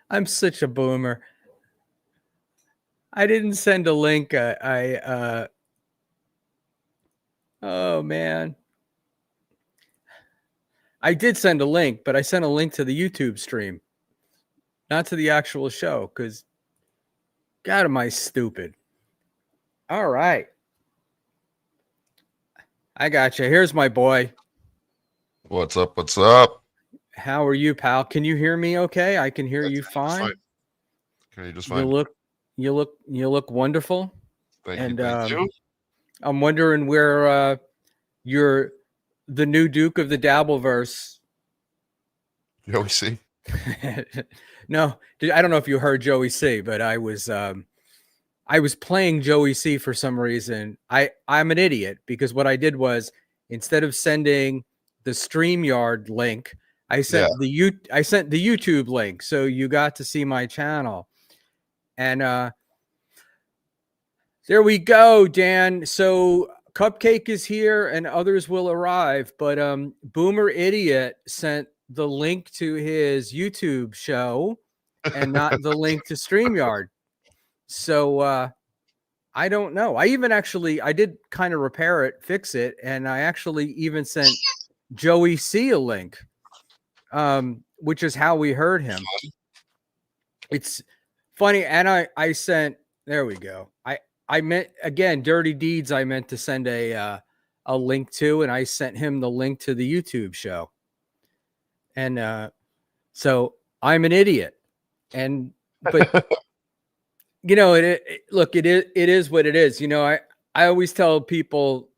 I'm such a boomer. I didn't send a link. Oh man. I did send a link, but I sent a link to the YouTube stream, not to the actual show, because God, am I stupid. All right. I got you. Here's my boy. What's up? What's up? How are you, pal? Can you hear me okay? I can hear you Just fine. fine. Can you just You fine? look you look wonderful. Thank you. And Thank you. I'm wondering where you're the new Duke of the Dabbleverse. Joey C. No, I don't know if you heard Joey C, but I was playing Joey C for some reason. I'm an idiot because what I did was instead of sending the StreamYard link, I Yeah. sent the YouTube link, so you got to see my channel. And there we go, Dan. So Cupcake is here and others will arrive, but Boomer Idiot sent the link to his YouTube show and not the link to StreamYard. So I don't know. I did kind of repair it, fix it, and I actually even sent Joey C a link, which is how we heard him. It's funny, and I sent. There we go. I meant again, Dirty Deeds. I meant to send a link to, and I sent him the link to the YouTube show. And so I'm an idiot, but look, it is what it is. I always tell people,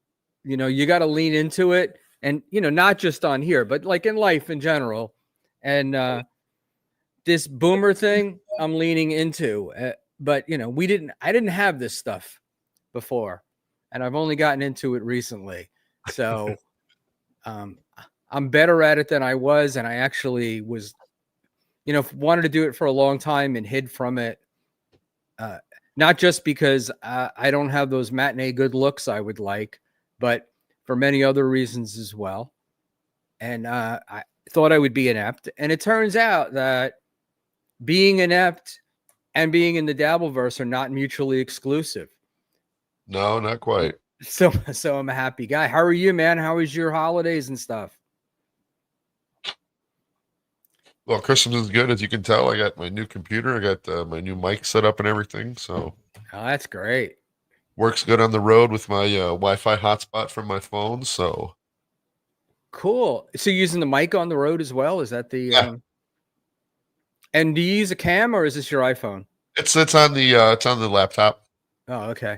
you got to lean into it, and not just on here, but like in life in general. And this boomer thing, I'm leaning into. But I didn't have this stuff before, and I've only gotten into it recently. So I'm better at it than I was, and I actually was, wanted to do it for a long time and hid from it. Not just because I don't have those matinee good looks I would like, but for many other reasons as well. And I thought I would be inept. And it turns out that being inept and being in the Dabbleverse are not mutually exclusive. No, not quite. So I'm a happy guy. How are you, man? How was your holidays and stuff? Well, Christmas is good, as you can tell. I got my new computer. I got my new mic set up and everything. So that's great. Works good on the road with my Wi-Fi hotspot from my phone. So cool. So you're using the mic on the road as well? Is that the? Yeah. And do you use a cam or is this your iPhone? It's on the laptop. Oh, okay.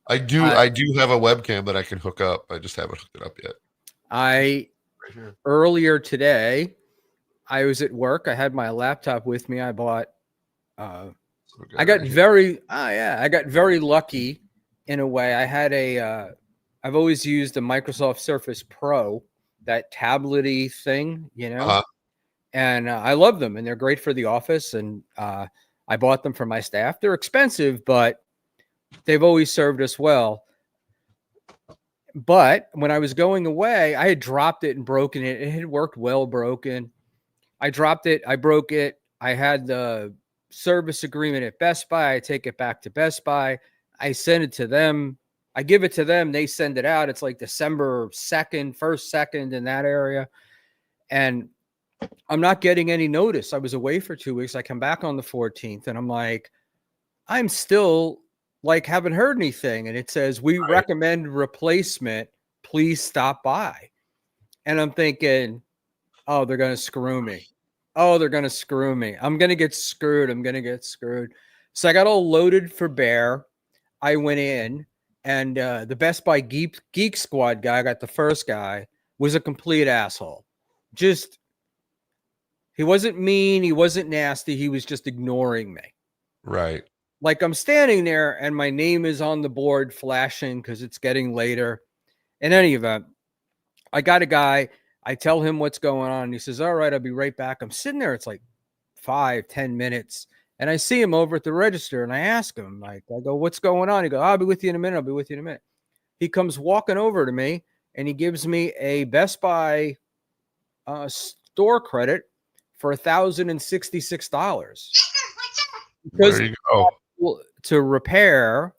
I do have a webcam that I can hook up. I just haven't hooked it up yet. Earlier today, I was at work. I had my laptop with me. I bought. I got very lucky in a way. I had I've always used a Microsoft Surface Pro, that tablet-y thing, and I love them, and they're great for the office. And I bought them for my staff. They're expensive, but they've always served us well. But when I was going away, I had dropped it and broken it. It had worked well broken. I dropped it. I broke it. I had the service agreement at Best Buy. I take it back to Best Buy. I send it to them. I give it to them. They send it out. It's like December 2nd, 1st, 2nd in that area. And I'm not getting any notice. I was away for 2 weeks. I come back on the 14th and I'm like, I'm still like, haven't heard anything. And it says, we recommend replacement. Please stop by. And I'm thinking, oh, they're going to screw me. Oh, they're going to screw me. I'm going to get screwed. So I got all loaded for bear. I went in and the Best Buy Geek Squad guy, I got the first guy, was a complete asshole. He wasn't mean. He wasn't nasty. He was just ignoring me. Right. Like I'm standing there and my name is on the board flashing because it's getting later. In any event, I got a guy. I tell him what's going on. And he says, all right, I'll be right back. I'm sitting there. It's like 5-10 minutes. And I see him over at the register and I ask him, I go, what's going on? He goes, I'll be with you in a minute. He comes walking over to me and he gives me a Best Buy store credit for $1,066. because There you go. to repair,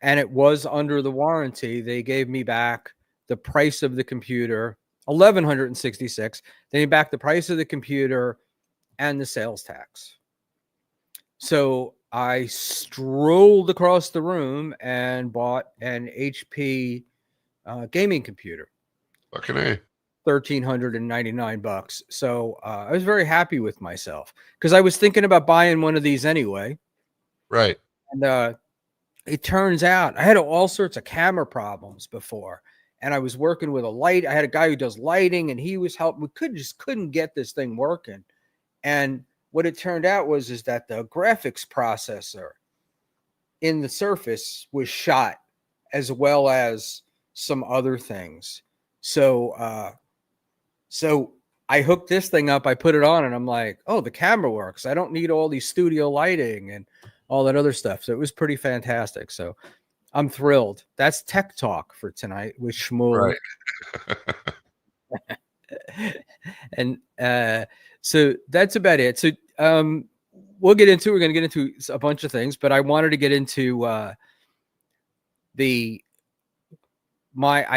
and it was under the warranty. They gave me back the price of the computer, 1,166. They gave me back the price of the computer and the sales tax. So I strolled across the room and bought an HP gaming computer, Fucking A. $1,399. So I was very happy with myself because I was thinking about buying one of these anyway. Right. And it turns out I had all sorts of camera problems before, and I was working with a light. I had a guy who does lighting, and he was helping. We couldn't get this thing working. And what it turned out is that the graphics processor in the Surface was shot, as well as some other things. So I hooked this thing up, I put it on, and I'm like, oh, the camera works. I don't need all these studio lighting and all that other stuff. So it was pretty fantastic. So I'm thrilled. That's Tech Talk for tonight with Schmuel. Right. And so that's about it. So we're going to get into a bunch of things, but I wanted to get into I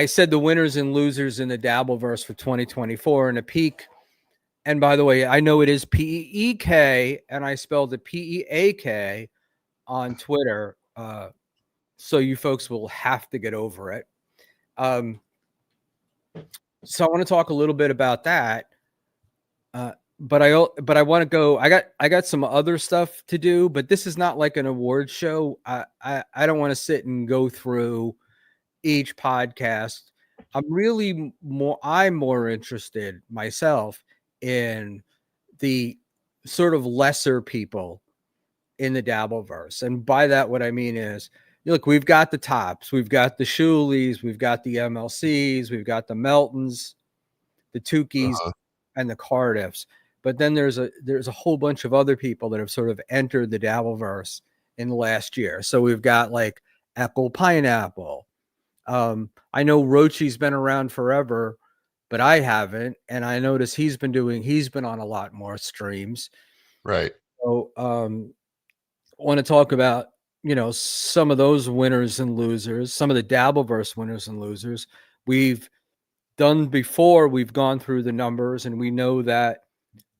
said the winners and losers in the Dabbleverse for 2024 and a peak. And by the way, I know it is PEEK, and I spelled it PEAK on Twitter. So you folks will have to get over it. So I want to talk a little bit about that. But I want to go. I got some other stuff to do, but this is not like an award show. I don't want to sit and go through each podcast. I'm more interested myself in the sort of lesser people in the Dabbleverse. And by that, what I mean is, look, we've got the tops, we've got the Shuleys, we've got the MLCs, we've got the Meltons, the Tukis, and the Cardiffs. But then there's a whole bunch of other people that have sort of entered the Dabbleverse in the last year. So we've got like Apple Pineapple. I know Rochi's been around forever, but I haven't. And I noticed he's been on a lot more streams. Right. So I want to talk about, some of those winners and losers, some of the Dabbleverse winners and losers. We've done before, we've gone through the numbers, and we know that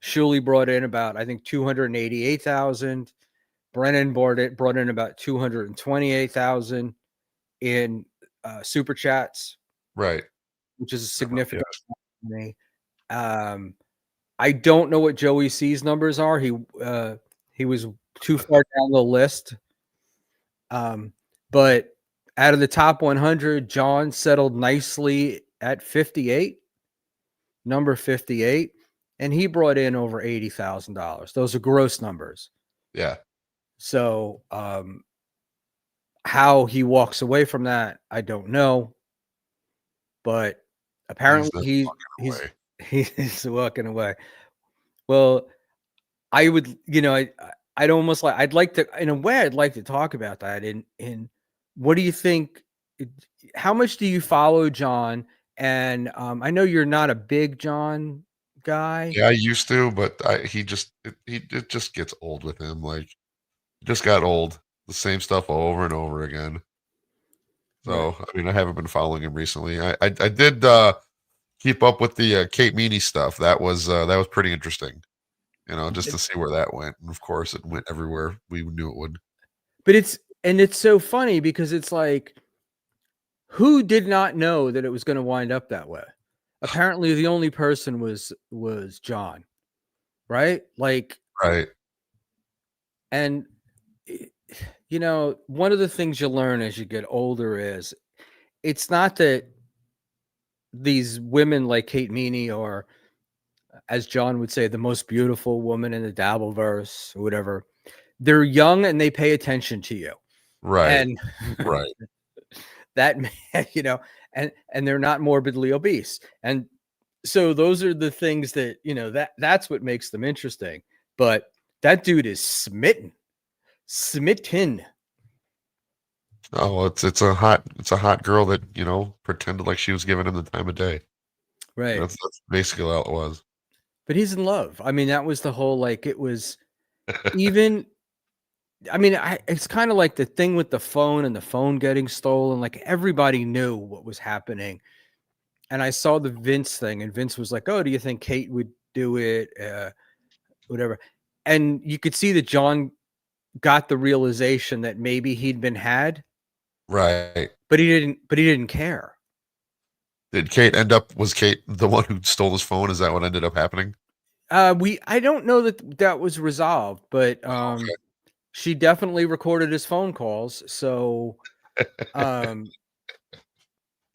Shuley brought in about, I think, 288,000. Brennan brought in about 228,000 in super chats, Right. which is a significant amount for me. I don't know what Joey C's numbers are. He was too far down the list. But out of the top 100, John settled nicely at 58, number 58, and he brought in over $80,000. Those are gross numbers. Yeah. So how he walks away from that, I don't know. But apparently he's walking away. Well, I would, I'd almost like, I'd like to talk about that. In what do you think? How much do you follow John? And I know you're not a big John guy. Yeah, I used to, but it just gets old with him. Like, it just got old. The same stuff over and over again. So, Right. I mean, I haven't been following him recently. I did keep up with the Kate Meany stuff. That was pretty interesting. Just to see where that went. And of course, it went everywhere we knew it would. But it's so funny because it's like, who did not know that it was going to wind up that way? Apparently, the only person was John, right? Like, right. And one of the things you learn as you get older is it's not that these women like Kate Meany, or as John would say, the most beautiful woman in the Dabbleverse or whatever, they're young and they pay attention to you. Right. And right. That, and they're not morbidly obese. And so those are the things that, that's what makes them interesting. But that dude is smitten. Oh, it's a hot girl that, pretended like she was giving him the time of day. Right. That's basically all it was. But he's in love. I mean, that was the whole, like, it was even I mean, it's kind of like the thing with the phone and the phone getting stolen. Like everybody knew what was happening. And I saw the Vince thing, and Vince was like, "Oh, do you think Kate would do it?" Whatever. And you could see that John got the realization that maybe he'd been had, Right. but he didn't. But he didn't care. Did Kate end up? Was Kate the one who stole his phone? Is that what ended up happening? I don't know that that was resolved, but Okay. she definitely recorded his phone calls. So, um,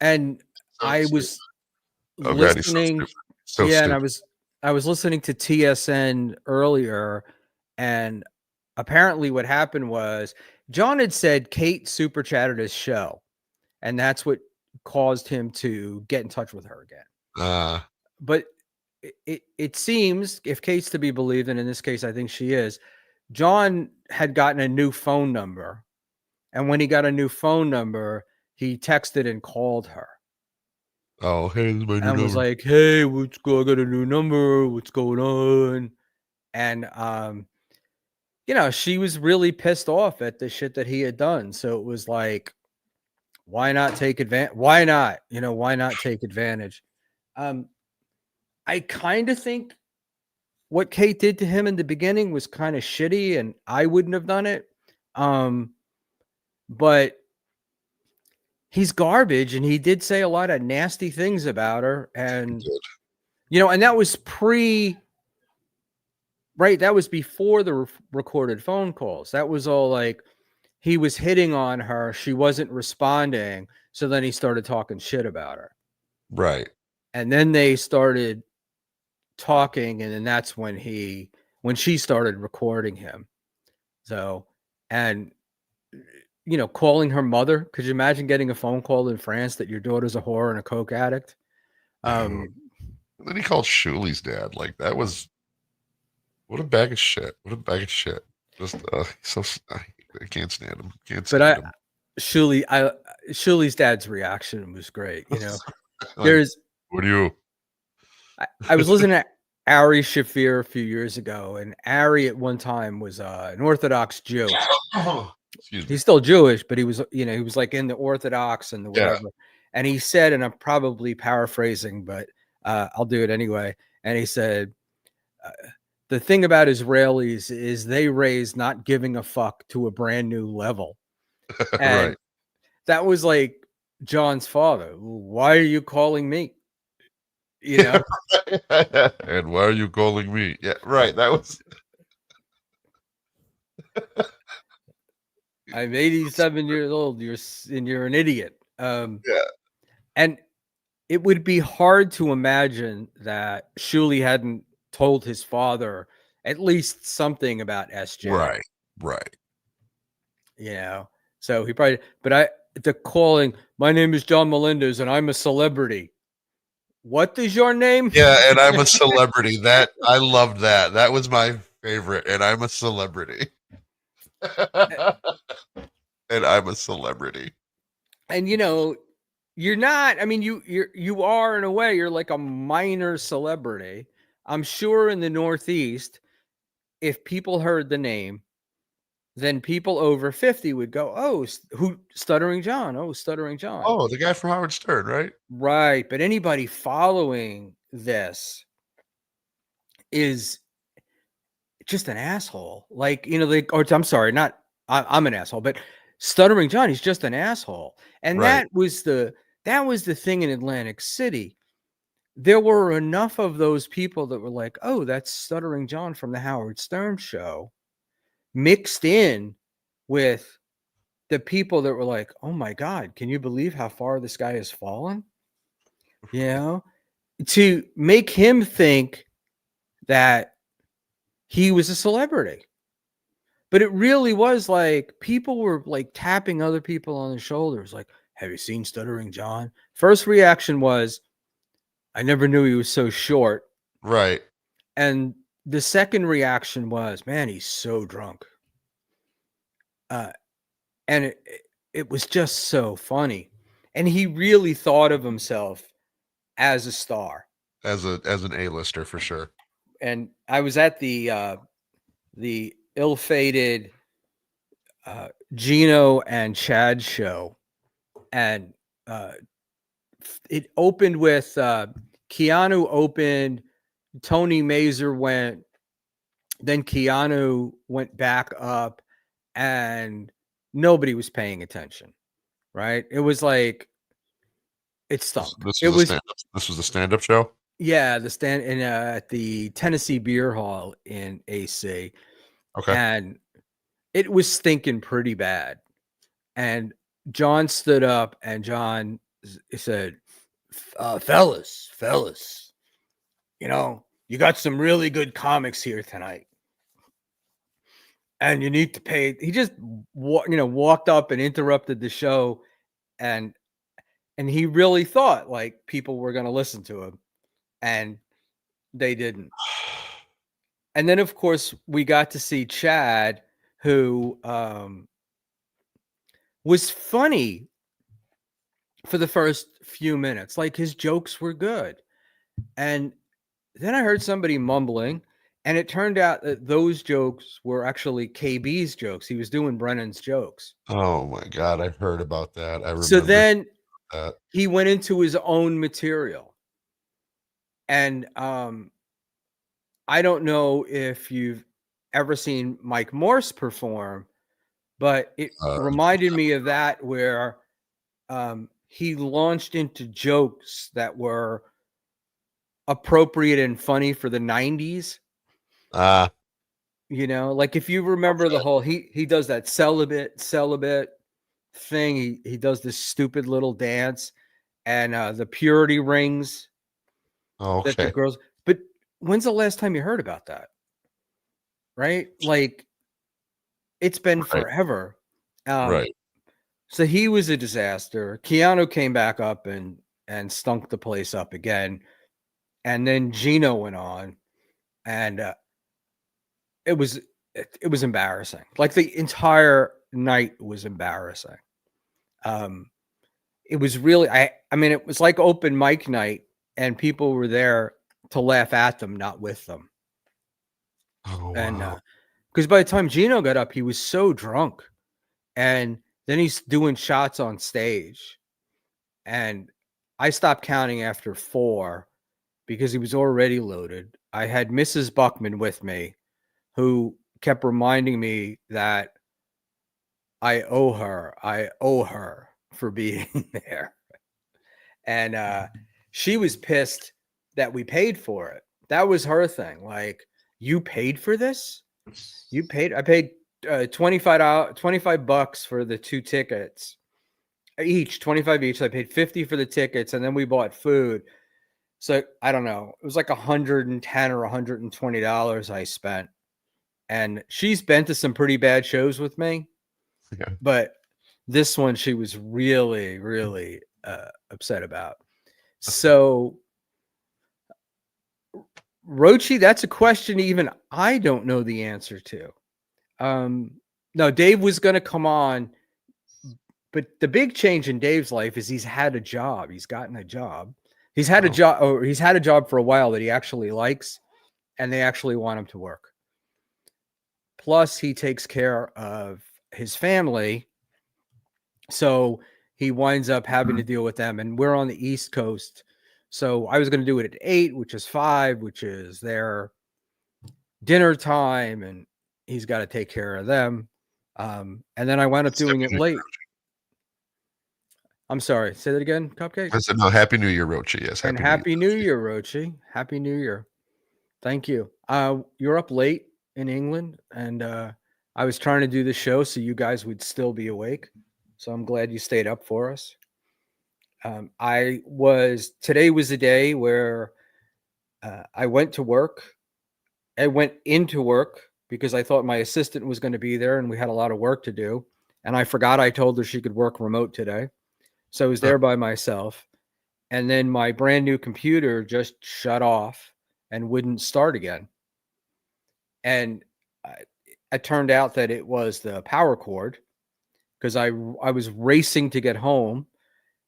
and So I stupid. was Oh god, he's so listening. stupid. So Yeah, and stupid. I was listening to TSN earlier, and apparently what happened was John had said Kate super chatted his show, and that's what caused him to get in touch with her again. Uh, But it seems, if Kate's to be believed, and in this case I think she is, John had gotten a new phone number, and when he got a new phone number, he texted and called her oh, hey, this is my new and was number. like, "Hey, what's go? I got a new number. What's going on?" And she was really pissed off at the shit that he had done. So it was like, why not take advantage? Why not? Why not take advantage? Um, I kind of think what Kate did to him in the beginning was kind of shitty, and I wouldn't have done it. Um, but he's garbage, and he did say a lot of nasty things about her, and Good. and that was right. That was before the recorded phone calls. That was all like he was hitting on her. She wasn't responding. So then he started talking shit about her. Right. And then they started talking. And then that's when she started recording him. So, and, calling her mother. Could you imagine getting a phone call in France that your daughter's a whore and a coke addict? And then he called Shuli's dad. Like that was what a bag of shit. What a bag of shit. Just I can't stand him. Can't But stand him. Shuli's dad's reaction was great. Like, There's, what do you? I was listening to Ari Shafir a few years ago, and Ari at one time was an Orthodox Jew. Excuse me. He's still Jewish, but he was, he was like in the Orthodox and the Yeah. whatever. And he said, and I'm probably paraphrasing, but I'll do it anyway. And he said, uh, the thing about Israelis is they raise not giving a fuck to a brand new level. Right. And that was like John's father. Why are you calling me? And why are you calling me? Yeah, right. That was I'm 87 years old. You're an idiot. yeah. And it would be hard to imagine that Shuli hadn't told his father at least something about SJ. Right. Right. So he probably. But the calling. My name is John Melendez, and I'm a celebrity. What is your name? Yeah, and I'm a celebrity. That I loved that. That was my favorite. And I'm a celebrity. And I'm a celebrity. And you're not. I mean, you are in a way. You're like a minor celebrity. I'm sure in the Northeast, if people heard the name, then people over 50 would go, "Oh, who Stuttering John? Oh, Stuttering John." Oh, the guy from Howard Stern, right? Right, but anybody following this is just an asshole. Like, or I'm sorry, not I'm an asshole, but Stuttering John, he's just an asshole. And Right. that was the thing in Atlantic City. There were enough of those people that were like, "Oh, that's Stuttering John from the Howard Stern show," mixed in with the people that were like, "Oh my God, can you believe how far this guy has fallen?" You know, to make him think that he was a celebrity. But it really was like people were like tapping other people on the shoulders, like, "Have you seen Stuttering John?" First reaction was, "I never knew he was so short." Right. And the second reaction was, "Man, he's so drunk." Uh, and it was just so funny. And he really thought of himself as a star. As an A-lister for sure. And I was at the ill-fated Gino and Chad show, and it opened with Keanu opened, Tony Mazer went, then Keanu went back up, and nobody was paying attention. Right? It was like it stunk. This It was a was stand-up. This was a stand-up show. yeah, the stand in at the Tennessee Beer Hall in AC, Okay. and it was stinking pretty bad. And John stood up, and John said, fellas, you got some really good comics here tonight, and you need to pay." He just walked up and interrupted the show, and he really thought like people were going to listen to him, and they didn't. And then of course we got to see Chad, who was funny for the first few minutes. Like his jokes were good. And then I heard somebody mumbling, and it turned out that those jokes were actually KB's jokes. He was doing Brennan's jokes. Oh my God, I've heard about that. I So remember then that. he went into his own material. And I don't know if you've ever seen Mike Morse perform, but it reminded me of that, where he launched into jokes that were appropriate and funny for the 90s. Like if you remember the whole, he does that celibate thing. He does this stupid little dance, and the purity rings that the girls. But when's the last time you heard about that? Right? Like it's been forever. Right. So he was a disaster. Keanu came back up and stunk the place up again. And then Gino went on, and it was embarrassing. Like the entire night was embarrassing. It was really, I mean, it was like open mic night, and people were there to laugh at them, not with them. Oh, And wow. because by the time Gino got up, he was so drunk, and then he's doing shots on stage, and I stopped counting after 4 because he was already loaded. I had Mrs. Buckman with me, who kept reminding me that I owe her for being there. And she was pissed that we paid for it. That was her thing. Like, you paid for this? I paid $25 for the 2 tickets each, 25 each. I paid 50 for the tickets, and then we bought food. So I don't know. It was like $110 or $120 I spent. And she's been to some pretty bad shows with me. Yeah. But this one she was really, really upset about. So Rochi, that's a question even I don't know the answer to. No, Dave was going to come on, but the big change in Dave's life is he's had a job. He's gotten a job. He's had a job, or he's had a job for a while that he actually likes, and they actually want him to work. Plus, he takes care of his family, so he winds up having to deal with them. And we're on the East Coast, so I was going to do it at 8, which is 5, which is their dinner time, and he's got to take care of them. And then I wound up doing it late. I'm sorry. Say that again, Cupcake. I said, no, Happy New Year, Rochi. Yes. Happy New Year, Rochi. Happy New Year. Thank you. You're up late in England, and I was trying to do the show so you guys would still be awake. So I'm glad you stayed up for us. Today was a day where I went to work. I went into work because I thought my assistant was going to be there and we had a lot of work to do. And I forgot I told her she could work remote today. So I was there by myself. And then my brand new computer just shut off and wouldn't start again. And it turned out that it was the power cord, because I was racing to get home,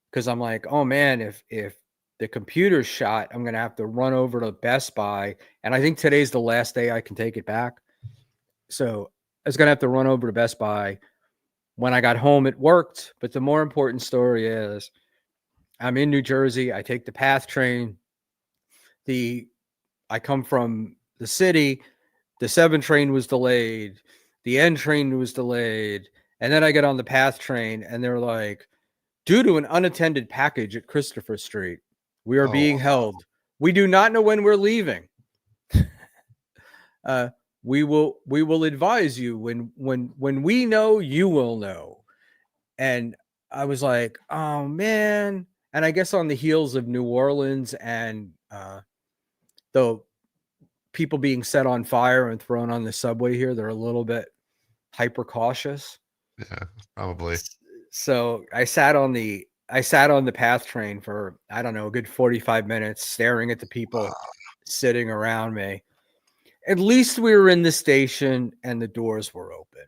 because I'm like, oh man, if the computer's shot, I'm going to have to run over to Best Buy. And I think today's the last day I can take it back. So I was going to have to run over to Best Buy, When I got home, it worked. But the more important story is I'm in New Jersey. I take the PATH train. I come from the city. The 7 train was delayed. The N train was delayed. And then I get on the PATH train and they're like, due to an unattended package at Christopher Street, we are being held. We do not know when we're leaving. We will advise you when we know, you will know. And I was like, oh man. And I guess on the heels of New Orleans and the people being set on fire and thrown on the subway here, they're a little bit hyper cautious. Yeah, probably. So I sat on the PATH train for, I don't know, a good 45 minutes staring at the people sitting around me. At least we were in the station and the doors were open.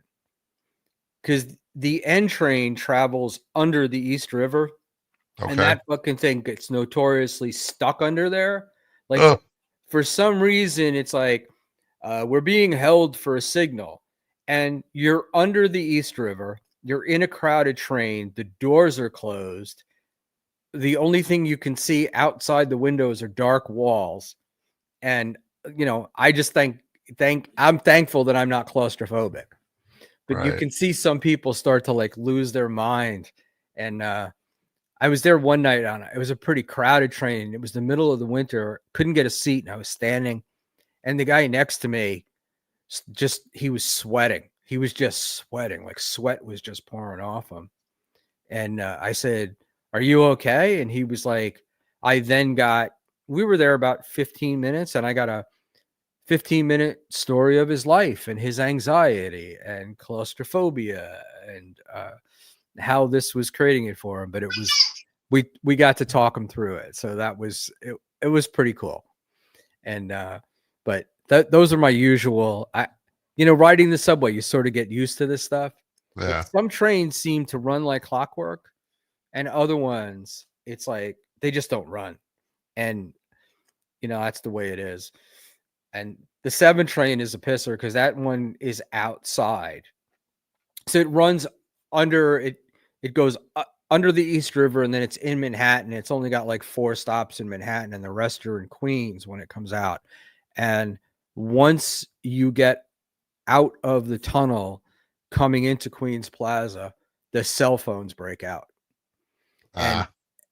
Because the N train travels under the East River. Okay. And that fucking thing gets notoriously stuck under there. Like, for some reason, it's like, we're being held for a signal. And you're under the East River. You're in a crowded train. The doors are closed. The only thing you can see outside the windows are dark walls. And, you know, I just I'm thankful that I'm not claustrophobic. But you can see some people start to like lose their mind. And I was there one night it was a pretty crowded train. It was the middle of the winter. Couldn't get a seat. And I was standing. And the guy next to me, he was sweating. He was just sweating. Like sweat was just pouring off him. And I said, are you okay? And he was like, we were there about 15 minutes and I got a 15-minute story of his life and his anxiety and claustrophobia and how this was creating it for him. But it was, we got to talk him through it. So that was, it was pretty cool. And, but those are my usual, riding the subway, you sort of get used to this stuff. Yeah. But some trains seem to run like clockwork and other ones, it's like, they just don't run. And, that's the way it is. And the 7 train is a pisser because that one is outside. So it runs under it. It goes under the East River and then it's in Manhattan. It's only got like 4 stops in Manhattan and the rest are in Queens when it comes out. And once you get out of the tunnel coming into Queens Plaza, the cell phones break out.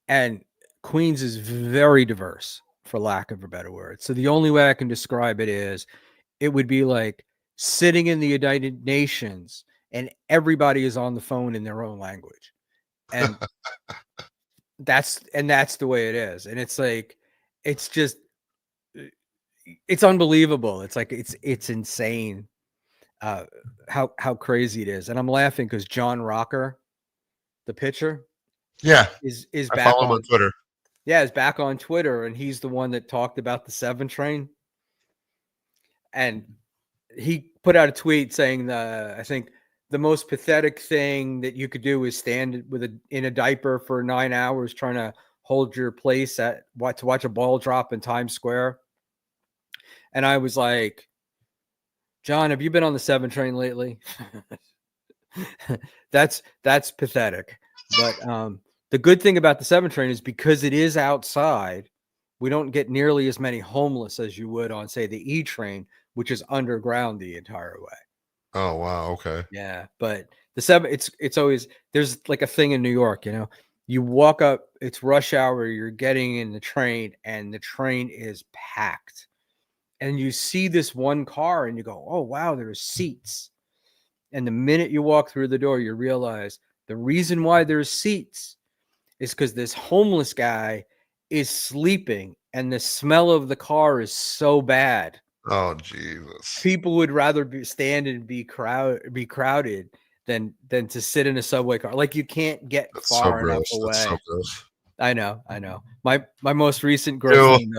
And Queens is very diverse, for lack of a better word. So the only way I can describe it is it would be like sitting in the United Nations and everybody is on the phone in their own language. And that's the way it is. And it's like, it's just, it's unbelievable. It's like, it's insane how crazy it is. And I'm laughing because John Rocker, the pitcher, is I back follow him on Twitter. Yeah, is back on Twitter, and he's the one that talked about the 7 train. And he put out a tweet saying I think the most pathetic thing that you could do is stand in a diaper for 9 hours trying to hold your place to watch a ball drop in Times Square. And I was like, John, have you been on the 7 train lately? That's pathetic. But the good thing about the 7 train is because it is outside, we don't get nearly as many homeless as you would on, say, the E train, which is underground the entire way. Oh, wow. Okay. Yeah. But the 7, it's always, there's like a thing in New York, you walk up, it's rush hour, you're getting in the train and the train is packed. And you see this one car and you go, oh, wow, there's seats. And the minute you walk through the door, you realize the reason why there's seats is because this homeless guy is sleeping and the smell of the car is so bad. Oh, Jesus. People would rather stand and be crowded than to sit in a subway car. Like you can't get far enough away. That's so gross. I know. My most recent gross thing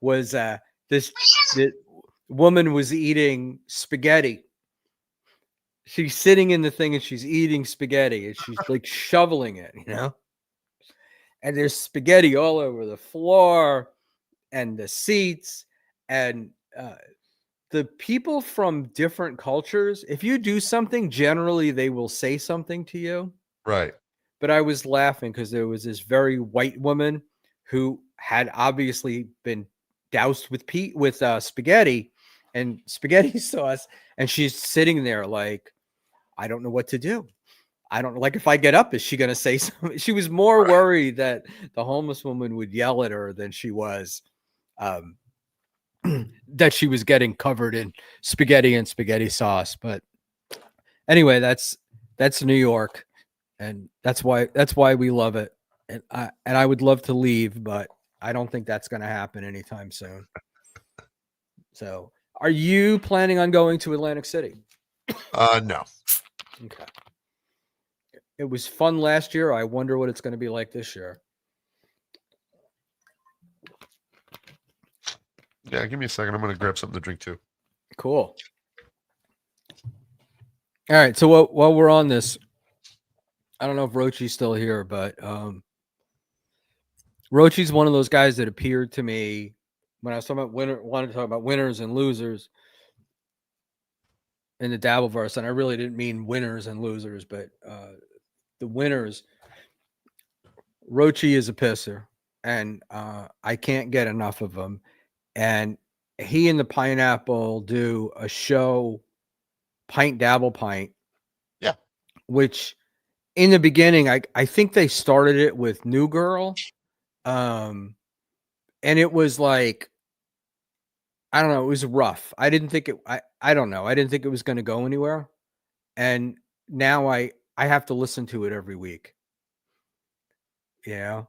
was this woman was eating spaghetti. She's sitting in the thing and she's eating spaghetti and she's like shoveling it, and there's spaghetti all over the floor and the seats. And the people from different cultures, if you do something, generally they will say something to you. Right. But I was laughing because there was this very white woman who had obviously been doused with spaghetti and spaghetti sauce, and she's sitting there like, I don't know what to do. I don't know. Like, if I get up, is she going to say something? She was more Right. worried that the homeless woman would yell at her than she was um, that she was getting covered in spaghetti and spaghetti sauce. But anyway, that's New York, and that's why we love it. And I would love to leave, but I don't think that's going to happen anytime soon. So, are you planning on going to Atlantic City? No. Okay. It was fun last year. I wonder what it's going to be like this year. Yeah, give me a second. I'm going to grab something to drink too. Cool. All right. So while we're on this, I don't know if Rochi's still here, but Rochi's one of those guys that appeared to me when I was talking about wanted to talk about winners and losers in the Dabbleverse, and I really didn't mean winners and losers, but the winners. Rochi is a pisser, and I can't get enough of him. And he and the Pineapple do a show, Pint Dabble Pint. Yeah. Which in the beginning, I think they started it with New Girl. And it was like, I don't know, it was rough. I didn't think it, I don't know. I didn't think it was going to go anywhere. And now I have to listen to it every week. Yeah.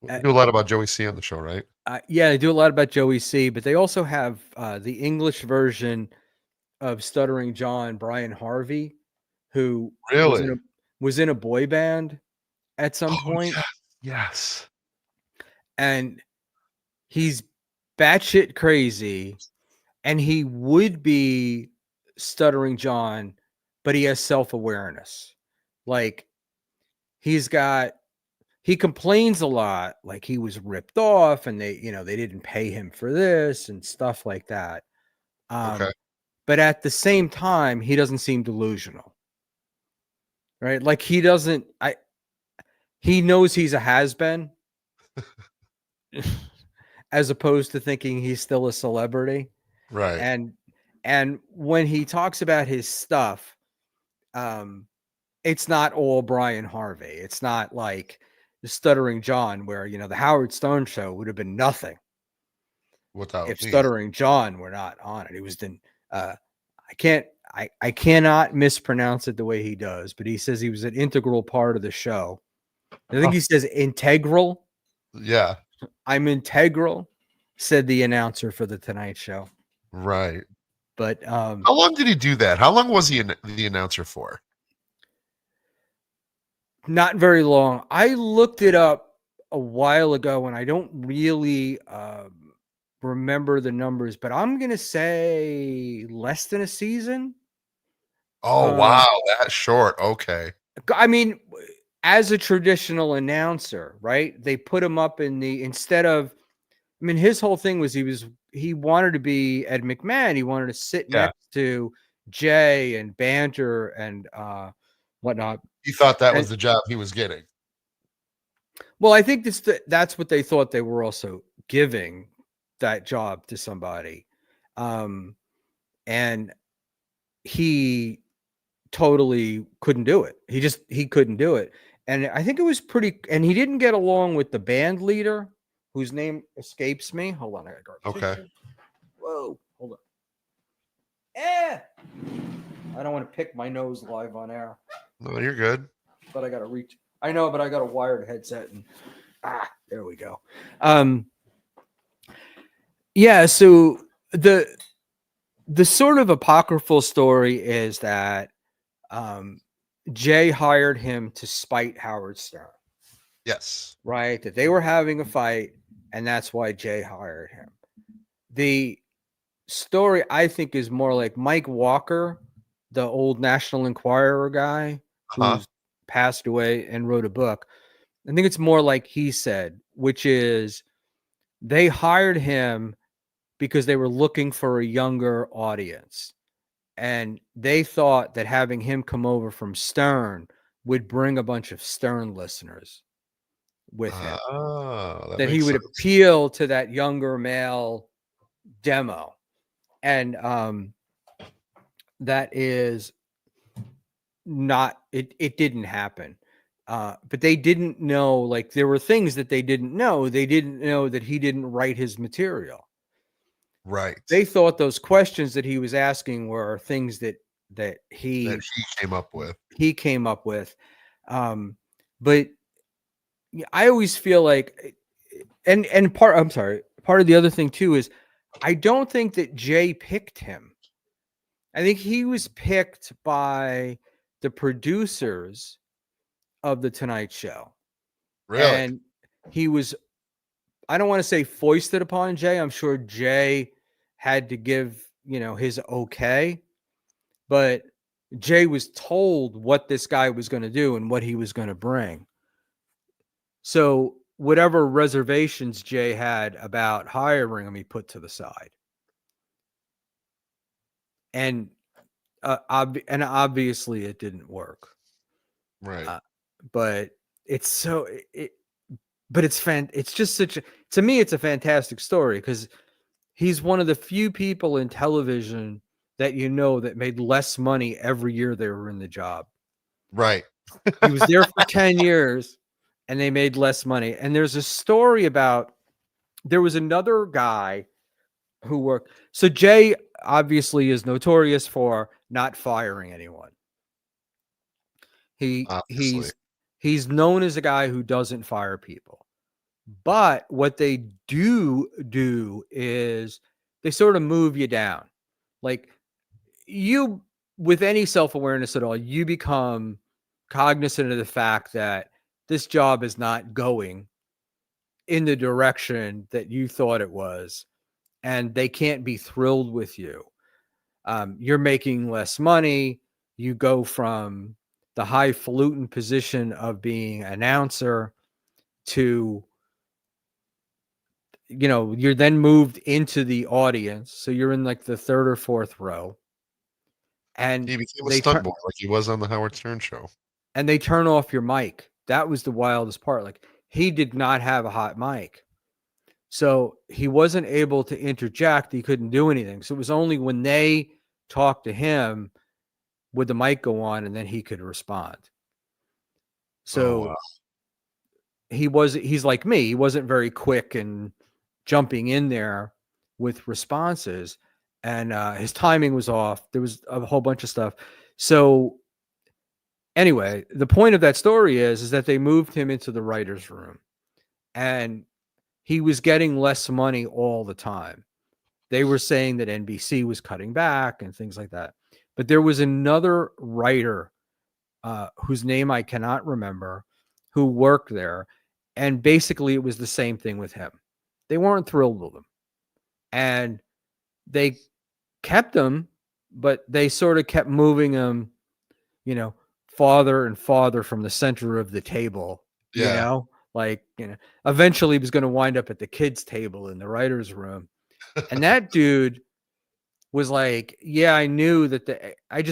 We do a lot about Joey C on the show, right? Yeah, they do a lot about Joey C, but they also have the English version of Stuttering John, Brian Harvey, who Really? was in a boy band at some point. Yeah. Yes. And he's batshit crazy, and he would be Stuttering John, but he has self-awareness. Like, he complains a lot, like he was ripped off and they didn't pay him for this and stuff like that. Okay. But at the same time, he doesn't seem delusional. Right? Like, he knows he's a has-been as opposed to thinking he's still a celebrity. Right. And when he talks about his stuff, it's not all Brian Harvey. It's not like the Stuttering John, where the Howard Stern show would have been nothing Without if me. Stuttering John were not on it. It was I cannot mispronounce it the way he does, but he says he was an integral part of the show. I think he says integral. Yeah. I'm integral, said the announcer for the Tonight Show. Right. But how long did he do that? How long was he the announcer for? Not very long. I looked it up a while ago, and I don't really remember the numbers, but I'm going to say less than a season. Oh, wow. That short. Okay. I mean, as a traditional announcer, right? They put him up instead of, I mean, his whole thing was he wanted to be Ed McMahon. He wanted to sit next to Jay and banter and whatnot. He thought that was the job he was getting. Well, I think that's what they thought they were also giving that job to somebody. And he totally couldn't do it. He couldn't do it. And I think it was and he didn't get along with the band leader, whose name escapes me. Hold on, I gotta go. Okay. Whoa, hold on. I don't want to pick my nose live on air. No, you're good. But I gotta reach. I know, but I got a wired headset, and there we go. Yeah. So the sort of apocryphal story is that Jay hired him to spite Howard Stern. Yes. Right. That they were having a fight, and that's why Jay hired him. The story, I think, is more like Mike Walker, the old National Enquirer guy who's passed away and wrote a book. I think it's more like he said, which is they hired him because they were looking for a younger audience. And they thought that having him come over from Stern would bring a bunch of Stern listeners with him, Oh, that that he makes would sense. appeal to that younger male demo. And that is not, it didn't happen. But they didn't know, like, there were things that they didn't know. They didn't know that he didn't write his material. Right. They thought those questions that he was asking were things that he came up with. But I always feel like, and part of the other thing too is, I don't think that Jay picked him. I think he was picked by the producers of the Tonight Show. Really? And he was, I don't want to say foisted upon Jay. I'm sure Jay had to give, his okay. But Jay was told what this guy was going to do and what he was going to bring. So whatever reservations Jay had about hiring him, he put to the side. And obviously it didn't work. Right. But it's so but it's just such a, to me, it's a fantastic story, because he's one of the few people in television that that made less money every year they were in the job. Right. He was there for 10 years and they made less money. And there's a story about, there was another guy who worked. So Jay obviously is notorious for not firing anyone. Obviously. He's known as a guy who doesn't fire people. But what they do is they sort of move you down. Like, you, with any self-awareness at all, you become cognizant of the fact that this job is not going in the direction that you thought it was, and they can't be thrilled with you. You're making less money. You go from the highfalutin position of being announcer to, you're then moved into the audience. So you're in like the third or fourth row. And He became a they stunt turn boy like he was on the Howard Stern show. and they turn off your mic. That was the wildest part. Like, he did not have a hot mic. So he wasn't able to interject. He couldn't do anything. So it was only when they talked to him would the mic go on, and then he could respond. Oh, So wow. he's like me. He wasn't very quick and jumping in there with responses, and his timing was off. There was a whole bunch of stuff. So anyway, the point of that story is that they moved him into the writer's room, and he was getting less money all the time. They were saying that NBC was cutting back and things like that. But there was another writer whose name I cannot remember, who worked there. And basically it was the same thing with him. They weren't thrilled with him. And they kept him, but they sort of kept moving him, farther and farther from the center of the table, Yeah. like, eventually he was going to wind up at the kids' table in the writer's room. And that dude was like, yeah, I knew that I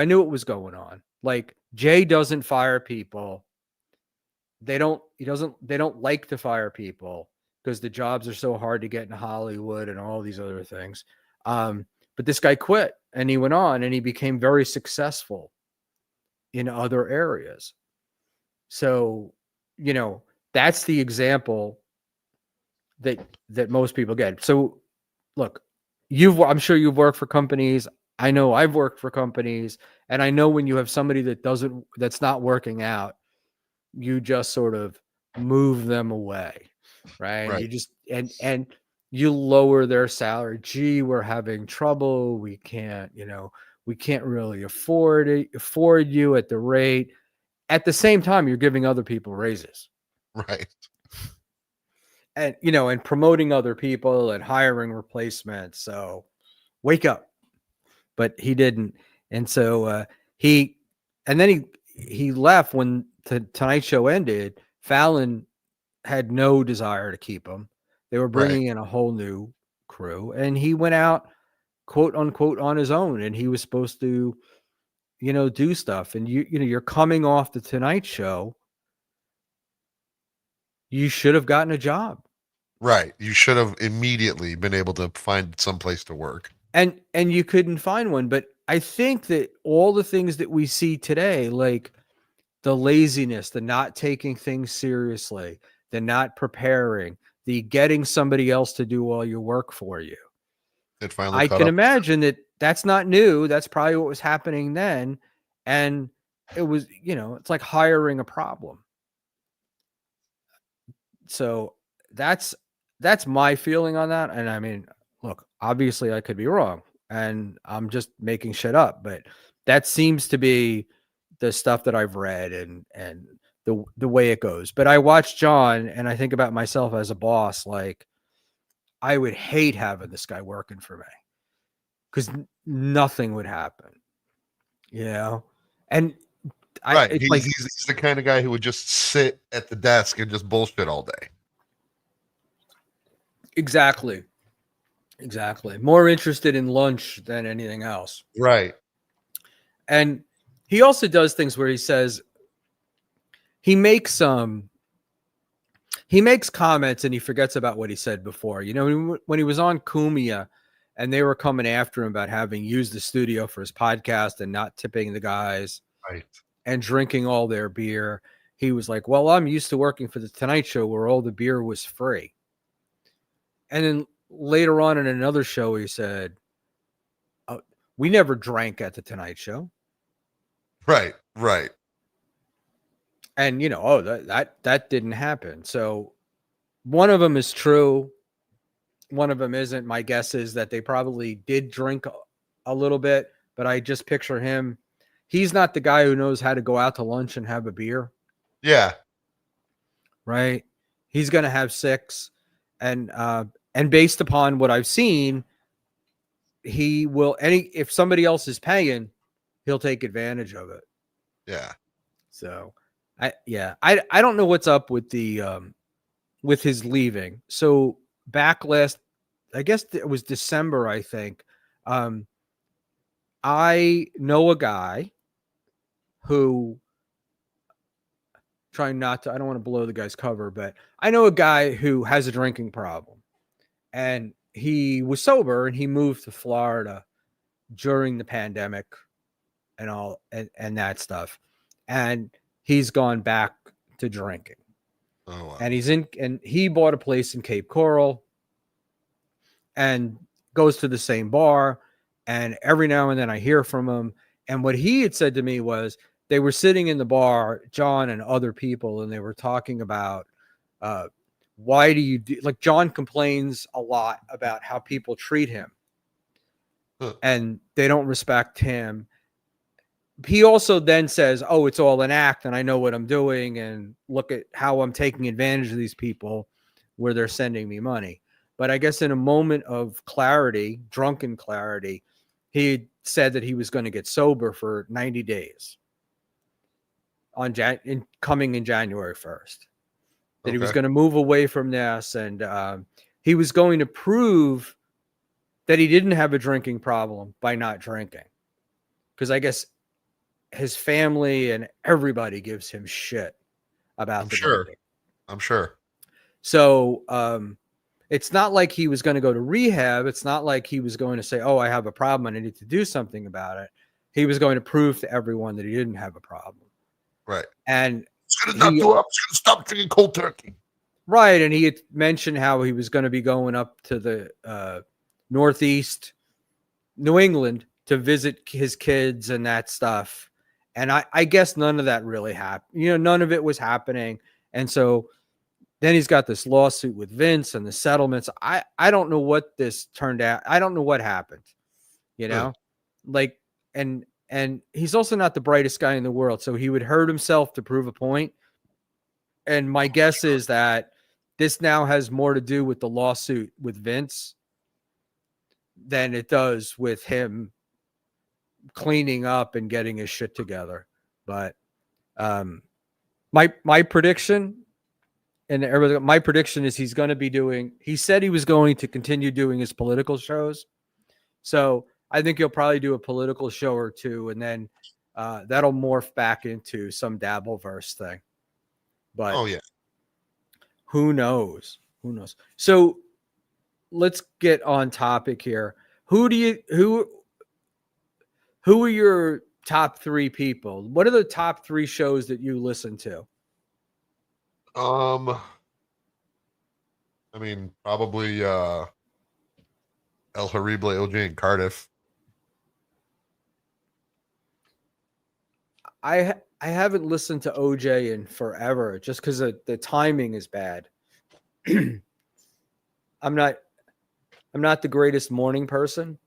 knew what was going on. Like, Jay doesn't fire people. They don't like to fire people because the jobs are so hard to get in Hollywood and all these other things. But this guy quit and he went on and he became very successful in other areas. So, that's the example that most people get. So look, I'm sure you've worked for companies. I know I've worked for companies, and I know when you have somebody that's not working out, you just sort of move them away, right? Right. You just, and you lower their salary. Gee, we're having trouble. We can't really afford you at the rate. At the same time, you're giving other people raises. Right. And and promoting other people and hiring replacements. So wake up. But he didn't. And so he left when the Tonight Show ended. Fallon had no desire to keep him. They were Right. bringing in a whole new crew, and he went out, quote unquote, on his own, and he was supposed to, do stuff. And you're coming off the Tonight Show. You should have gotten a job. Right. You should have immediately been able to find some place to work. And you couldn't find one. But I think that all the things that we see today, like the laziness, the not taking things seriously, the not preparing, the getting somebody else to do all your work for you. It finally I caught can up. imagine that that's not new. That's probably what was happening then. And it was, it's like hiring a problem. So that's my feeling on that. And I mean, look, obviously I could be wrong and I'm just making shit up, but that seems to be the stuff that I've read and the way it goes. But I watch John and I think about myself as a boss. Like, I would hate having this guy working for me because nothing would happen, and Right. it's He's, like, he's the kind of guy who would just sit at the desk and just bullshit all day. exactly more interested in lunch than anything else. Right. And he also does things where he says he makes comments and he forgets about what he said before. When he was on Kumia and they were coming after him about having used the studio for his podcast and not tipping the guys Right. and drinking all their beer, he was like, well, I'm used to working for the Tonight Show where all the beer was free. And then later on in another show, he said, we never drank at the Tonight Show. Right. Right. And, that didn't happen. So one of them is true. One of them isn't. My guess is that they probably did drink a little bit, but I just picture him. He's not the guy who knows how to go out to lunch and have a beer. Yeah. Right. He's going to have 6. And based upon what I've seen, he will, if somebody else is paying, he'll take advantage of it. Yeah. So I don't know what's up with the, with his leaving. So back last, I guess it was December, I think. I know a guy who, trying not to, I don't want to blow the guy's cover, but I know a guy who has a drinking problem and he was sober and he moved to Florida during the pandemic and all, and that stuff. And he's gone back to drinking. Oh, wow. And he bought a place in Cape Coral and goes to the same bar. And every now and then I hear from him. And what he had said to me was they were sitting in the bar, John and other people, and they were talking about, why do you do, like, John complains a lot about how people treat him and they don't respect him. He also then says, oh, it's all an act and I know what I'm doing and look at how I'm taking advantage of these people where they're sending me money. But I guess in a moment of clarity, drunken clarity, he said that he was going to get sober for 90 days coming in January 1st. That he was going to move away from this and he was going to prove that he didn't have a drinking problem by not drinking. Because I guess his family and everybody gives him shit about drinking. I'm sure. So it's not like he was going to go to rehab. It's not like he was going to say, oh, I have a problem and I need to do something about it. He was going to prove to everyone that he didn't have a problem. Right. And it's going to not do it. It's going to stop drinking cold turkey. Right. And he had mentioned how he was going to be going up to the Northeast New England to visit his kids and that stuff. And I guess none of that really happened. None of it was happening. And so then he's got this lawsuit with Vince and the settlements. I don't know what this turned out. I don't know what happened, like, and he's also not the brightest guy in the world. So he would hurt himself to prove a point. And my guess is that this now has more to do with the lawsuit with Vince than it does with him cleaning up and getting his shit together. But my prediction and everybody, my prediction is he's going to be doing. He said he was going to continue doing his political shows, so I think he'll probably do a political show or two, and then that'll morph back into some Dabbleverse thing. But yeah, who knows? Who knows? So let's get on topic here. Who are your top 3 people? What are the top 3 shows that you listen to? I mean, probably El Horrible, OJ, and Cardiff. I haven't listened to OJ in forever just because the timing is bad. I'm not the greatest morning person,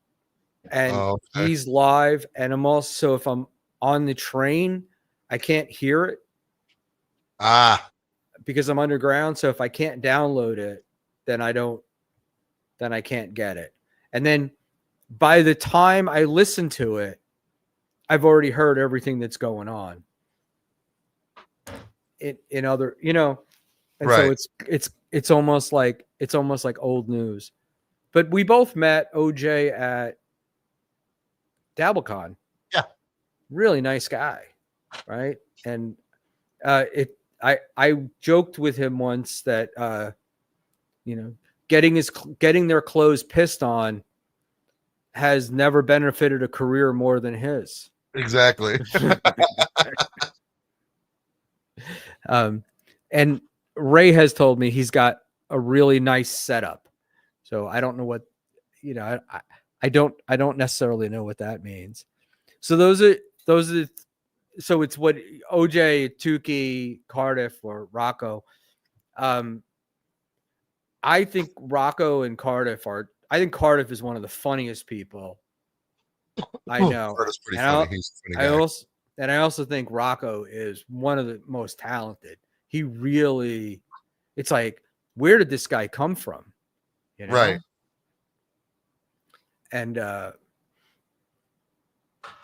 and he's live, and I'm also, if I'm on the train, I can't hear it because I'm underground. So if I can't download it, then I can't get it. And then by the time I listen to it, I've already heard everything that's going on in other, and right. so it's almost like old news. But we both met OJ at DabbleCon. Yeah. Really nice guy, right? And I joked with him once that getting their clothes pissed on has never benefited a career more than his. Exactly. And Ray has told me he's got a really nice setup. So I don't know what, I don't necessarily know what that means. So those are so it's what OJ, Tukey, Cardiff, or Rocco. I think Rocco and Cardiff I think Cardiff is one of the funniest people I know. Cardiff's pretty funny. He's a funny guy. I also think Rocco is one of the most talented. He really, it's like, where did this guy come from? Right. And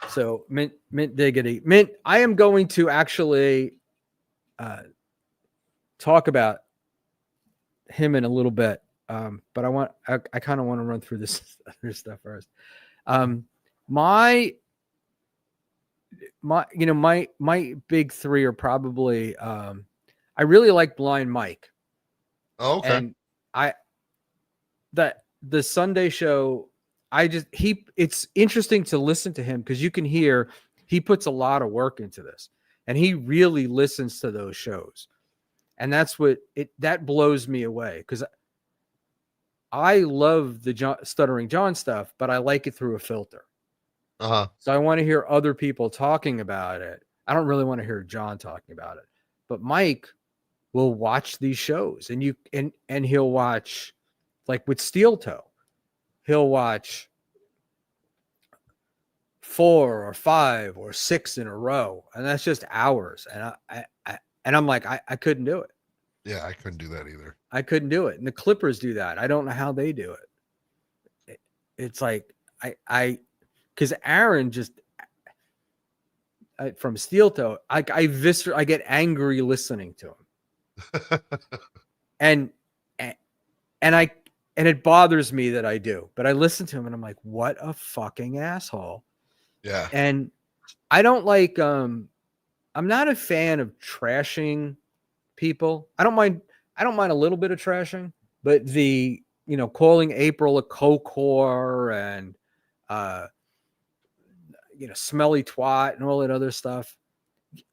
so mint diggity. Mint, I am going to actually talk about him in a little bit. But I kind of want to run through this other stuff first. My big 3 are probably I really like Blind Mike. Oh, okay. And the Sunday show, it's interesting to listen to him because you can hear he puts a lot of work into this, and he really listens to those shows. And that's that blows me away, because I love the Stuttering John stuff, but I like it through a filter. So I want to hear other people talking about it. I don't really want to hear John talking about it, but Mike will watch these shows, and he'll watch, like with Steel Toe, he'll watch 4 or 5 or 6 in a row, and that's just hours. And I'm like, I couldn't do it. Yeah, I couldn't do that either. I couldn't do it. And the Clippers do that. I don't know how they do it. It's like because Aaron just from Steel Toe, I get angry listening to him, and it bothers me that I do. But I listen to him and I'm like, what a fucking asshole. Yeah. And I don't like. I'm not a fan of trashing people. I don't mind a little bit of trashing, but calling April a coke whore and smelly twat and all that other stuff.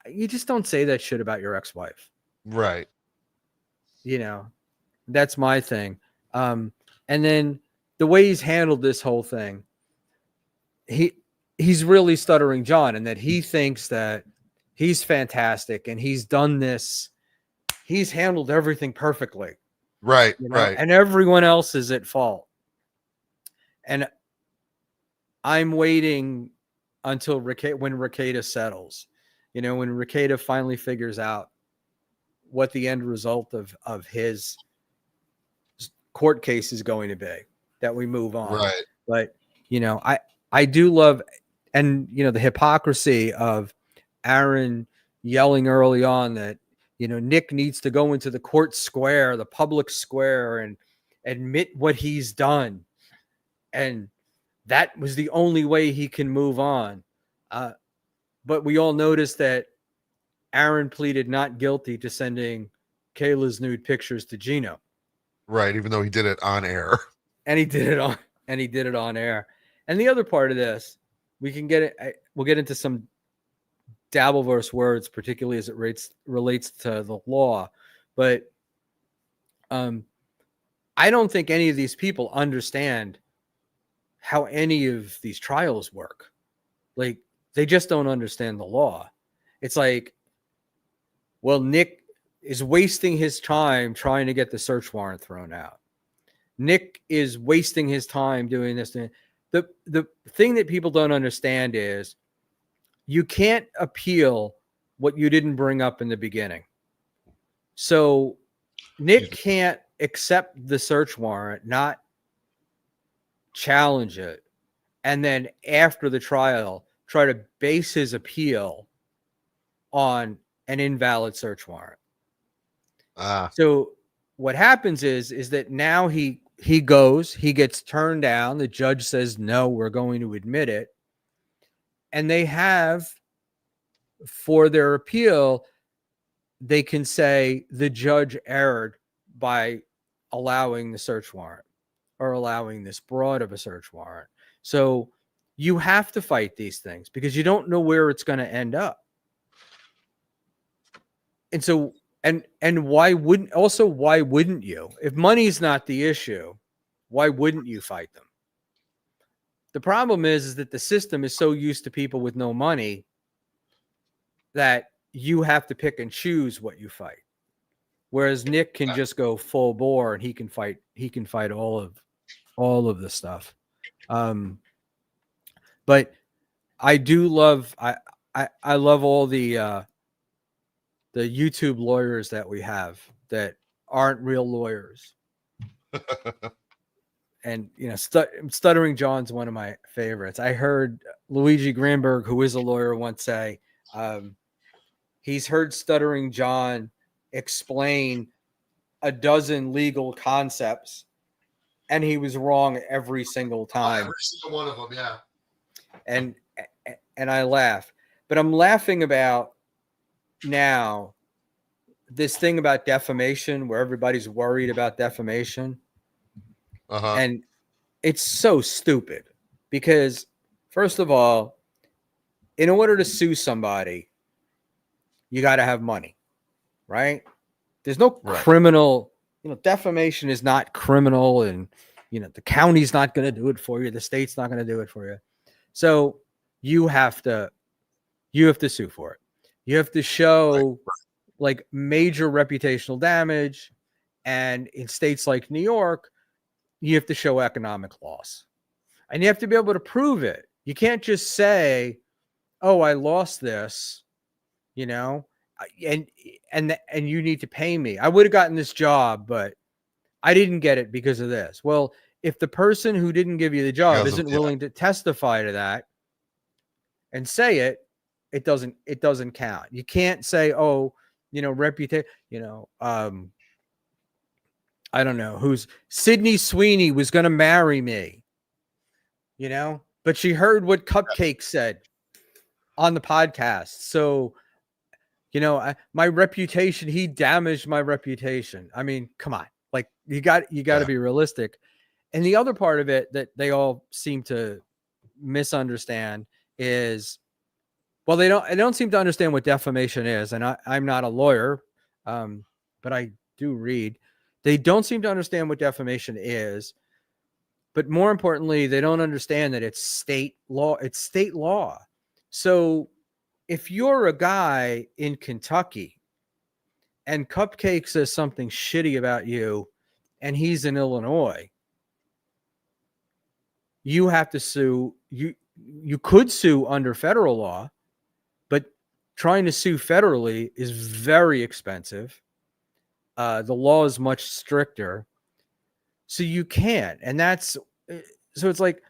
You just don't say that shit about your ex-wife. Right. That's my thing. And then the way he's handled this whole thing, he's really Stuttering John, and that he thinks that he's fantastic and he's done this. He's handled everything perfectly. Right. Right. And everyone else is at fault. And I'm waiting until when Rekieta settles, when Rekieta finally figures out what the end result of his court case is going to be, that we move on. Right. But, I do love, and, the hypocrisy of Aaron yelling early on that, Nick needs to go into the court square, the public square, and admit what he's done. And that was the only way he can move on. But we all noticed that Aaron pleaded not guilty to sending Kayla's nude pictures to Gino. Right, even though he did it on air. And he did it on air. And the other part of this, we'll get into some Dabbleverse words, particularly as it relates to the law. But I don't think any of these people understand how any of these trials work. Like, they just don't understand the law. It's like, well, Nick is wasting his time trying to get the search warrant thrown out. Nick is wasting his time doing this. The thing that people don't understand is you can't appeal what you didn't bring up in the beginning. So Nick can't accept the search warrant, not challenge it, and then after the trial, try to base his appeal on an invalid search warrant. So what happens is that now he gets turned down. The judge says, no, we're going to admit it. And they have, for their appeal, they can say the judge erred by allowing the search warrant or allowing this broad of a search warrant. So you have to fight these things because you don't know where it's going to end up. And so, and why wouldn't you? If money's not the issue, why wouldn't you fight them? The problem is that the system is so used to people with no money that you have to pick and choose what you fight. Whereas Nick can just go full bore and he can fight all of the stuff. But I do love I love all the YouTube lawyers that we have that aren't real lawyers. And, Stuttering John's one of my favorites. I heard Luigi Granberg, who is a lawyer, once say he's heard Stuttering John explain a dozen legal concepts, and he was wrong every single time. Every single one of them, yeah. And I laugh. But I'm laughing about now this thing about defamation where everybody's worried about defamation. And it's so stupid because, first of all, in order to sue somebody, you got to have money, right? There's no criminal, defamation is not criminal, and, the county's not going to do it for you. The state's not going to do it for you. So you have to sue for it. You have to show like major reputational damage. And in states like New York, you have to show economic loss, and you have to be able to prove it. You can't just say, oh, I lost this, and you need to pay me. I would have gotten this job, but I didn't get it because of this. Well, if the person who didn't give you the job isn't willing to testify to that and say it, it doesn't count. You can't say, oh, reputation, I don't know who's Sydney Sweeney was going to marry me, but she heard what Cupcake said on the podcast. So, my reputation, he damaged my reputation. I mean, come on, like you got to be realistic. And the other part of it that they all seem to misunderstand is, well, they don't seem to understand what defamation is. And I'm not a lawyer, but I do read. They don't seem to understand what defamation is, but more importantly, they don't understand that it's state law. It's state law. So if you're a guy in Kentucky and Cupcake says something shitty about you and he's in Illinois, you have to sue. You could sue under federal law, but trying to sue federally is very expensive. The law is much stricter, so you can't. And so it's like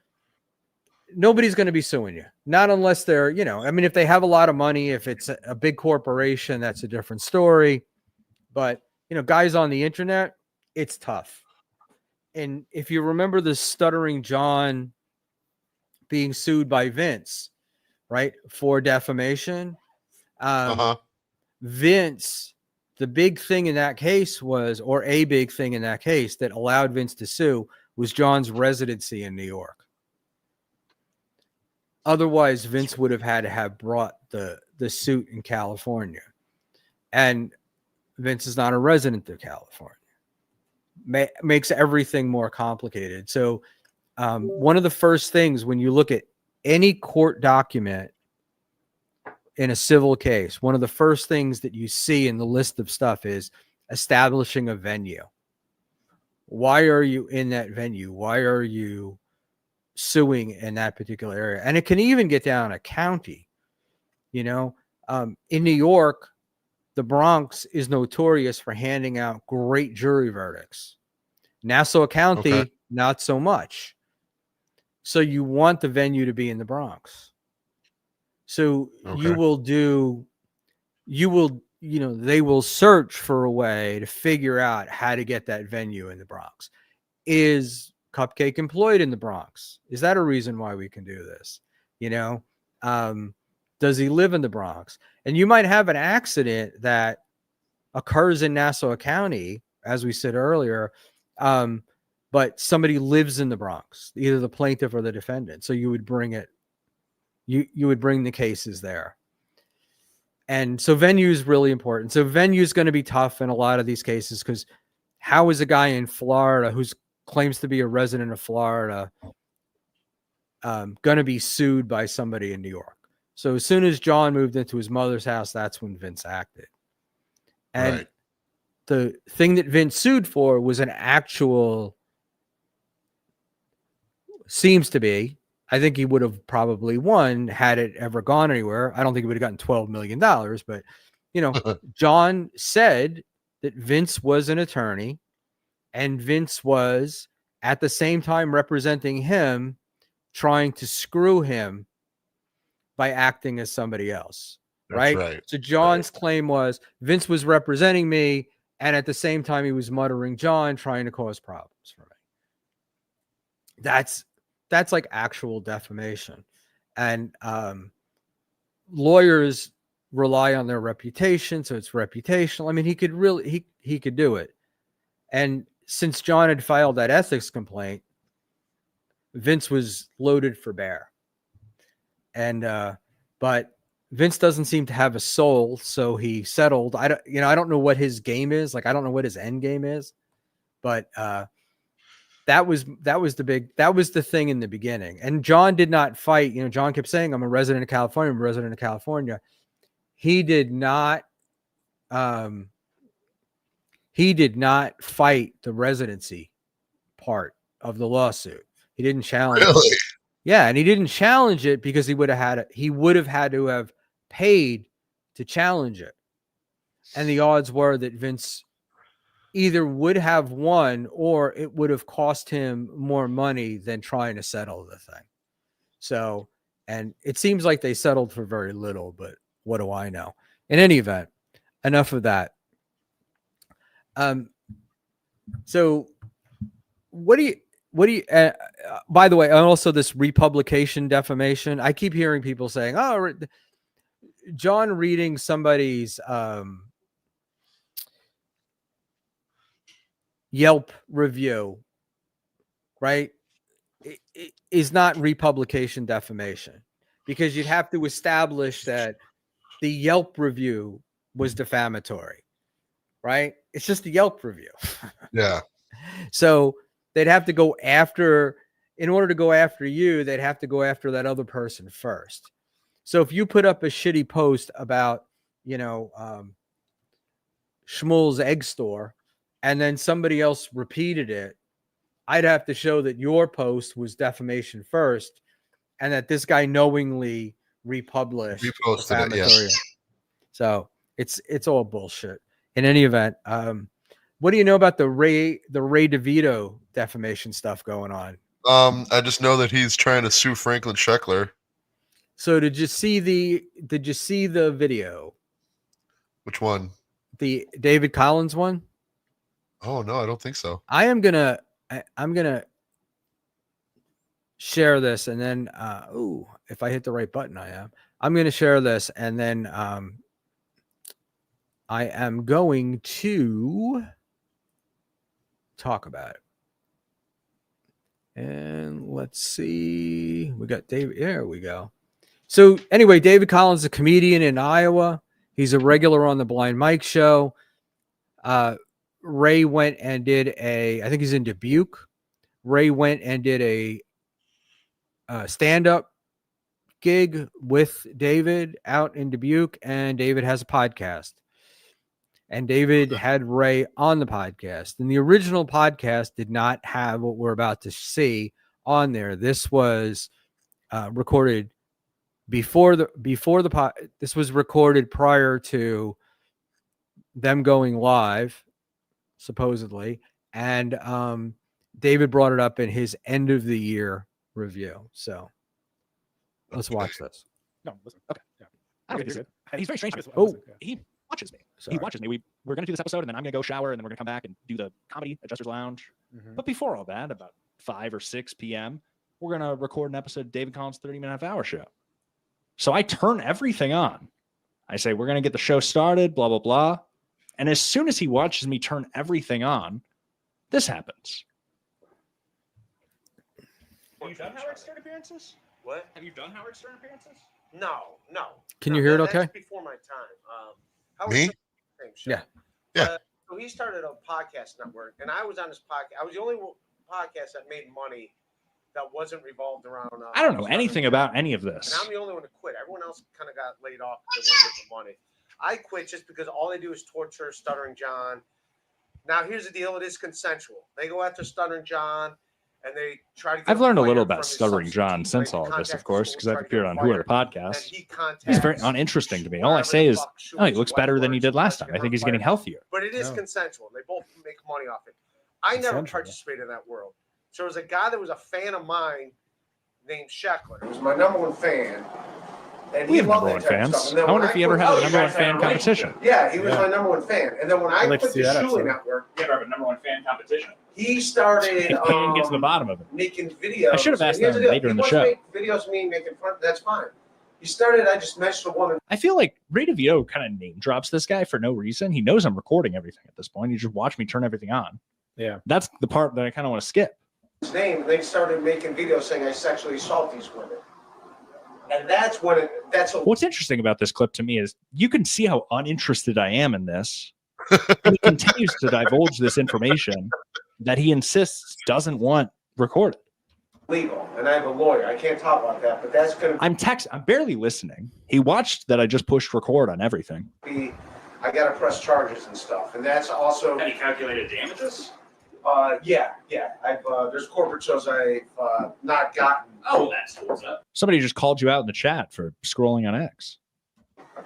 nobody's going to be suing you, not unless they're, if they have a lot of money. If it's a big corporation, that's a different story. But, guys on the internet, it's tough. And if you remember the Stuttering John being sued by Vince, right, for defamation, Vince, the big thing in that case was, or a big thing in that case that allowed Vince to sue, was John's residency in New York. Otherwise, Vince would have had to have brought the suit in California. And Vince is not a resident of California. Makes everything more complicated. So one of the first things when you look at any court document in a civil case, one of the first things that you see in the list of stuff is establishing a venue. Why are you in that venue? Why are you suing in that particular area? And it can even get down a county. In New York, the Bronx is notorious for handing out great jury verdicts. Nassau County, not so much. So you want the venue to be in the Bronx. So they will search for a way to figure out how to get that venue in the Bronx. Is Cupcake employed in the Bronx? Is that a reason why we can do this? Does he live in the Bronx? And you might have an accident that occurs in Nassau County, as we said earlier, but somebody lives in the Bronx, either the plaintiff or the defendant. So you would bring it, you would bring the cases there. And so venue is really important. So venue is going to be tough in a lot of these cases, because how is a guy in Florida who claims to be a resident of Florida going to be sued by somebody in New York? So as soon as John moved into his mother's house, that's when Vince acted. And the thing that Vince sued for was an actual, seems to be, I think he would have probably won had it ever gone anywhere. I don't think he would have gotten $12 million, but, John said that Vince was an attorney, and Vince was at the same time representing him, trying to screw him by acting as somebody else. Right? So John's claim was Vince was representing me, and at the same time he was muttering John, trying to cause problems for me. That's like actual defamation. And lawyers rely on their reputation, so it's reputational. I mean, he could really he could do it. And since John had filed that ethics complaint, Vince was loaded for bear. And but Vince doesn't seem to have a soul, so he settled. I don't know what his game is. Like, I don't know what his end game is, but that was the thing in the beginning. And John did not fight. John kept saying, "I'm a resident of California. I'm a resident of California." He did not fight the residency part of the lawsuit. He didn't challenge it. Yeah, and he didn't challenge it because he would have had to have paid to challenge it. And the odds were that Vince either would have won, or it would have cost him more money than trying to settle the thing. So, and it seems like they settled for very little, but what do I know? In any event, enough of that. So what do you, by the way, and also this republication defamation, I keep hearing people saying, "Oh, John reading somebody's Yelp review, right, it is not republication defamation, because you'd have to establish that the Yelp review was defamatory, right? It's just a Yelp review." Yeah. So they'd have to go after, in order to go after you, they'd have to go after that other person first. So if you put up a shitty post about, Schmuel's egg store, and then somebody else repeated it, I'd have to show that your post was defamation first, and that this guy knowingly republished reposted it. Yes. So it's all bullshit. In any event, what do you know about the Ray DeVito defamation stuff going on? I just know that he's trying to sue Franklin Sheckler. So did you see the video? Which one? The David Collins one? Oh no, I don't think so. I'm gonna share this, and then if I hit the right button, I'm gonna share this, and then I am going to talk about it. And let's see, we got David. There we go. So anyway, David Collins is a comedian in Iowa. He's a regular on the Blind Mike show. Ray went and did I think he's in Dubuque. Ray went and did a stand-up gig with David out in Dubuque, and David has a podcast. And David had Ray on the podcast. And the original podcast did not have what we're about to see on there. This was recorded before the this was recorded prior to them going live, supposedly. And David brought it up in his end of the year review. So let's watch this. No, listen. Okay. Yeah. I don't think he's good. He's very strange. Oh. He watches me. Sorry. He watches me. We're going to do this episode, and then I'm going to go shower, and then we're going to come back and do the comedy at Jester's Lounge. Mhm. But before all that, about 5 or 6 p.m., we're going to record an episode of David Collins' 30-minute half-hour show. So I turn everything on. I say, we're going to get the show started, blah, blah, blah. And as soon as he watches me turn everything on, this happens. Have you done Howard Stern appearances? What? Have you done Howard Stern appearances? No. Can you hear it okay? That's before my time. Howard Me? Stern, same show. Yeah. Yeah. So he started a podcast network, and I was on his podcast. I was the only podcast that made money that wasn't revolved around. I don't know anything about any of this. And I'm the only one to quit. Everyone else kind of got laid off because they wanted the money. I quit just because all they do is torture Stuttering John. Now, here's the deal. It is consensual. They go after Stuttering John, and they try to get I've learned a little fired about from his Stuttering John substitute. since They all of this, contact of course, the because school, I've try to appeared get on him Who Are the fired. Podcasts. And he contacts He's very uninteresting to me. All I say is, oh, he looks better than he did last time. I think he's getting healthier. But it is No. consensual. They both make money off it. I never Consensual. participated in that world. So there was a guy that was a fan of mine named Sheckler. He was my number one fan. And We he have loved number one that type of fans. stuff. And then I wonder when if you ever quit- had a you number one guys had fan a competition. Yeah, he was Yeah. my number one fan. And then when I I'd like to quit see the that Schmuel episode. network, You ever have a number one fan competition? he started He can't get to the bottom of it. making videos. I should have asked And here's them the deal. later in He the wants to show. make videos of me making fun. That's fine. He started. I just messaged a woman. I feel like Ray DeVito kind of name drops this guy for no reason. He knows I'm recording everything at this point. He just watched me turn everything on. Yeah. That's the part that I kind of want to skip. His name, and they started making videos saying I sexually assault these women. And that's when that's a What's interesting about this clip to me is you can see how uninterested I am in this. He continues to divulge this information that he insists doesn't want recorded. legal, and I have a lawyer. I can't talk about that, but that's going to I'm barely listening. He watched that I just pushed record on everything. be. I got to press charges and stuff, and that's also. Have you calculated damages? Yeah. I've there's corporate shows I've not gotten. Oh, that's what's up. Somebody just called you out in the chat for scrolling on X.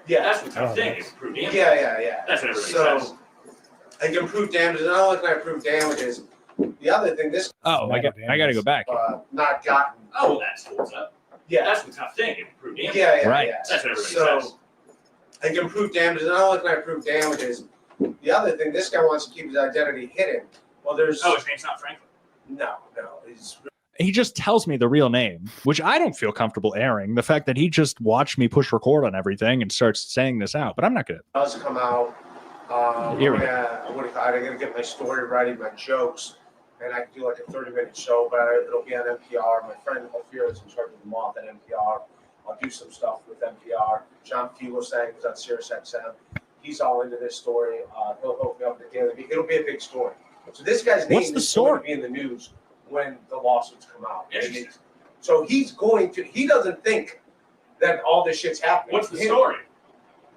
Yeah. That's the tough thing. Is prove damages. Yeah. That's what everybody So says. I can prove damages. Not only can I prove damages, the other thing this Oh, I got to go back. not gotten. Oh, that's what's up. Yeah. That's the tough thing. Is prove damages. Yeah. Right. Yeah. That's what everybody So says. I can prove damages. Not only can I prove damages, the other thing this guy wants to keep his identity hidden. Well, there's Oh, his name's not Franklin. no. He's He just tells me the real name, which I don't feel comfortable airing. The fact that he just watched me push record on everything and starts saying this out, but I'm not going to. does come out. Here we I gotta get my story ready, my jokes, and I can do like a 30-minute show, but it'll be on NPR. My friend Ophir is in charge of the moth at NPR. I'll do some stuff with NPR. John Fugelsang was on Sirius XM. He's all into this story. He'll hook me up with the daily. It'll be a big story. So this guy's name What's the is going story? to be in the news when the lawsuits come out. Interesting. So he's going to. He doesn't think that all this shit's happening. What's the Him- story?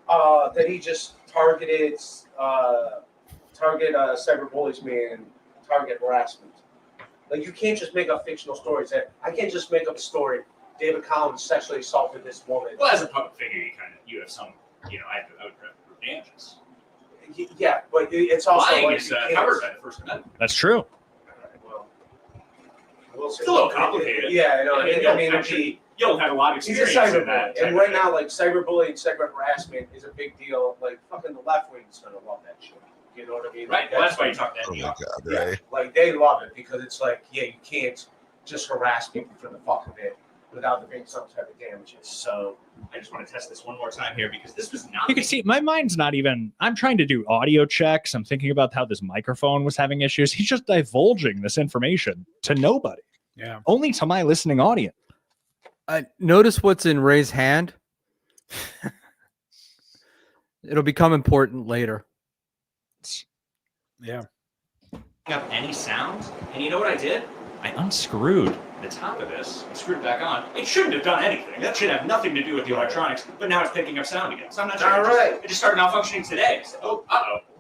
that he just target cyberbullies me and target harassment. Like you can't just make up fictional stories. I can't just make up a story. David Collins sexually assaulted this woman. Well, as a public figure, you have some, I would prove damages. Yeah, but it's also Lying like is you can't- covered by the First Amendment. That's true. All right, well, we'll see. It's a little complicated. Yeah, I know. I mean, I mean, I'm sure you You'll have a lot of He's a experience in cyberbully, that. and right now, like cyberbullying, cyber harassment is a big deal. Like fucking the left wing's gonna love that shit. You know what I mean? Right. Well, that's why you talk to Oh my NPR. God, Yeah, Ray. like they love it because it's like, yeah, you can't just harass people for the fuck of it without there being some type of damages. So I just want to test this one more time here because this was not. You can see my mind's not even. I'm trying to do audio checks. I'm thinking about how this microphone was having issues. He's just divulging this information to nobody. Yeah. Only to my listening audience. Notice what's in Ray's hand. It'll become important later. Yeah. Up any sound, and you know what I did? I unscrewed the top of this and screwed it back on. It shouldn't have done anything. That should have nothing to do with the electronics, but now it's picking up sound again. So I'm not sure. All right. It just started malfunctioning today. So,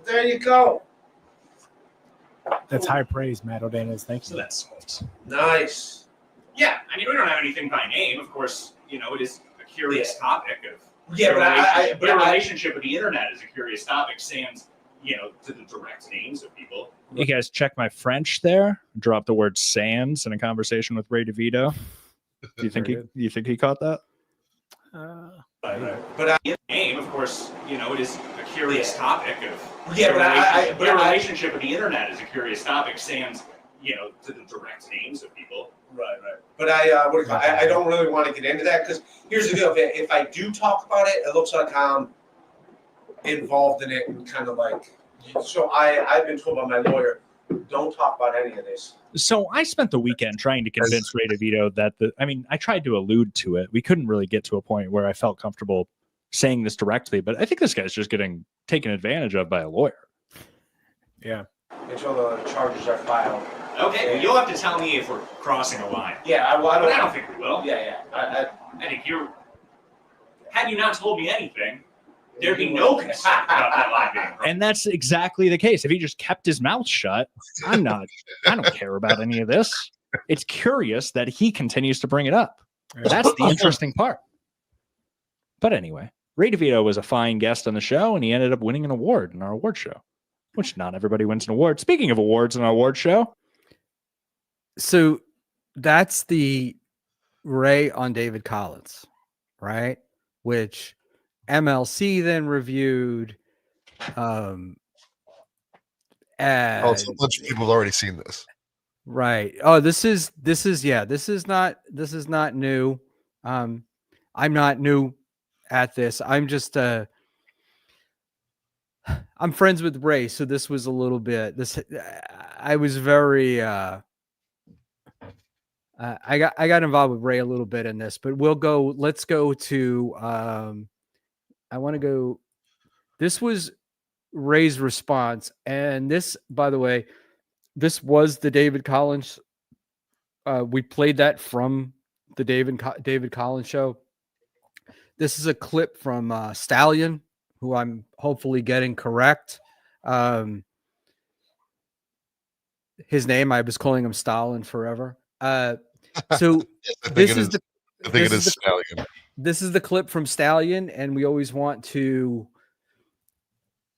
There you go. That's high praise, Matt O'Daniels. Thank So you. that's smokes. Nice. Yeah, I mean, we don't have anything by name. Of course, you know, it is a curious topic of Yeah, but your relationship with the internet is a curious topic, sans, you know, to the direct names of people. You guys check my French there. Drop the word "sans" in a conversation with Ray DeVito. Do you think he caught that? But Name, of course, you know, it is a curious topic of Yeah, but your relationship with the internet is a curious topic, sans, you know, to the direct names of people. right. But I don't really want to get into that because here's the deal: if I do talk about it, it looks like I'm involved in it and kind of like. So I've been told by my lawyer, don't talk about any of this. So I spent the weekend trying to convince Ray DeVito that I tried to allude to it. We couldn't really get to a point where I felt comfortable saying this directly, but I think this guy's just getting taken advantage of by a lawyer. Yeah. Until the charges are filed. Okay, well, you'll have to tell me if we're crossing a line. Yeah, I But I don't think we will. Yeah. I think had you not told me anything, there'd be no concern about that line being crossed. And that's exactly the case. If he just kept his mouth shut, I don't care about any of this. It's curious that he continues to bring it up. That's the interesting part. But anyway, Ray DeVito was a fine guest on the show, and he ended up winning an award in our award show, which not everybody wins an award. Speaking of awards in our award show. So that's the Ray on David Collins, right? Which MLC then reviewed. So a And bunch of people have already seen this. right. Oh, this is not new. I'm not new at this. I'm just I'm friends with Ray, so this was a little bit I was very I got involved with Ray a little bit in this, but let's go to I want to go. This was Ray's response, and this, by the way, this was the David Collins. We played that from the David Collins show. This is a clip from Stallion, who I'm hopefully getting correct. His name, I was calling him Stalin forever. So this is Stallion. This is the clip from Stallion, and we always want to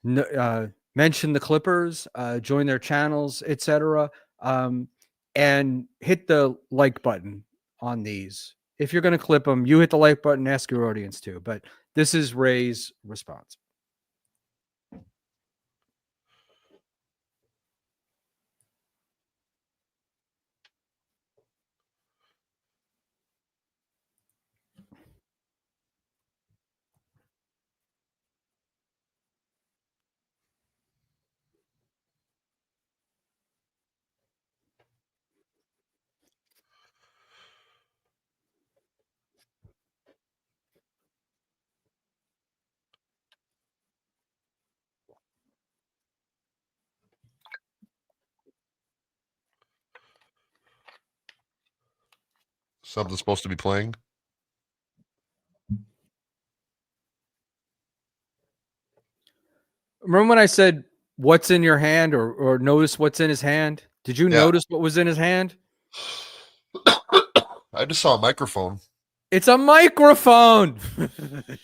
mention the Clippers, join their channels, etc., and hit the like button on these. If you're going to clip them, you hit the like button, ask your audience to. But this is Ray's response. Something's supposed to be playing. Remember when I said, what's in your hand, or notice what's in his hand? Did you notice what was in his hand? I just saw a microphone. It's a microphone.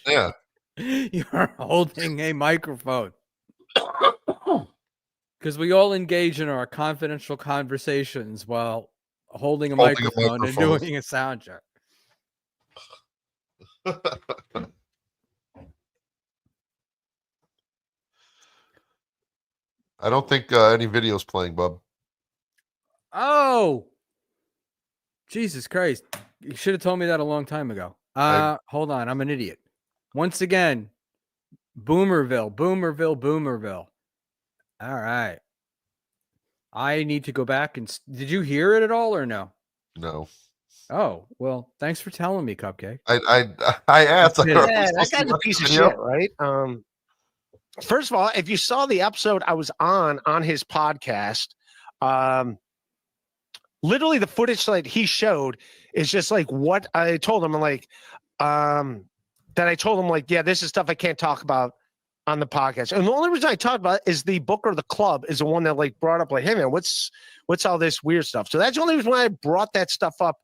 Yeah. You're holding a microphone. Because we all engage in our confidential conversations while holding a microphone and doing a sound check. I don't think any video's playing, bub. Oh, Jesus Christ. You should have told me that a long time ago. Hold on. I'm an idiot. Once again, Boomerville. All right. I need to go back and did you hear it at all or no? No. Oh, well, thanks for telling me, Cupcake. I asked. Yeah, that guy's a piece of shit, right? First of all, if you saw the episode I was on his podcast, literally the footage that he showed is just like what I told him. Like, that I told him, like, yeah, this is stuff I can't talk about on the podcast. And the only reason I talked about it is the book or the club is the one that like brought up like, hey man, what's all this weird stuff? So that's the only reason why I brought that stuff up.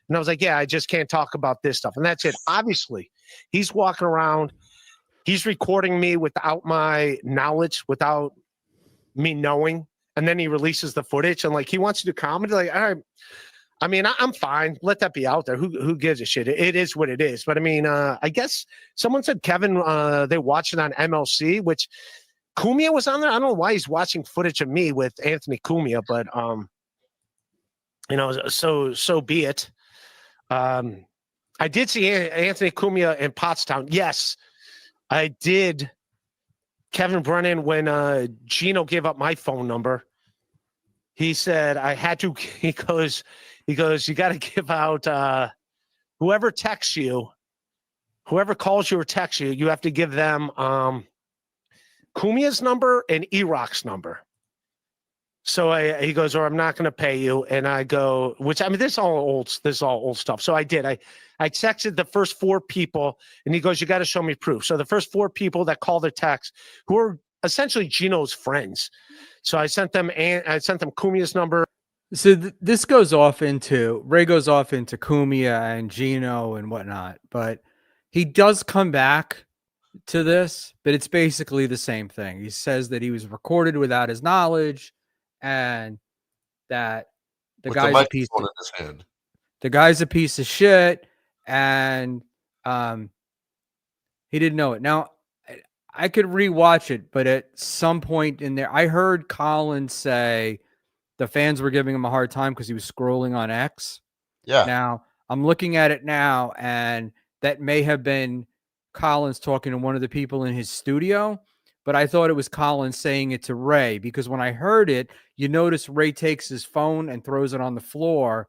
And I was like, yeah, I just can't talk about this stuff. And that's it. Obviously, he's walking around. He's recording me without my knowledge, without me knowing. And then he releases the footage. And like, he wants to do comedy. Like, all right. I mean, I'm fine. Let that be out there. Who gives a shit? It is what it is. But I mean, I guess someone said, Kevin, they watched it on MLC, which Cumia was on there. I don't know why he's watching footage of me with Anthony Cumia, but, you know, so be it. I did see Anthony Cumia in Pottstown. Yes, I did. Kevin Brennan, when Gino gave up my phone number, he said I had to. He goes, you got to give out whoever texts you, whoever calls you or texts you, you have to give them Cumia's number and E-Rock's number. So he goes, or I'm not going to pay you. And I go, which I mean, this is all old stuff. So I did. I texted the first 4 people, and he goes, you got to show me proof. So the first 4 people that called their text, who are essentially Gino's friends. So I sent them Cumia's number. So this goes off into Ray goes off into Cumia and Gino and whatnot, but he does come back to this, but it's basically the same thing. He says that he was recorded without his knowledge, and that the guy's a piece of, in his hand. The guy's a piece of shit, and he didn't know it. Now, I could rewatch it, but at some point in there, I heard Colin say the fans were giving him a hard time because he was scrolling on X. Yeah. Now, I'm looking at it now, and that may have been Collins talking to one of the people in his studio, but I thought it was Collins saying it to Ray, because when I heard it, you notice Ray takes his phone and throws it on the floor,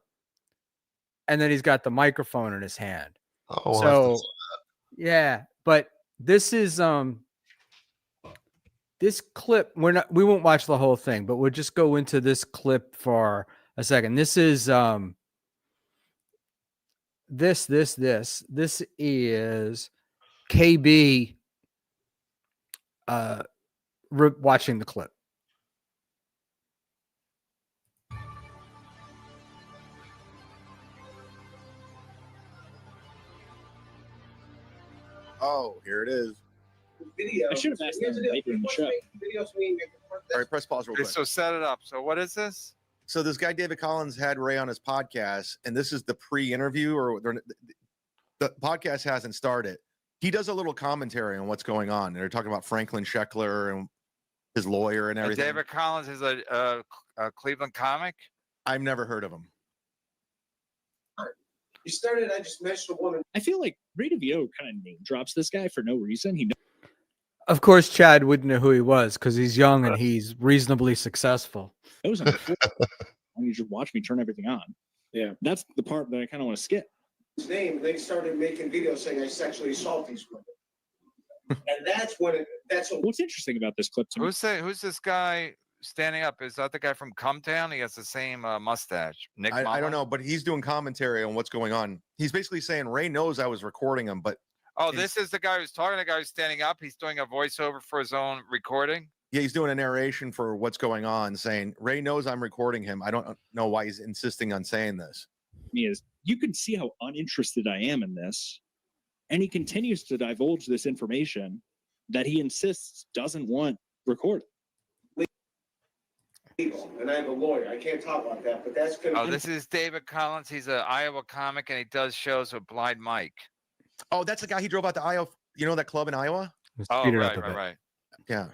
and then he's got the microphone in his hand. Oh, so yeah, but this is this clip, we won't watch the whole thing, but we'll just go into this clip for a second. This is this is KB watching the clip. Oh, here it is. Video. I should have asked that later in the show. All right, press pause real Okay, quick. so set it up. So what is this? So this guy David Collins had Ray on his podcast, and this is the pre-interview, or the podcast hasn't started. He does a little commentary on what's going on. They're talking about Franklin Scheckler and his lawyer and everything. David Collins is a Cleveland comic. I've never heard of him. You started, I just mentioned a woman. I feel like Ray DeVio kind of name drops this guy for no reason. Of course, Chad wouldn't know who he was because he's young and he's reasonably successful. knows him before. You just watch me turn everything on. Yeah, that's the part that I kind of want to skip. His name, they started making videos saying I sexually assault these women. And that's when What's interesting about this clip to me? Who's this guy standing up? Is that the guy from Cumtown? He has the same mustache. Nick I don't know, but he's doing commentary on what's going on. He's basically saying Ray knows I was recording him, but oh, this is the guy who's talking. The guy who's standing up. He's doing a voiceover for his own recording. yeah, he's doing a narration for what's going on, saying Ray knows I'm recording him. I don't know why he's insisting on saying this. Is you can see how uninterested I am in this, and he continues to divulge this information that he insists doesn't want recorded. and I have a lawyer. I can't talk about that, but that's gonna Oh, this is David Collins. He's an Iowa comic, and he does shows with Blind Mike. Oh, that's the guy he drove out to Iowa. You know that club in Iowa? Oh, Speed it up right, a right, bit. right. Yeah.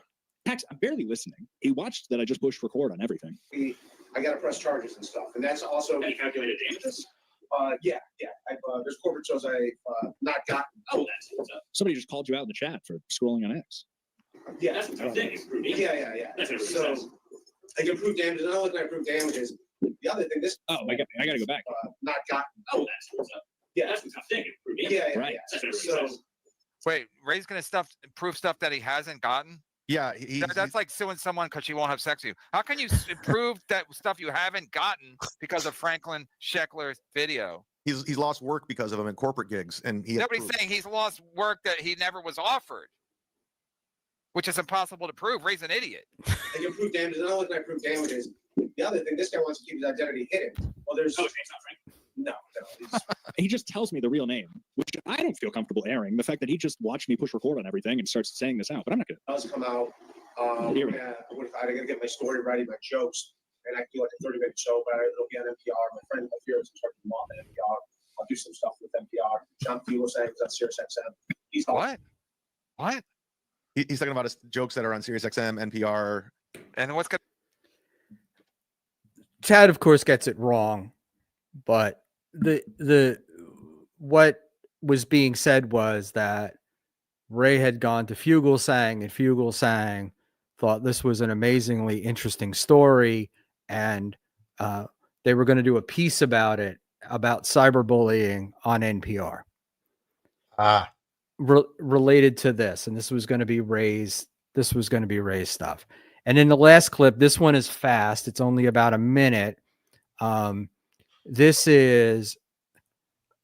Max, I'm barely listening. He watched that I just pushed record on everything. I got to press charges and stuff, and that's also. Any calculated damages? Yeah. There's corporate shows I not gotten. Oh, that's what's up. Somebody just called you out in the chat for scrolling on X. Yeah, That's the tough thing. It's proving. yeah. That's what it So says. I can prove damages. Not only can I prove damages, the other thing, this. Oh, I got to go back. Not gotten. Oh, that's what's up. Yeah, that's the tough thing. It's proving. Right. That's what it So says. Wait, Ray's gonna prove stuff that he hasn't gotten. Yeah. That's like suing someone because she won't have sex with you. How can you prove that stuff you haven't gotten because of Franklin Scheckler's video? He's lost work because of him in corporate gigs, and Nobody's saying he's lost work that he never was offered, which is impossible to prove. Ray's an idiot. I can prove damages. Not only can I prove damages, the other thing, this guy wants to keep his identity hidden. Well, there's Oh, it's not Frank. no. He just tells me the real name, which I don't feel comfortable airing. The fact that he just watched me push record on everything and starts saying this out, but I'm not going to. Does come out. Here we go. I gotta get my story ready, my jokes, and I can do like a 30-minute show, but it'll be on NPR. My friend Ophir is in charge of the mob at NPR. I'll do some stuff with NPR. John Fuel saying on Sirius XM. He's What? What? he's talking about his jokes that are on Sirius XM, NPR. And what's gonna? Chad, of course, gets it wrong, but the what was being said was that Ray had gone to Fugelsang, and Fugelsang thought this was an amazingly interesting story, and they were going to do a piece about it, about cyberbullying on NPR. Related to this, and this was going to be Ray's stuff. And in the last clip, this one is fast. It's only about a minute. This is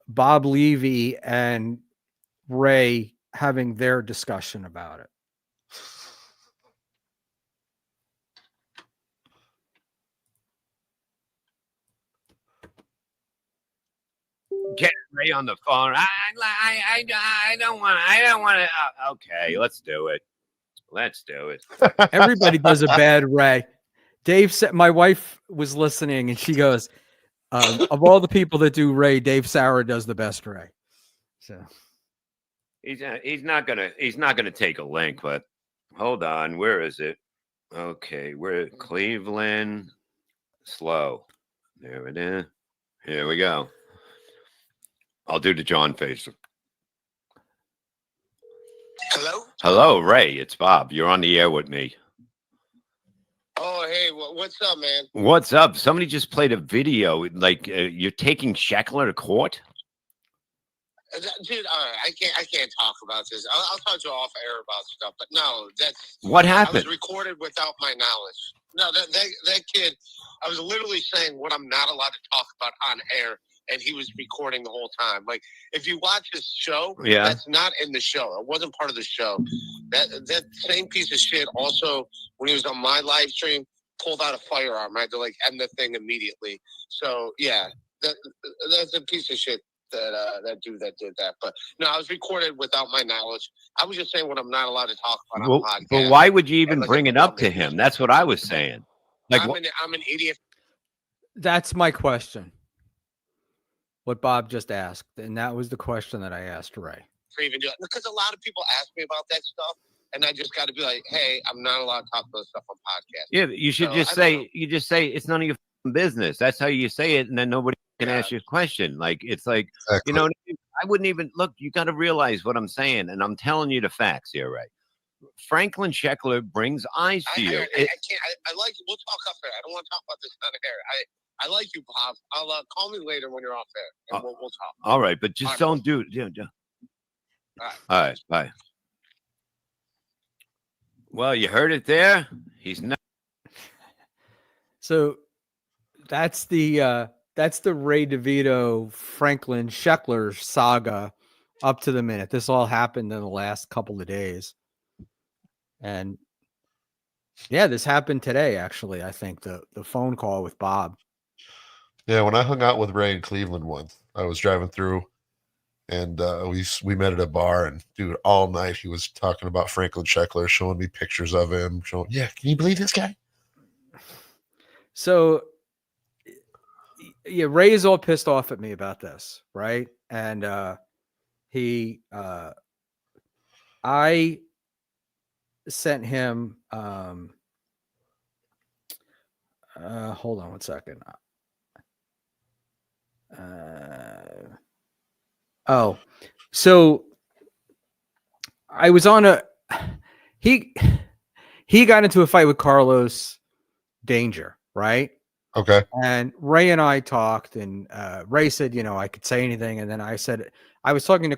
Bob Levy and Ray having their discussion about it. Get Ray on the phone. I don't want to. Okay, let's do it. Let's do it. Everybody does a bad Ray. Dave said, my wife was listening and she goes, of all the people that do Ray, Dave Sauer does the best Ray. So He's not gonna take a link, but hold on, where is it? Okay, we're Cleveland. Slow. There it is. Here we go. I'll do the John face. Hello? Hello, Ray. It's Bob. You're on the air with me. Oh, hey, what's up, man? What's up? Somebody just played a video. Like you're taking Scheckler to court? Dude, all right, I can't talk about this. I'll talk to you off air about stuff, but no, that's What I happened? was recorded without my knowledge. No, that kid, I was literally saying what I'm not allowed to talk about on air, and he was recording the whole time. Like, if you watch his show, Yeah. that's not in the show. It wasn't part of the show. That same piece of shit also, when he was on my live stream, pulled out a firearm. I had to, like, end the thing immediately. So, yeah, that's a piece of shit. That dude that did that, but no, I was recorded without my knowledge. I was just saying what I'm not allowed to talk about on the podcast. But why would you even like bring a it up to dummy. him? That's what I was saying. Like, I'm an idiot. that's my question. What Bob just asked. And that was the question that I asked Ray. For even doing it. Because a lot of people ask me about that stuff, and I just got to be like, hey, I'm not allowed to talk about stuff on podcast. yeah, you should So, just I don't know. say, it's none of your business. That's how you say it, and then nobody can ask you a question. Like, it's like, Exactly. you know, I wouldn't even look. You got to realize what I'm saying, and I'm telling you the facts here, right? Franklin Scheckler brings eyes to you. I can't. I like. We'll talk off air. I don't want to talk about this on air. I like you, Bob. I'll call me later when you're off air, and we'll talk. All right, but just All don't do. Yeah. All right. All right, bye. Well, you heard it there. He's not. So that's the Ray DeVito Franklin Scheckler saga up to the minute. This all happened in the last couple of days. And yeah, this happened today, actually. I think the phone call with Bob. Yeah, when I hung out with Ray in Cleveland once, I was driving through, and we met at a bar, and dude, all night he was talking about Franklin Scheckler, showing me pictures of him. Yeah, can you believe this guy? So yeah, Ray is all pissed off at me about this, right? And I sent him hold on one second. So I was on he got into a fight with Carlos Danger, right? Okay. And Ray and I talked, and Ray said, I could say anything. And then I said, I was talking to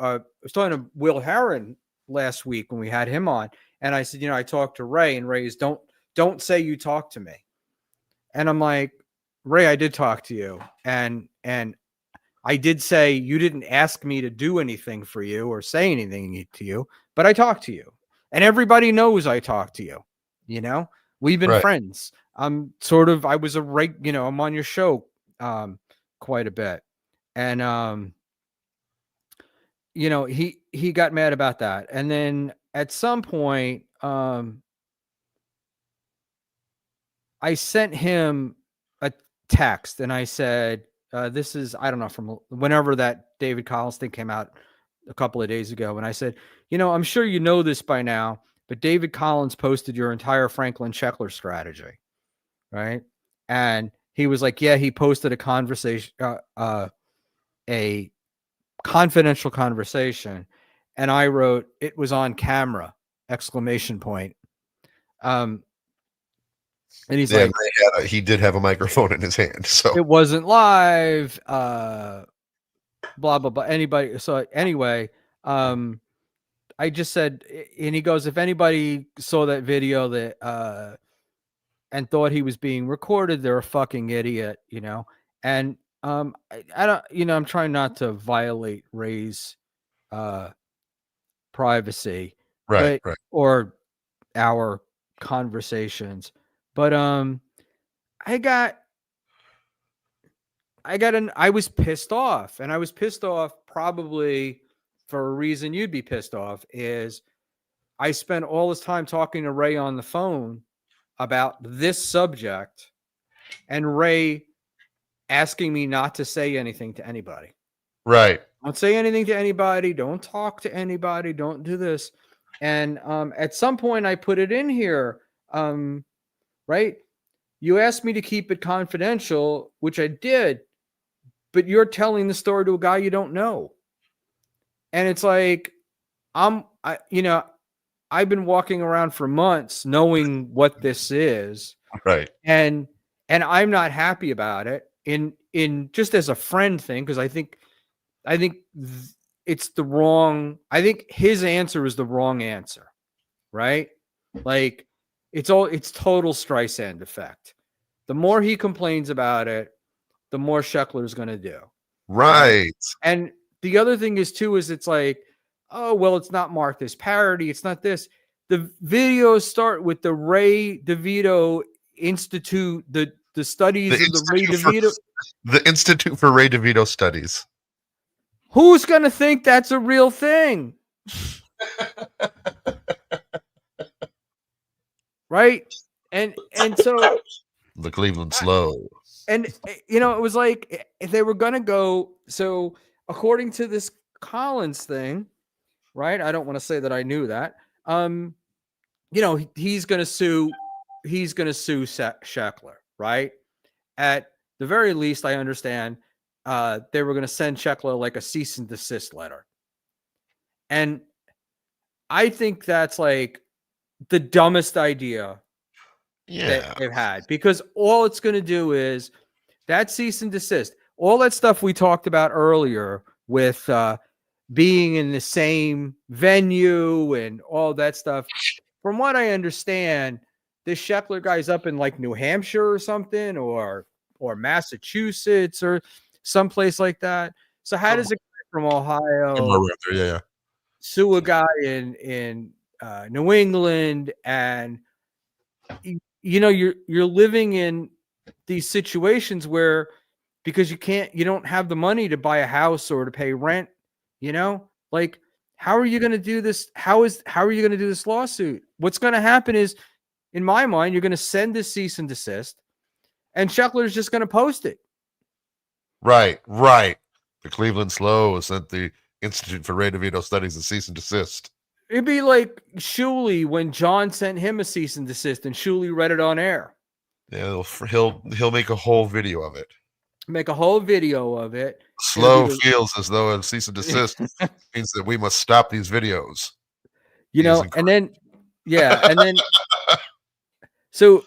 I was talking to Will Herron last week when we had him on. And I said, I talked to Ray, and Ray's don't say you talked to me. And I'm like, Ray, I did talk to you. And I did say you didn't ask me to do anything for you or say anything to you, but I talked to you. And everybody knows I talked to you. We've been friends. I was I'm on your show quite a bit. And he got mad about that. And then at some point, I sent him a text and I said, this is, I don't know, from whenever that David Collins thing came out a couple of days ago. And I said, I'm sure you know this by now, but David Collins posted your entire Franklin Sheckler strategy. Right. And he was like, yeah, he posted a conversation, a confidential conversation. And I wrote, it was on camera, ! And he's like, he did have a microphone in his hand, so it wasn't live, blah, blah, blah. Anybody. So anyway, I just said, and he goes, if anybody saw that video that, and thought he was being recorded, they're a fucking idiot, And, I don't, I'm trying not to violate Ray's, privacy, right. or our conversations. But I was pissed off, and I was pissed off probably for a reason you'd be pissed off is I spent all this time talking to Ray on the phone about this subject and Ray asking me not to say anything to anybody. Right. Don't say anything to anybody. Don't talk to anybody. Don't do this. And at some point I put it in here, right? You asked me to keep it confidential, which I did, but you're telling the story to a guy you don't know. And it's like, I've been walking around for months knowing what this is. Right. And I'm not happy about it in just as a friend thing. Cause I think it's the wrong, I think his answer is the wrong answer. Right. Like it's total Streisand effect. The more he complains about it, the more Sheckler's going to do. Right. And the other thing is too, is it's like, oh, well, it's not marked as parody. It's not this. The videos start with the Ray DeVito Institute, the studies of the Ray DeVito. The Institute for Ray DeVito Studies. Who's going to think that's a real thing? Right? And so the Cleveland Slow. And it was like if they were going to go, so according to this Collins thing, right? I don't want to say that I knew that. He's going to sue Sheckler, right? At the very least, I understand they were going to send Sheckler like a cease and desist letter. And I think that's like the dumbest idea that they've had, because all it's going to do is that cease and desist, all that stuff we talked about earlier with being in the same venue and all that stuff. From what I understand, this Sheckler guy's up in like New Hampshire or something, or Massachusetts or someplace like that. So how does it get from Ohio sue a guy in New England? And you're living in these situations where, because you don't have the money to buy a house or to pay rent, like, how are you going to do this? How are you going to do this lawsuit? What's going to happen is, in my mind, you're going to send this cease and desist, and Sheckler's just going to post it. Right. The Cleveland Slow sent the Institute for Ray DeVito Studies a cease and desist. It'd be like Schmuel when John sent him a cease and desist, and Schmuel read it on air. Yeah, he'll make a whole video of it. Make a whole video of it. Slow feels as though a cease and desist means that we must stop these videos. You know, and then and then so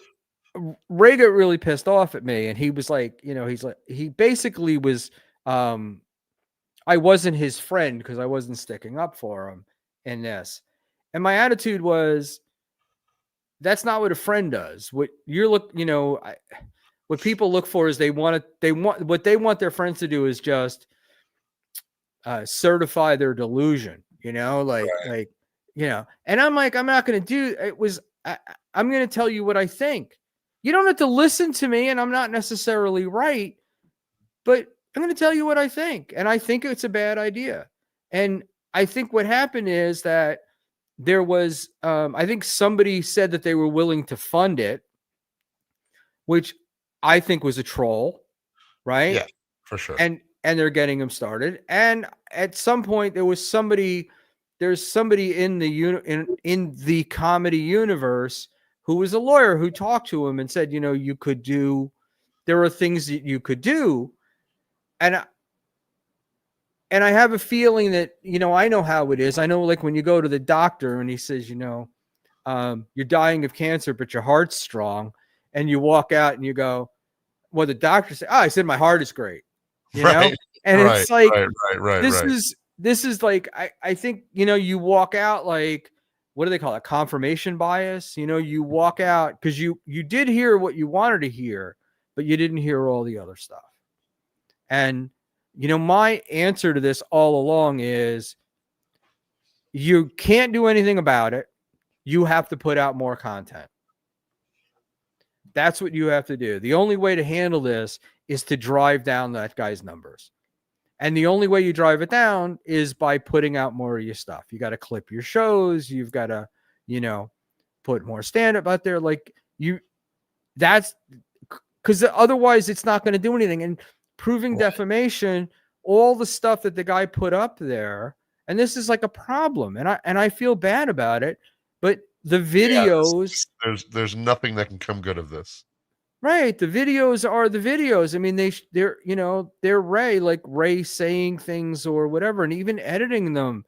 Ray got really pissed off at me, and he was like, he basically was I wasn't his friend because I wasn't sticking up for him in this. And my attitude was, that's not what a friend does. What what people look for is they want what they want their friends to do is just certify their delusion, and I'm like, I'm not going to do it. I'm going to tell you what I think. You don't have to listen to me, and I'm not necessarily right, but I'm going to tell you what I think. And I think it's a bad idea. And I think what happened is that there was, I think somebody said that they were willing to fund it, which I think was a troll, right? Yeah, for sure. And they're getting him started. And at some point there's somebody in the comedy universe who was a lawyer who talked to him and said, there are things that you could do. And I have a feeling that, I know how it is. I know, like, when you go to the doctor and he says, you're dying of cancer, but your heart's strong. And you walk out and you go, well, the doctor said, I said, my heart is great. Right. And right, it's like, right. This is like, I think, you walk out like, what do they call it? Confirmation bias. You walk out because you did hear what you wanted to hear, but you didn't hear all the other stuff. And, my answer to this all along is you can't do anything about it. You have to put out more content. That's what you have to do. The only way to handle this is to drive down that guy's numbers. And the only way you drive it down is by putting out more of your stuff. You got to clip your shows. You've got to, put more stand-up out there. That's because otherwise it's not going to do anything. And proving defamation, all the stuff that the guy put up there, and this is like a problem. And I feel bad about it, but the videos, there's nothing that can come good of this. Right. The videos are the videos. I mean, they're Ray saying things or whatever, and even editing them,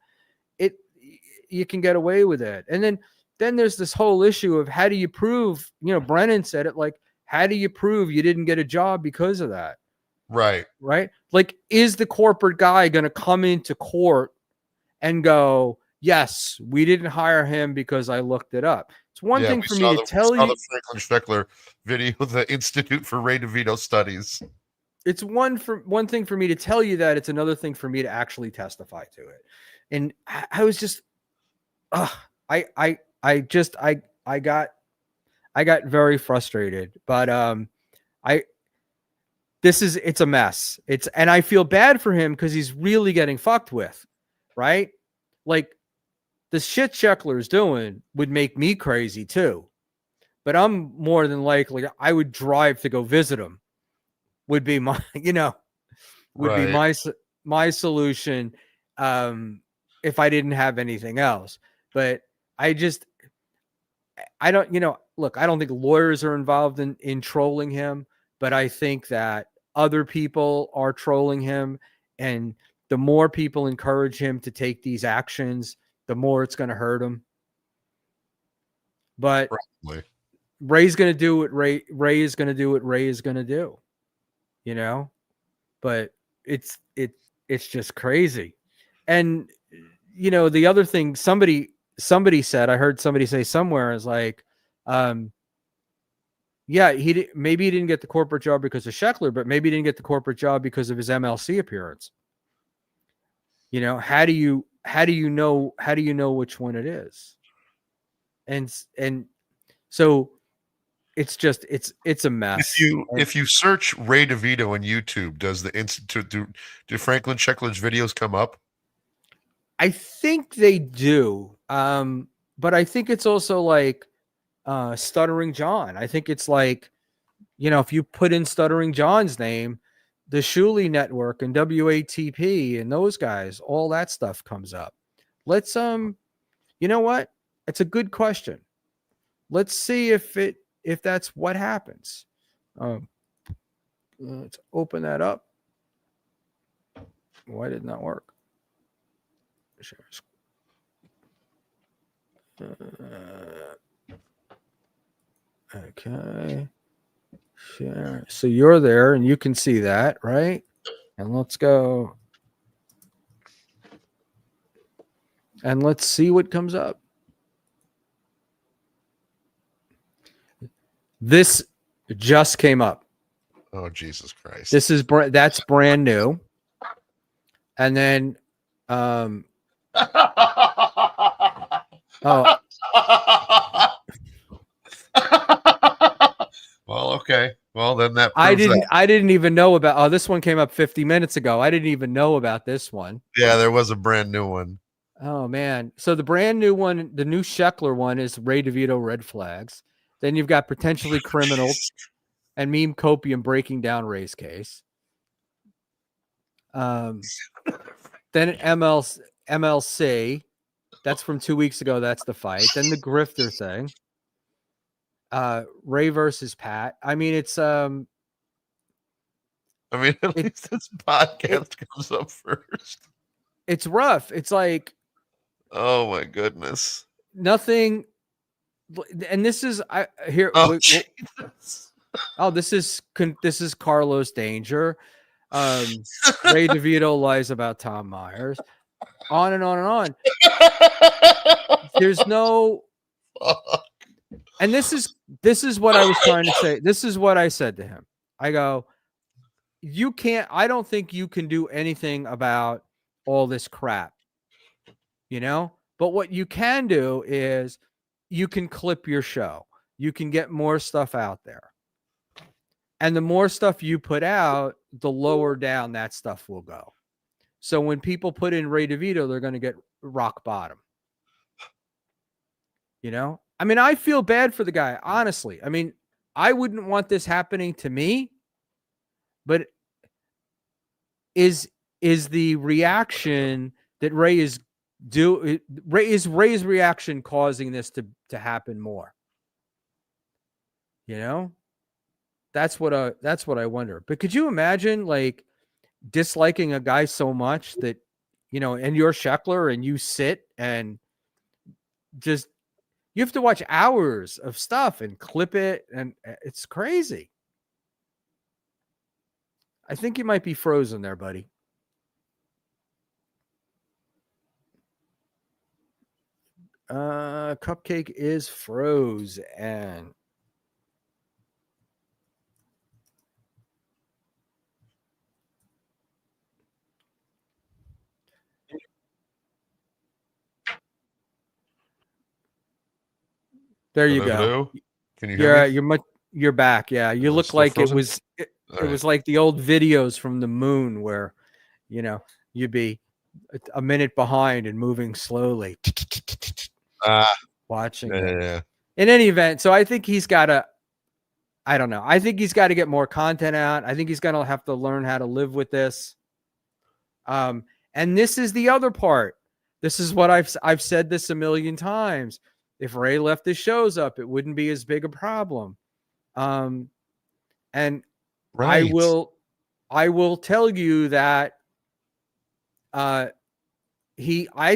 you can get away with it. And then there's this whole issue of how do you prove, Brennan said it, like, how do you prove you didn't get a job because of that? Right. Right. Like, is the corporate guy going to come into court and go, yes, we didn't hire him because I looked it up? It's one thing for me to tell you. The Franklin Schweckler video, the Institute for Ray DeVito Studies. It's one thing for me to tell you that. It's another thing for me to actually testify to it. And I was just, I got very frustrated. But it's a mess. And I feel bad for him because he's really getting fucked with, right? Like, the shit Schekler's doing would make me crazy too. But I'm more than likely, I would drive to go visit him. Would be my, be my solution if I didn't have anything else. But I don't think lawyers are involved in trolling him, but I think that other people are trolling him. And the more people encourage him to take these actions, the more it's going to hurt him. But probably. Ray's going to do what Ray is going to do what Ray is going to do, but it's just crazy. And, the other thing somebody said, I heard somebody say somewhere is like, maybe he didn't get the corporate job because of Schekler, but maybe he didn't get the corporate job because of his MLC appearance. How do you know which one it is? And so it's just, it's a mess. If you search Ray DeVito on YouTube, does the Institute, do Franklin Schekler's videos come up? I think they do. But I think it's also like Stuttering John. I think it's like, if you put in Stuttering John's name, the Schmuel network and WATP and those guys, all that stuff comes up. Let's you know what? It's a good question. Let's see if that's what happens. Let's open that up. Why didn't that work? Okay. Share. So you're there and you can see that, right? And let's go. And let's see what comes up. This just came up. Oh, Jesus Christ. This is that's brand new. And then oh, well, okay. Well, then that I proves that. I didn't even know about. Oh, this one came up 50 minutes ago. I didn't even know about this one. Yeah, there was a brand new one. Oh man. So the brand new one, the new Schekler one is Ray DeVito red flags. Then you've got potentially criminal and meme copium breaking down Ray's case. Then MLC. That's from 2 weeks ago. That's the fight. Then the grifter thing. Ray versus Pat. I mean, it's I mean, at least this podcast comes up first. It's rough. It's like, oh my goodness, nothing. And this is here. Oh, oh, this is Carlos Danger. Ray DeVito lies about Tom Myers. On and on and on. There's no. And this is what I was trying to say. This is what I said to him. I go, you can't. I don't think you can do anything about all this crap. You know, but what you can do is you can clip your show. You can get more stuff out there. And the more stuff you put out, the lower down that stuff will go. So when people put in Ray DeVito, they're going to get rock bottom. You know? I mean, I feel bad for the guy, honestly. I mean, I wouldn't want this happening to me, but is the reaction that Ray is Ray's reaction causing this to happen more? You know? That's what I wonder. But could you imagine, like, disliking a guy so much that, you know, and you're Schekler and you sit and just you have to watch hours of stuff and clip it, and it's crazy. I think you might be frozen there, buddy. Cupcake is froze and there you go. Can you hear me? You're back. Yeah, you look like it was like the old videos from the moon where, you know, you'd be a minute behind and moving slowly. Watching. Yeah. In any event, so I think he's got to. I don't know. I think he's got to get more content out. I think he's going to have to learn how to live with this. And this is the other part. This is what I've said this a million times. If Ray left his shows up, it wouldn't be as big a problem. And right. I will tell you that I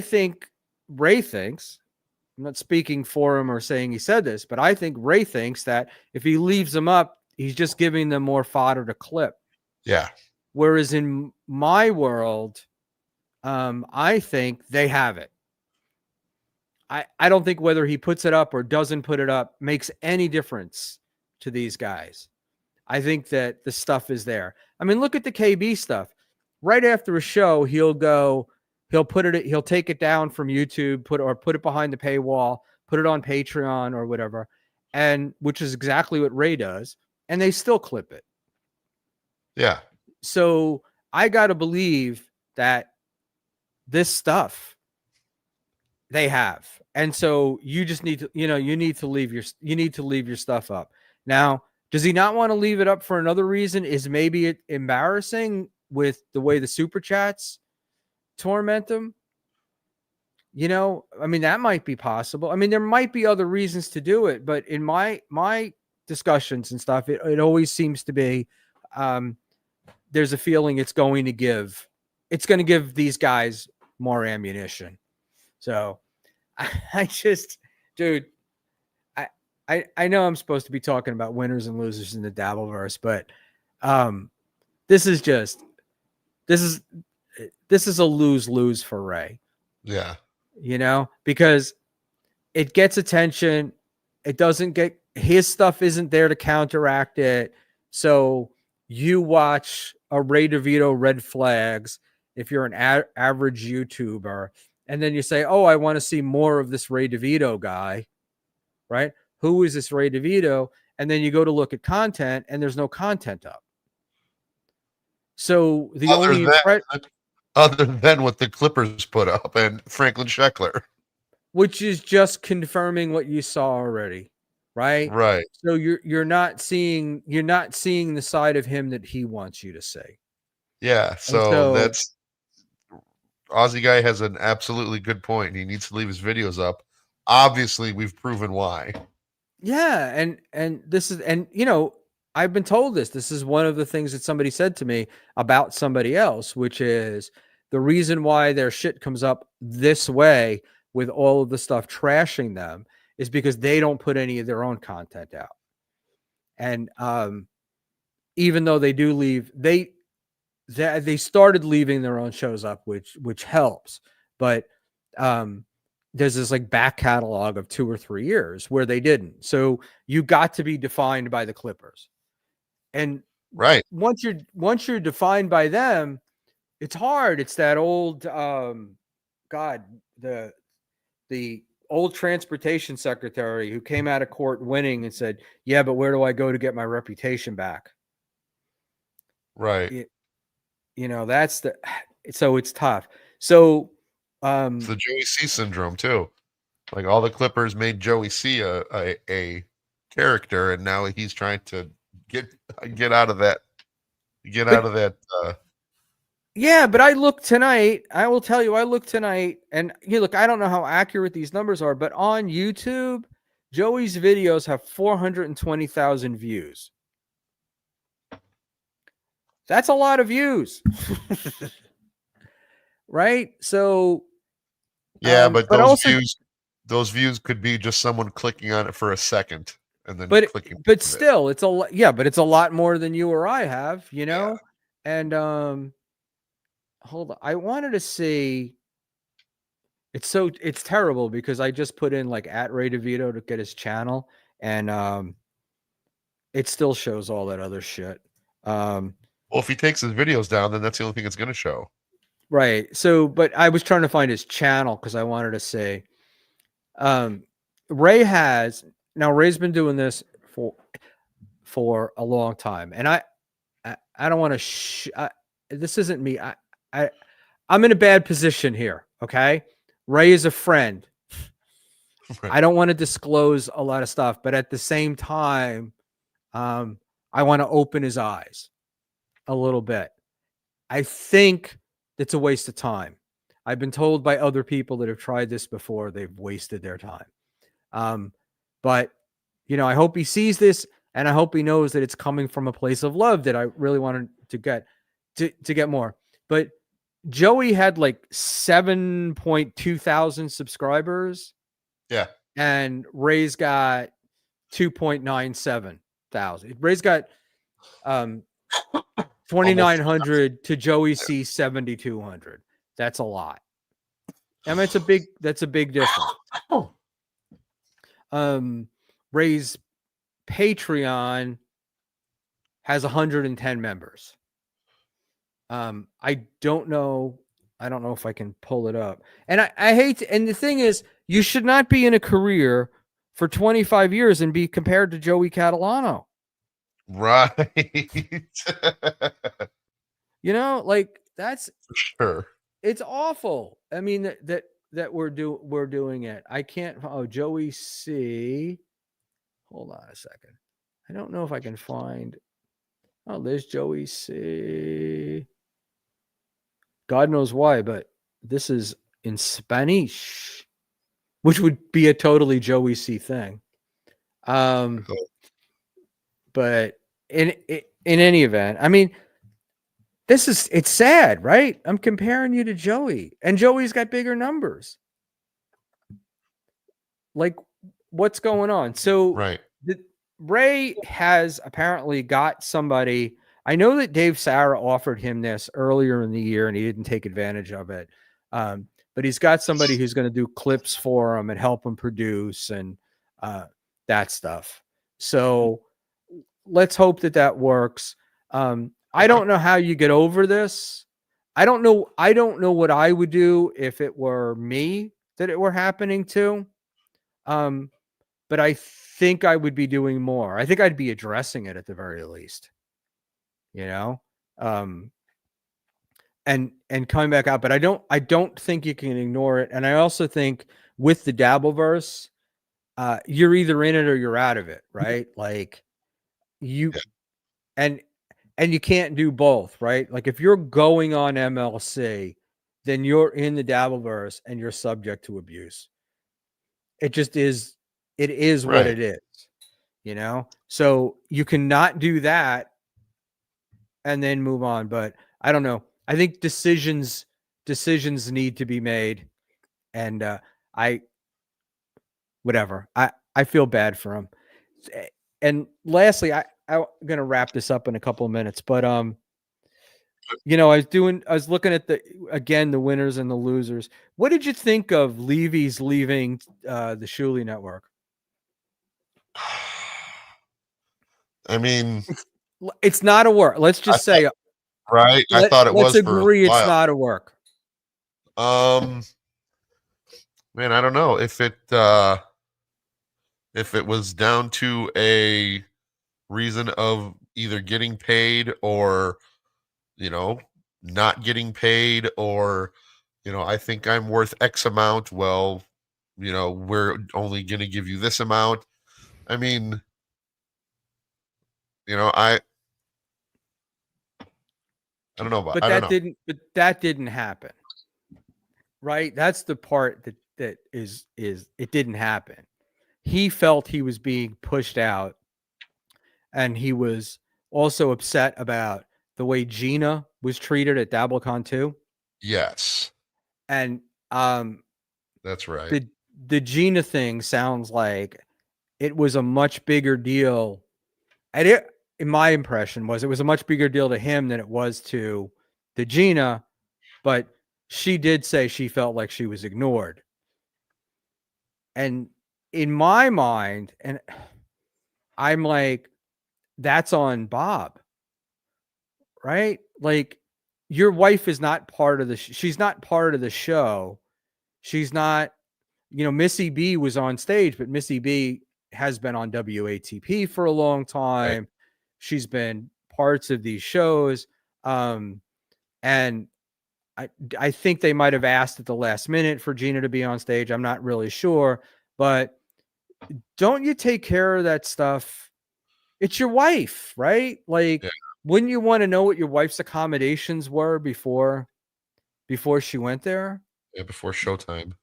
think Ray thinks, I'm not speaking for him or saying he said this, but I think Ray thinks that if he leaves them up, he's just giving them more fodder to clip. Yeah. Whereas in my world, I think they have it. I don't think whether he puts it up or doesn't put it up makes any difference to these guys. I think that the stuff is there. I mean, look at the KB stuff. Right after a show, he'll take it down from YouTube, put it behind the paywall, put it on Patreon or whatever, and which is exactly what Ray does, and they still clip it. Yeah. So I got to believe that this stuff they have. And so you just need to, you need to leave your stuff up. Now, Does he not want to leave it up for another reason? Is maybe it embarrassing with the way the super chats torment him? You know, I mean, that might be possible. I mean, there might be other reasons to do it, but in my discussions and stuff, it always seems to be there's a feeling it's going to give these guys more ammunition. So I just, dude, I know I'm supposed to be talking about winners and losers in the Dabbleverse, but this is a lose-lose for Ray. Yeah. You know, because it gets attention. It doesn't get, his stuff isn't there to counteract it. So you watch a Ray DeVito Red Flags if you're an average YouTuber, and then you say, oh, I want to see more of this Ray DeVito guy, right? Who is this Ray DeVito? And then you go to look at content and there's no content up. So the other than what the Clippers put up and Franklin Sheckler, which is just confirming what you saw already, right? Right. So you're not seeing the side of him that he wants you to see. Yeah. So that's, Aussie guy has an absolutely good point. He needs to leave his videos up. Obviously, we've proven why. Yeah, and this is, and you know, I've been told this. This is one of the things that somebody said to me about somebody else, which is the reason why their shit comes up this way with all of the stuff trashing them is because they don't put any of their own content out. And even though they do leave, they started leaving their own shows up, which helps. But there's this like back catalog of 2 or 3 years where they didn't. So you got to be defined by the Clippers. And right, once you're defined by them, it's hard. It's that old God, the old transportation secretary who came out of court winning and said, yeah, but where do I go to get my reputation back? Right. You know, so it's tough. So it's the Joey C syndrome too. Like all the Clippers made Joey C a character, and now he's trying to get out of that. Yeah, but I looked tonight. I will tell you, I looked tonight, and look, I don't know how accurate these numbers are, but on YouTube, Joey's videos have 420,000 views. That's a lot of views. Right? So yeah, but those views could be just someone clicking on it for a second and then clicking. But still, it's a lot more than you or I have, you know? Yeah. And hold on. I wanted to see, it's terrible because I just put in like @Ray DeVito to get his channel, and it still shows all that other shit. Well, if he takes his videos down, then that's the only thing it's going to show. Right. So, but I was trying to find his channel because I wanted to see. Ray's been doing this for a long time, and I don't want to. This isn't me. I'm in a bad position here. Okay, Ray is a friend. Right. I don't want to disclose a lot of stuff, but at the same time, I want to open his eyes a little bit. I think it's a waste of time. I've been told by other people that have tried this before, they've wasted their time. But, you know, I hope he sees this, and I hope he knows that it's coming from a place of love that I really wanted to get more. But Joey had like 7.2 thousand subscribers. Yeah. And Ray's got 2.97 thousand. Ray's got 2,900 to Joey C 7,200. That's a lot. I mean, that's a big difference. Ray's Patreon has 110 members. I don't know if I can pull it up. And I hate to, and the thing is, you should not be in a career for 25 years and be compared to Joey Catalano. Right. You know, like that's for sure. It's awful. I mean that we're doing it. I can't. Oh, Joey C. Hold on a second. I don't know if I can find. Oh, there's Joey C. God knows why, but this is in Spanish, which would be a totally Joey C thing. But in any event, I mean, it's sad, right? I'm comparing you to Joey, and Joey's got bigger numbers. Like, what's going on? So Right. Ray has apparently got somebody. I know that Dave Sarah offered him this earlier in the year, and he didn't take advantage of it. But he's got somebody who's going to do clips for him and help him produce and that stuff. So let's hope that works. I don't know how you get over this. I don't know what I would do if it were me that it were happening to. But I think I would be doing more. I think I'd be addressing it at the very least, you know, and coming back out. But I don't think you can ignore it. And I also think with the Dabbleverse, you're either in it or you're out of it, right? Like and you can't do both, right? Like if you're going on MLC, then you're in the Dabbleverse and you're subject to abuse. It just is. It is what it is, you know? So you cannot do that and then move on. But I don't know. I think decisions need to be made. And whatever. I feel bad for him. And lastly, I'm going to wrap this up in a couple of minutes, but you know, I was looking at the winners and the losers. What did you think of Levy's leaving the Schmuel network? I mean, it's not a work. Let's just say, right? I thought it was. Let's agree it's not a work. Man, I don't know if it was down to a reason of either getting paid or, you know, not getting paid, or, you know, I think I'm worth X amount. Well, you know, we're only going to give you this amount. I mean, you know, I don't know about, but that didn't happen. Right? That's the part that is it didn't happen. He felt he was being pushed out, and he was also upset about the way Gina was treated at DabbleCon 2. Yes. And that's right. The Gina thing sounds like it was a much bigger deal. And in my impression it was a much bigger deal to him than it was to the Gina, but she did say she felt like she was ignored. And in my mind, and I'm like, that's on Bob, right? Like, your wife is not part of she's not part of the show. She's not, you know, Missy B was on stage, but Missy B has been on WATP for a long time. Right. She's been parts of these shows. And I think they might have asked at the last minute for Gina to be on stage. I'm not really sure, but don't you take care of that stuff? It's your wife, right? Like, wouldn't you want to know what your wife's accommodations were before she went there? Yeah, before showtime.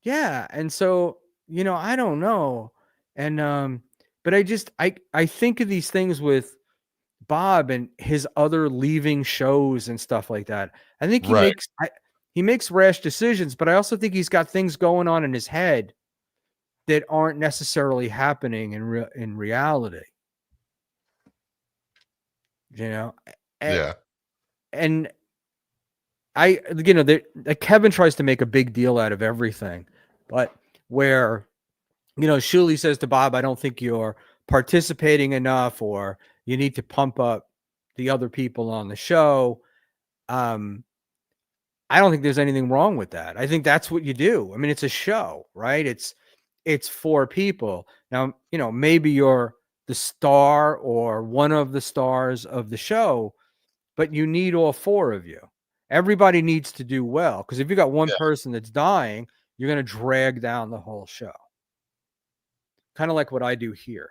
Yeah. And so, you know, I don't know. And but I think of these things with Bob and his other leaving shows and stuff like that. I think he makes rash decisions, but I also think he's got things going on in his head that aren't necessarily happening in reality. You know? And you know, Kevin tries to make a big deal out of everything, but where, you know, Schmuel says to Bob, I don't think you're participating enough, or you need to pump up the other people on the show. I don't think there's anything wrong with that. I think that's what you do. I mean, it's a show, right? It's for people. Now, you know, maybe you're the star or one of the stars of the show, but you need all four of you. Everybody needs to do well, because if you got one person that's dying, you're going to drag down the whole show. Kind of like what I do here.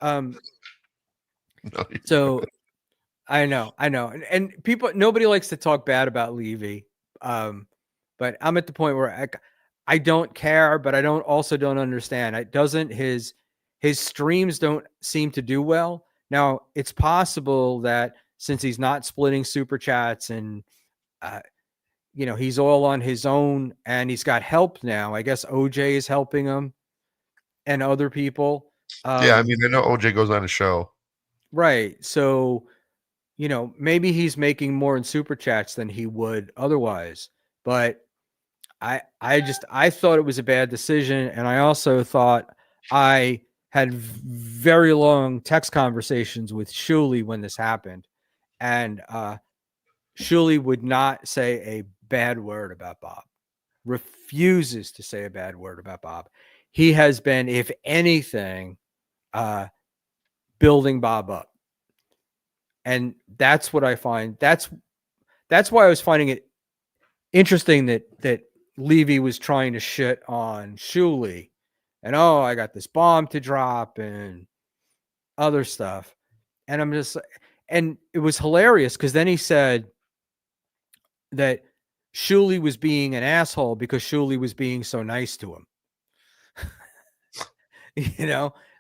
No, So I know, and people, nobody likes to talk bad about Levy, but I'm at the point where I don't care, but I don't understand. It doesn't his streams don't seem to do well. Now it's possible that since he's not splitting super chats and he's all on his own and he's got help now. I guess OJ is helping him and other people. Yeah, I mean, I know OJ goes on a show. Right. So, maybe he's making more in super chats than he would otherwise. But I thought it was a bad decision. And I also thought I had very long text conversations with Schmuel when this happened. And Schmuel would not say a bad word about Bob. Refuses to say a bad word about Bob. He has been, if anything, building Bob up. And that's what I find. That's why I was finding it interesting that Levy was trying to shit on Schmuel and I got this bomb to drop and other stuff. And I'm just, and it was hilarious because then he said that Schmuel was being an asshole because Schmuel was being so nice to him.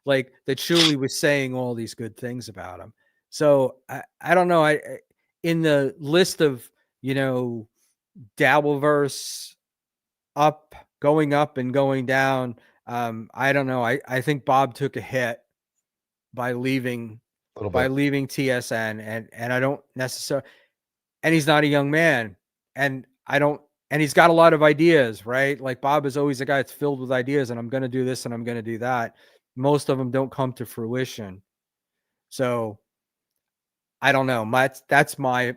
Like that Schmuel was saying all these good things about him. So I don't know. I in the list of Dabbleverse going up and going down. I don't know. I think Bob took a hit by leaving TSN, and I don't necessarily. And he's not a young man, and he's got a lot of ideas, right? Like Bob is always a guy that's filled with ideas, and I'm going to do this and I'm going to do that. Most of them don't come to fruition. So I don't know. That's my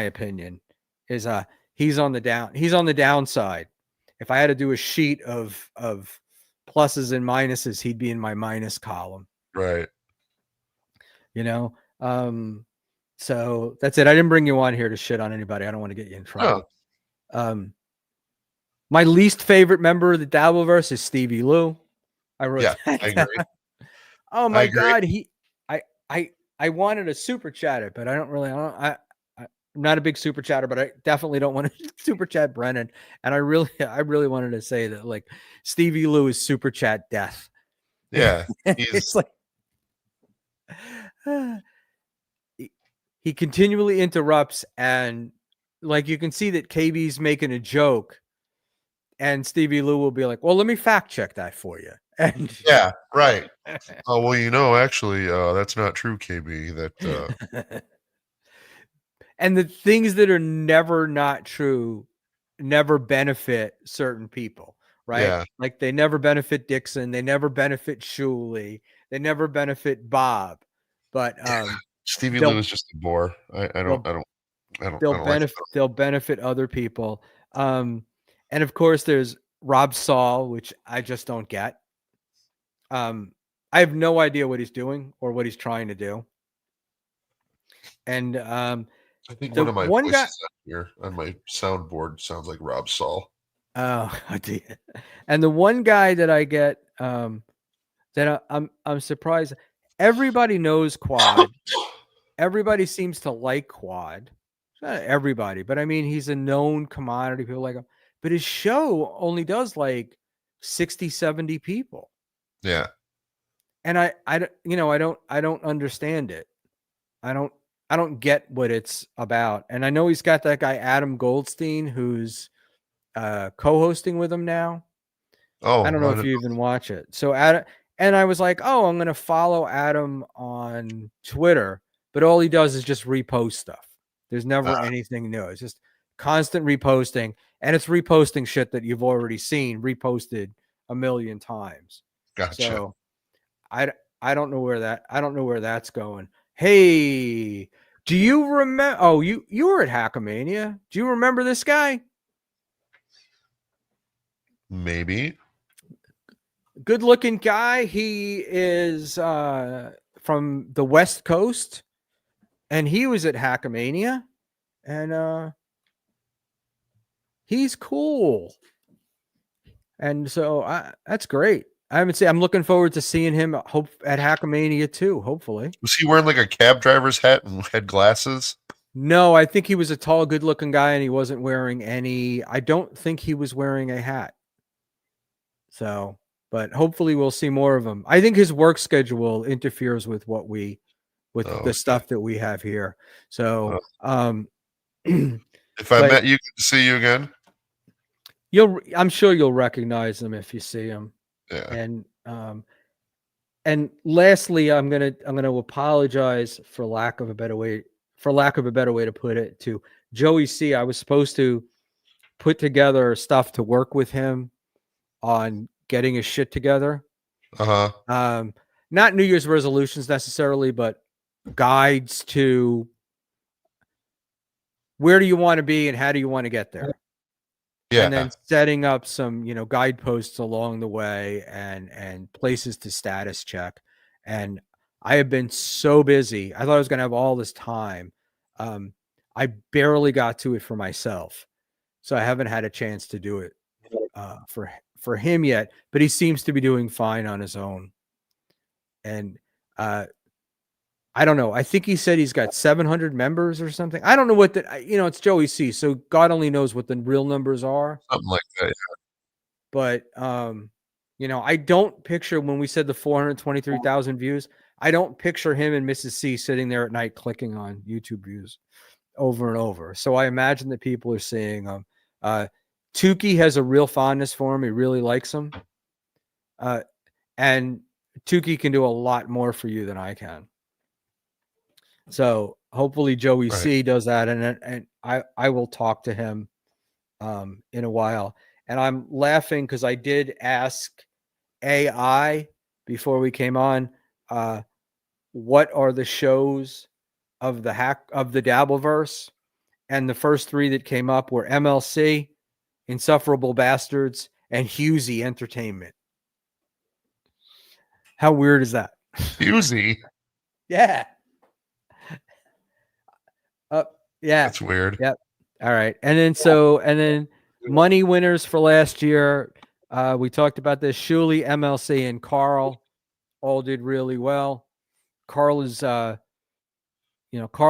opinion. Is he's on the downside. If I had to do a sheet of pluses and minuses, he'd be in my minus column. Right. So that's it. I didn't bring you on here to shit on anybody. I don't want to get you in trouble. Oh. My least favorite member of the Dabbleverse is Stevie Lou. I wrote Yeah, that I agree. Oh my I agree. God, I wanted a super chatter, but I'm not a big super chatter, but I definitely don't want to super chat Brennan. And I really wanted to say that like Stevie Lou is super chat death. Yeah. It's like he continually interrupts, and like you can see that KB's making a joke, and Stevie Lou will be like, "Well, let me fact check that for you." And yeah, right. Oh well, actually, that's not true, KB. That and the things that are never not true never benefit certain people, right? Yeah. Like they never benefit Dixon, they never benefit Schmuel, they never benefit Bob, but Stevie Lou is just a bore. I don't they'll benefit other people. And of course there's Rob Saul, which I just don't get. I have no idea what he's doing or what he's trying to do. And I think one of my voices here on my soundboard sounds like Rob Saul. Oh, and the one guy that I get that I'm surprised. Everybody knows Quad. Everybody seems to like Quad. Not everybody, but I mean he's a known commodity. People like him, but his show only does like 60, 70 people. Yeah. And I don't understand it. I don't get what it's about. And I know he's got that guy Adam Goldstein who's co-hosting with him now. Oh, I don't know if you even watch it. So Adam, and I was like, I'm going to follow Adam on Twitter, but all he does is just repost stuff. There's never anything new. It's just constant reposting, and it's reposting shit that you've already seen reposted a million times. Gotcha. So I don't know where that's going. Hey, do you remember? Oh, you were at Hackamania. Do you remember this guy? Maybe. Good looking guy. He is from the West Coast, and he was at Hackamania, and he's cool. And so that's great. I haven't seen. I'm looking forward to seeing him. Hope at Hackamania too. Hopefully. Was he wearing like a cab driver's hat and had glasses? No, I think he was a tall, good-looking guy, and he wasn't wearing any. I don't think he was wearing a hat. So, but hopefully we'll see more of him. I think his work schedule interferes with the stuff that we have here. So, if I met you, good to see you again. I'm sure you'll recognize him if you see him. Yeah. And lastly, I'm gonna apologize for lack of a better way to put it, to Joey C. I was supposed to put together stuff to work with him on getting his shit together. Not New Year's resolutions necessarily, but guides to where do you want to be and how do you want to get there. Yeah. And then setting up some, guideposts along the way and places to status check. And I have been so busy. I thought I was going to have all this time. I barely got to it for myself. So I haven't had a chance to do it for him yet, but he seems to be doing fine on his own. And I don't know. I think he said he's got 700 members or something. I don't know what it's Joey C. So God only knows what the real numbers are. Something like that. Yeah. But, I don't picture when we said the 423,000 views, I don't picture him and Mrs. C sitting there at night clicking on YouTube views over and over. So I imagine that people are seeing them. Tukey has a real fondness for him. He really likes him. And Tukey can do a lot more for you than I can. So hopefully Joey C does that. And I will talk to him in a while. And I'm laughing because I did ask AI before we came on, what are the shows of the Dabbleverse? And the first three that came up were MLC, Insufferable Bastards, and Husey Entertainment. How weird is that? Husey? Yeah. Yeah. That's weird. Yep. All right. And then money winners for last year. We talked about this. Shuli, MLC, and Carl all did really well. Carl is, Carl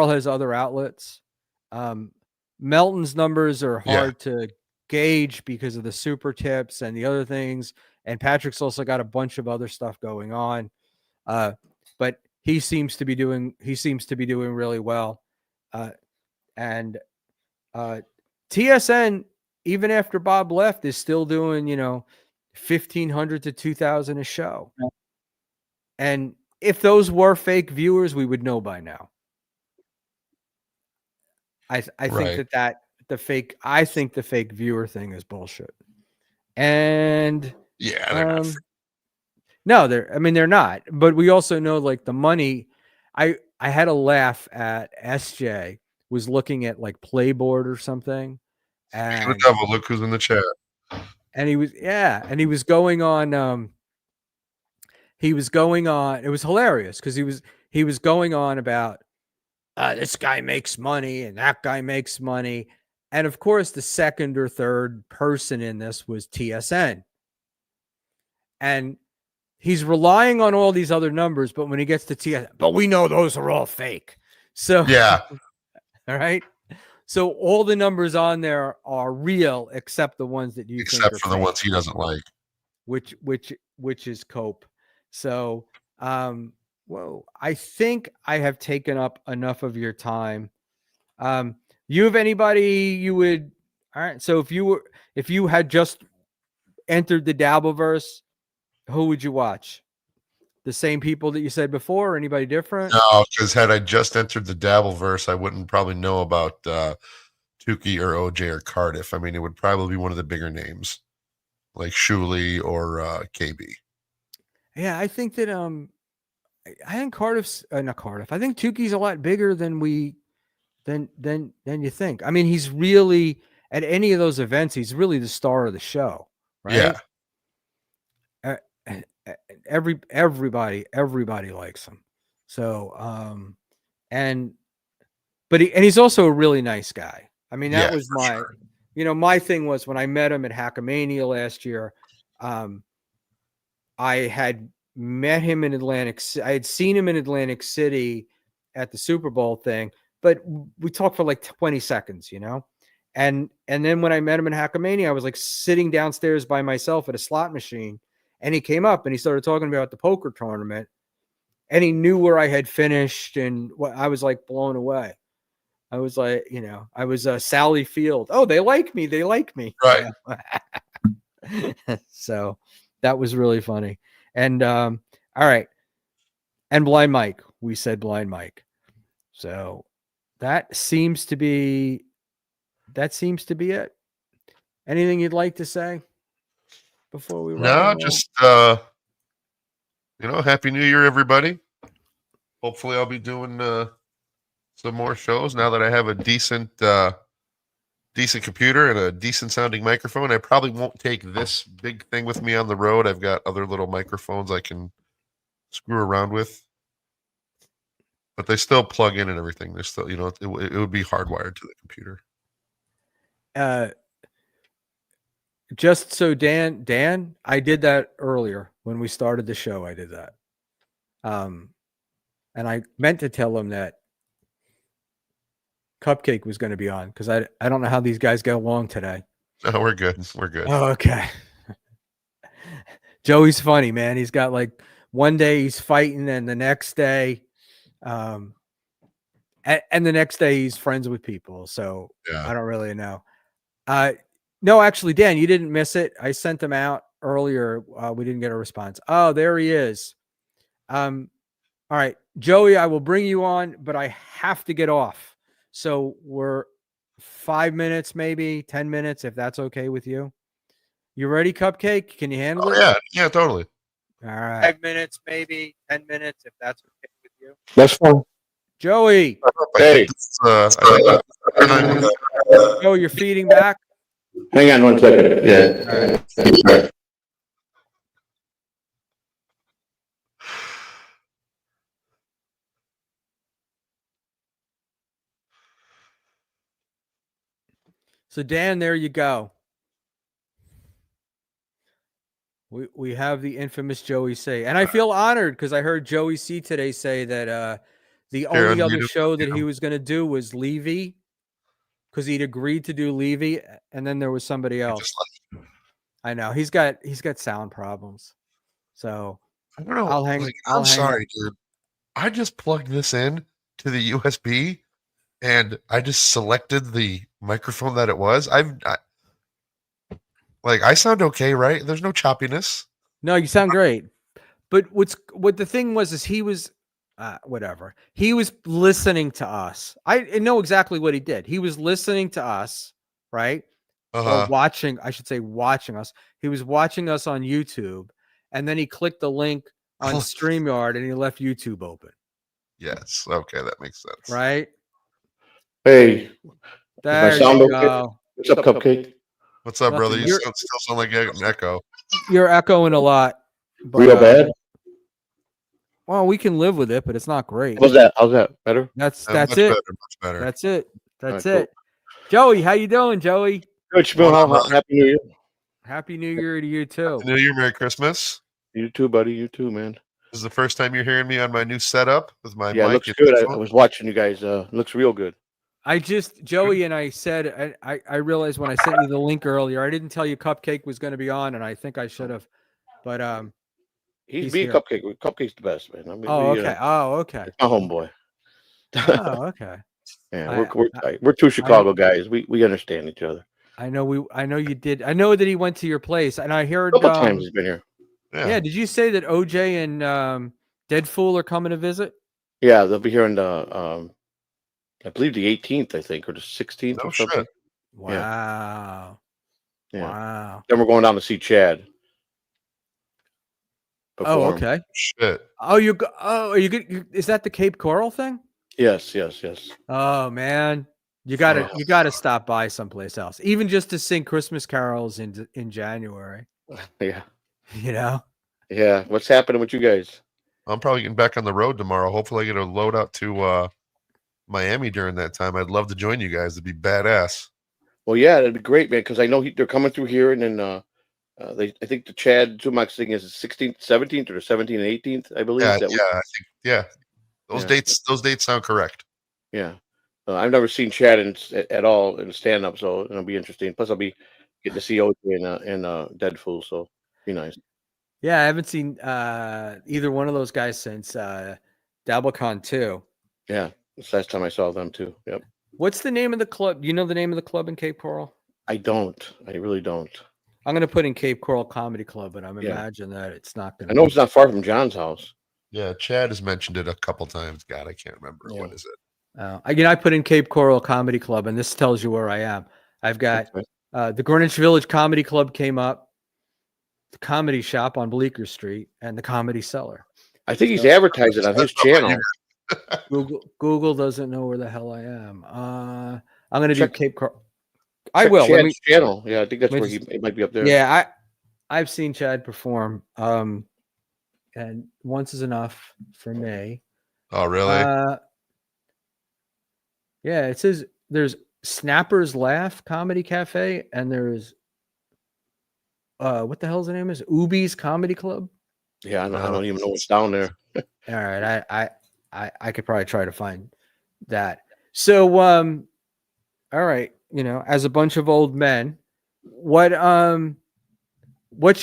has other outlets. Melton's numbers are hard to gauge because of the super tips and the other things. And Patrick's also got a bunch of other stuff going on. But he seems to be doing really well. And TSN, even after Bob left, is still doing, 1,500 to 2,000 a show. And if those were fake viewers, we would know by now. I think the fake viewer thing is bullshit. And yeah, they're not. But we also know, like, the money. I had a laugh at SJ was looking at like Playboard or something. And look who's in the chat. And he was going on. It was hilarious because he was going on about this guy makes money and that guy makes money. And of course, the second or third person in this was TSN. And he's relying on all these other numbers, but when he gets to TSN, but we know those are all fake. So yeah. All right. So all the numbers on there are real, except the ones that you think except for the ones he doesn't like, which is Cope. So, I think I have taken up enough of your time. You have anybody you would? All right. So if you had just entered the Dabbleverse, who would you watch? The same people that you said before, or anybody different? No, because had I just entered the Dabbleverse, I wouldn't probably know about Tukey or OJ or Cardiff. I mean, it would probably be one of the bigger names, like Shuli or KB. Yeah, I think that I think Cardiff's not Cardiff. I think Tukey's a lot bigger than you think. I mean, he's really at any of those events, he's really the star of the show, right? Yeah. Everybody likes him. So, but he's also a really nice guy. I mean, that was my, my thing was when I met him at Hackamania last year, I had met him in I had seen him in Atlantic City at the Super Bowl thing, but we talked for like 20 seconds, you know? And then when I met him in Hackamania, I was like sitting downstairs by myself at a slot machine, and he came up and he started talking about the poker tournament, and he knew where I had finished, and what I was like blown away. I was like, you know, I was Sally Field. Oh, they like me. They like me. Right. So that was really funny. And all right. And Blind Mike. We said Blind Mike. So that seems to be it. Anything you'd like to say before we No, just Happy New Year, everybody. Hopefully I'll be doing some more shows now that I have a decent computer and a decent sounding microphone. I probably won't take this big thing with me on the road. I've got other little microphones I can screw around with, but they still plug in and everything. They're still, it would be hardwired to the computer. Just so Dan, I did that earlier when we started the show. I did that. And I meant to tell him that Cupcake was going to be on because I don't know how these guys get along today. No, we're good. We're good. Oh, okay. Joey's funny, man. He's got like one day he's fighting, and the next day, and the next day he's friends with people. So I don't really know. No, actually, Dan, you didn't miss it. I sent him out earlier. We didn't get a response. Oh, there he is. All right, Joey, I will bring you on, but I have to get off. So we're 5 minutes, maybe 10 minutes, if that's okay with you. You ready, Cupcake? Can you handle it? Yeah, totally. All right. 5 minutes, maybe 10 minutes, if that's okay with you. That's fine. Joey. Hey. Oh, you're feeding back? Hang on 1 second. Yeah. All right. So Dan, there you go. We have the infamous Joey C. And I feel honored because I heard Joey C today say that the only other show that he was going to do was Levy, because he'd agreed to do Levy, and then there was somebody else. I know he's got sound problems. So I don't know. I'm sorry, dude. I just plugged this in to the USB, and I just selected the microphone that it was. I sound okay, right? There's no choppiness. No, you sound great. But what the thing was is he was whatever. He was listening to us. I know exactly what he did. He was listening to us, right? Or watching, I should say watching us. He was watching us on YouTube, and then he clicked the link on StreamYard and he left YouTube open. Yes. Okay, that makes sense. Right? Hey. There you go. What's up, Cupcake? What's up, brother? You still sound like an echo. You're echoing a lot. But, real bad? Well, we can live with it, but it's not great. How's that? Better? That's much it. Better, much better. That's it. That's All right, it. Joey, how you doing, Joey? Good, Schmuel. Happy New Year. Happy New Year to you too. New Year, Merry Christmas. You too, buddy. You too, man. This is the first time you're hearing me on my new setup with my mic. It looks good. I was watching you guys. Looks real good. Joey and I said, I realized when I sent you the link earlier, I didn't tell you Cupcake was going to be on, and I think I should have, but he's being Cupcake. Cupcake's the best, man. I mean, okay. Okay. My homeboy. Oh, okay. Yeah, we're tight. We're two Chicago guys. We understand each other. I know you did. I know that he went to your place, and I heard a couple times he's been here. Yeah. Did you say that OJ and Deadfool are coming to visit? Yeah, they'll be here on the I believe the 18th, I think, or the 16th or something. Shit. Wow. Yeah. Wow. Then we're going down to see Chad. Oh, okay. Shit. Oh, are you good? Is that the Cape Coral thing? Yes. Oh man, you gotta stop by someplace else, even just to sing Christmas carols in January. Yeah. You know. Yeah. What's happening with you guys? I'm probably getting back on the road tomorrow. Hopefully, I get a load out to Miami during that time. I'd love to join you guys. It'd be badass. Well, yeah, that'd be great, man. Because I know they're coming through here, and then I think the Chad Zumach thing is 16th, 17th, or 17th and 18th, I believe. Yeah, that yeah, I think those Yeah. dates sound correct. Yeah, I've never seen Chad at all in stand up, so it'll be interesting. Plus, I'll be getting to see OJ and Dead Fool, so be nice. Yeah, I haven't seen either one of those guys since DabbleCon 2. Yeah, it's the last time I saw them too. Yep. What's the name of the club? Do you know the name of the club in Cape Coral? I don't. I really don't. I'm going to put in Cape Coral Comedy Club, but I'm Yeah. imagining that it's not going I know it's not far from John's house. Yeah, Chad has mentioned it a couple times. God, I can't remember. Yeah. What is it? I put in Cape Coral Comedy Club, and this tells you where I am. I've got the Greenwich Village Comedy Club came up, the Comedy Shop on Bleecker Street, and the Comedy Cellar. I think he's advertised it on his channel. Google doesn't know where the hell I am. I'm going to do Check- Cape Coral. I will. Chad's channel. Yeah, I think that's let where me he might be up there. Yeah, I've seen Chad perform, and once is enough for me. Oh, really? Yeah, it says there's Snappers Laugh Comedy Cafe, and there's what the hell's the name is Ubi's Comedy Club. Yeah, I don't even know what's down there. All right, I could probably try to find that. So, all right, as a bunch of old men, what's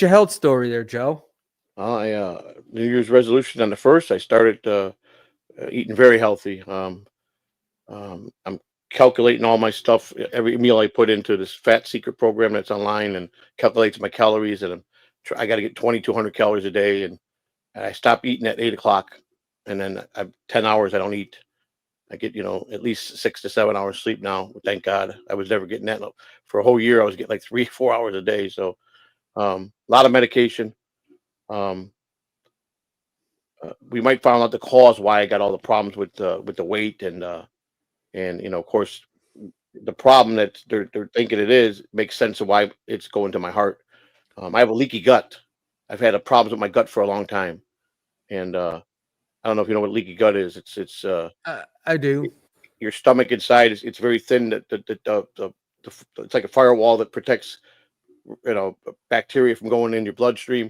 your health story there, Joe? I New Year's resolution on the 1st, I started eating very healthy. I'm calculating all my stuff, every meal I put into this Fat Secret program that's online, and calculates my calories. And I got to get 2,200 calories a day. And I stop eating at 8 o'clock, and then I'm 10 hours I don't eat. I get at least 6 to 7 hours sleep now. Thank God. I was never getting that for a whole year. I was getting like 3-4 hours a day. So a lot of medication. We might find out the cause why I got all the problems with the weight, and of course the problem that they're thinking it is makes sense of why it's going to my heart. I have a leaky gut. I've had problems with my gut for a long time, and I don't know if you know what leaky gut is. It's I do. Your stomach inside it's very thin. It's like a firewall that protects bacteria from going in your bloodstream,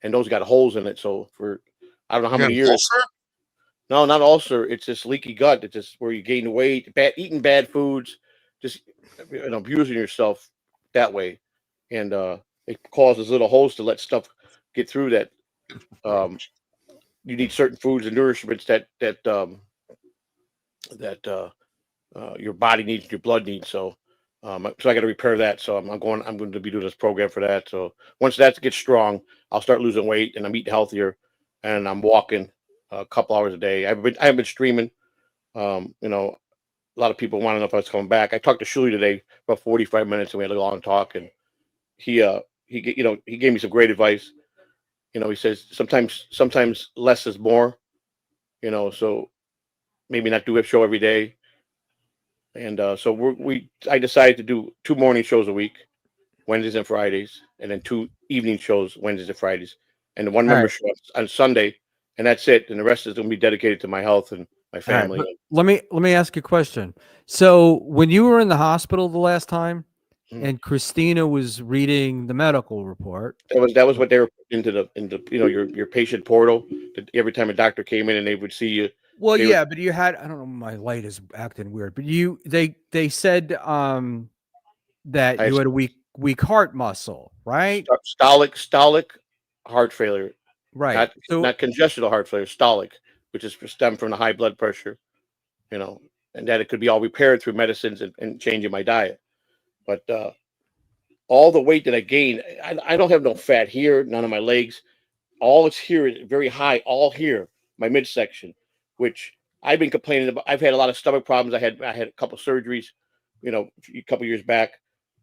and those got holes in it. So for I don't know how many years. Ulcer? No, not ulcer. It's just leaky gut. It's just where you gain weight, eating bad foods, just abusing yourself that way, and it causes little holes to let stuff get through that. You need certain foods and nourishments that your body needs, your blood needs. So I got to repair that. So I'm going to be doing this program for that. So once that gets strong, I'll start losing weight, and I'm eating healthier, and I'm walking a couple hours a day. I haven't been streaming. A lot of people want to know if I was coming back. I talked to Schmuel today about 45 minutes, and we had a long talk, and he gave me some great advice. He says sometimes less is more. So maybe not do a show every day. And so I decided to do 2 morning shows a week, Wednesdays and Fridays, and then 2 evening shows, Wednesdays and Fridays, and 1 member show on Sunday, and that's it. And the rest is going to be dedicated to my health and my family. Right, let me ask you a question. So when you were in the hospital the last time, and Christina was reading the medical report, that was what they were into your patient portal. That every time a doctor came in and they would see you. Well, yeah, but you had, I don't know, my light is acting weird, but they said that you had a weak heart muscle, right? Stolic heart failure. Right. Not congestional heart failure, stolic, which is stemmed from the high blood pressure, and that it could be all repaired through medicines and changing my diet. But all the weight that I gained, I don't have no fat here, none of my legs. All it's here is very high, all here, my midsection, which I've been complaining about. I've had a lot of stomach problems. I had a couple surgeries, a couple years back.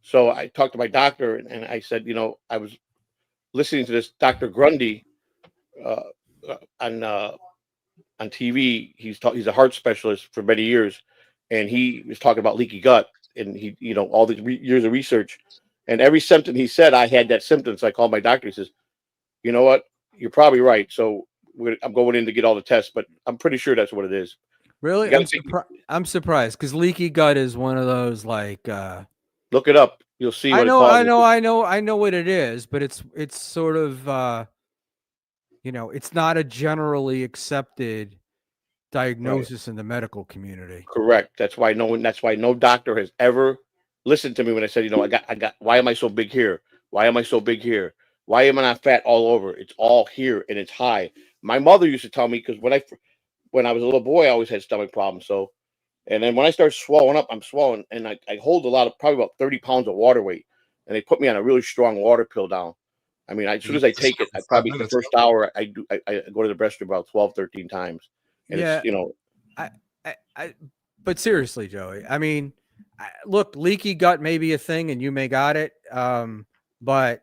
So I talked to my doctor, and I said, I was listening to this Dr. Grundy on TV. He's a heart specialist for many years, and he was talking about leaky gut, and he, all the years of research, and every symptom he said, I had that symptom. So I called my doctor. He says, you know what? You're probably right. So I'm going in to get all the tests, but I'm pretty sure that's what it is. Really? I'm surprised because leaky gut is one of those like. Look it up. You'll see. I What know, it I causes. know, I know what it is, but it's sort of it's not a generally accepted diagnosis in the medical community. Correct. That's why no one. That's why no doctor has ever listened to me when I said, I got. Why am I so big here? Why am I so big here? Why am I not fat all over? It's all here and it's high. My mother used to tell me because when I was a little boy, I always had stomach problems. So, and then when I start swelling up, I'm swollen, and I hold a lot of probably about 30 pounds of water weight, and they put me on a really strong water pill down. I mean, as soon as I take it, I probably the first hour I go to the restroom about 12, 13 times, and Yeah, but seriously, Joey, I mean, look, leaky gut may be a thing, and you may got it, but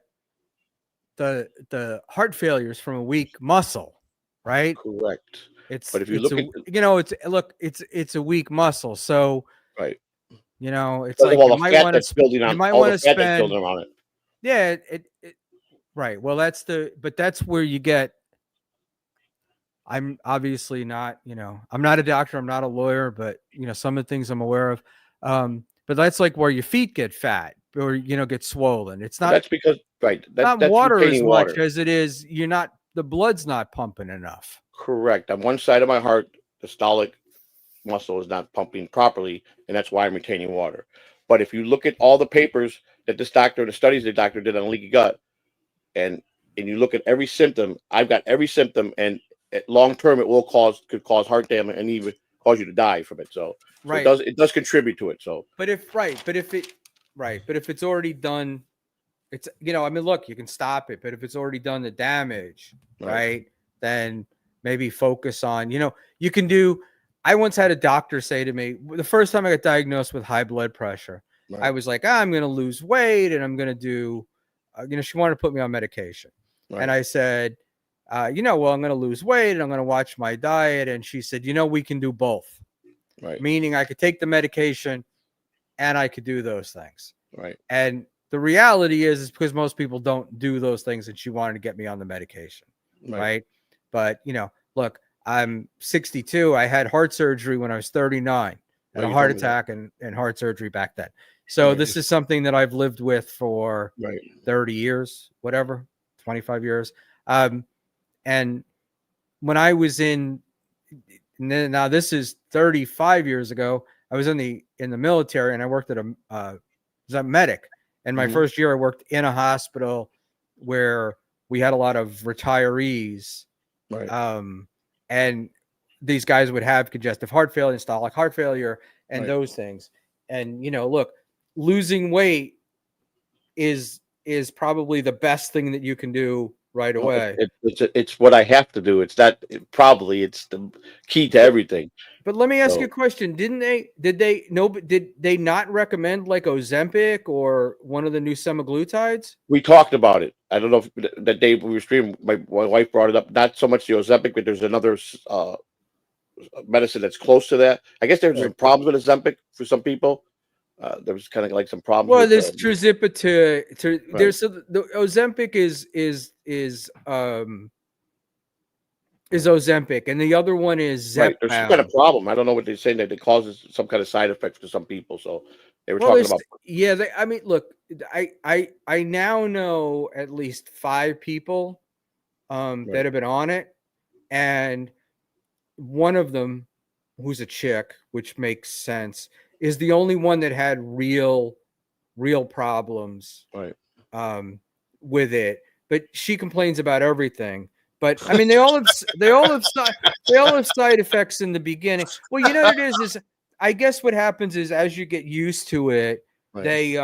the heart failure is from a weak muscle, right? correct. It's But if you it's look a at it's a weak muscle, so right, it's because of like all the fat that's building you on might all want the to fat that's spend building around it. yeah right. Well, that's where you get. I'm obviously not, I'm not a doctor, I'm not a lawyer, but some of the things I'm aware of. But that's like where your feet get fat or get swollen. It's But not that's because not that's water as retaining much water. as it is the blood's not pumping enough. Correct. On one side of my heart, the stolic muscle is not pumping properly, and that's why I'm retaining water. But if you look at all the papers that the studies the doctor did on leaky gut, and you look at every symptom, I've got every symptom, and at long term, could cause heart damage and even cause you to die from it. So Right. it does contribute to it. So, But if it's already done, it's I mean, look, you can stop it, but if it's already done the damage, right, then maybe focus on, you can do. I once had a doctor say to me, the first time I got diagnosed with high blood pressure, I was like, I'm going to lose weight and I'm going to do, she wanted to put me on medication. And I said, well, I'm going to lose weight and I'm going to watch my diet. And she said, we can do both. Right. Meaning I could take the medication and I could do those things. Right. And the reality is because most people don't do those things, and she wanted to get me on the medication. Right. But, look, I'm 62. I had heart surgery when I was 39. Had a heart attack and heart surgery back then. So this is something that I've lived with for 30 years, whatever, 25 years. And when I was now this is 35 years ago, I was in the military and I worked at as a medic. And my first year I worked in a hospital where we had a lot of retirees. And these guys would have congestive heart failure, stolic heart failure, and those things. And, look, losing weight is probably the best thing that you can do right away. It's what I have to do. It's the key to everything. But let me ask you a question. Did they not recommend like Ozempic or one of the new semaglutides? We talked about it. I don't know if that day we were streaming, my wife brought it up. Not so much the Ozempic, but there's another medicine that's close to that. I guess there's some problems with Ozempic for some people. There was kind of like some problems. Well, there's Trizipita. There's the Ozempic is Ozempic, and the other one is Zepbound. There's some kind of problem. I don't know what they're saying that it causes some kind of side effects to some people. So they were talking about. Yeah, I mean, look, I now know at least 5 people that have been on it, and one of them, who's a chick, which makes sense, is the only one that had real problems with it. But she complains about everything. But I mean, they all have side effects in the beginning. Well, you know what it is I guess what happens is as you get used to it, they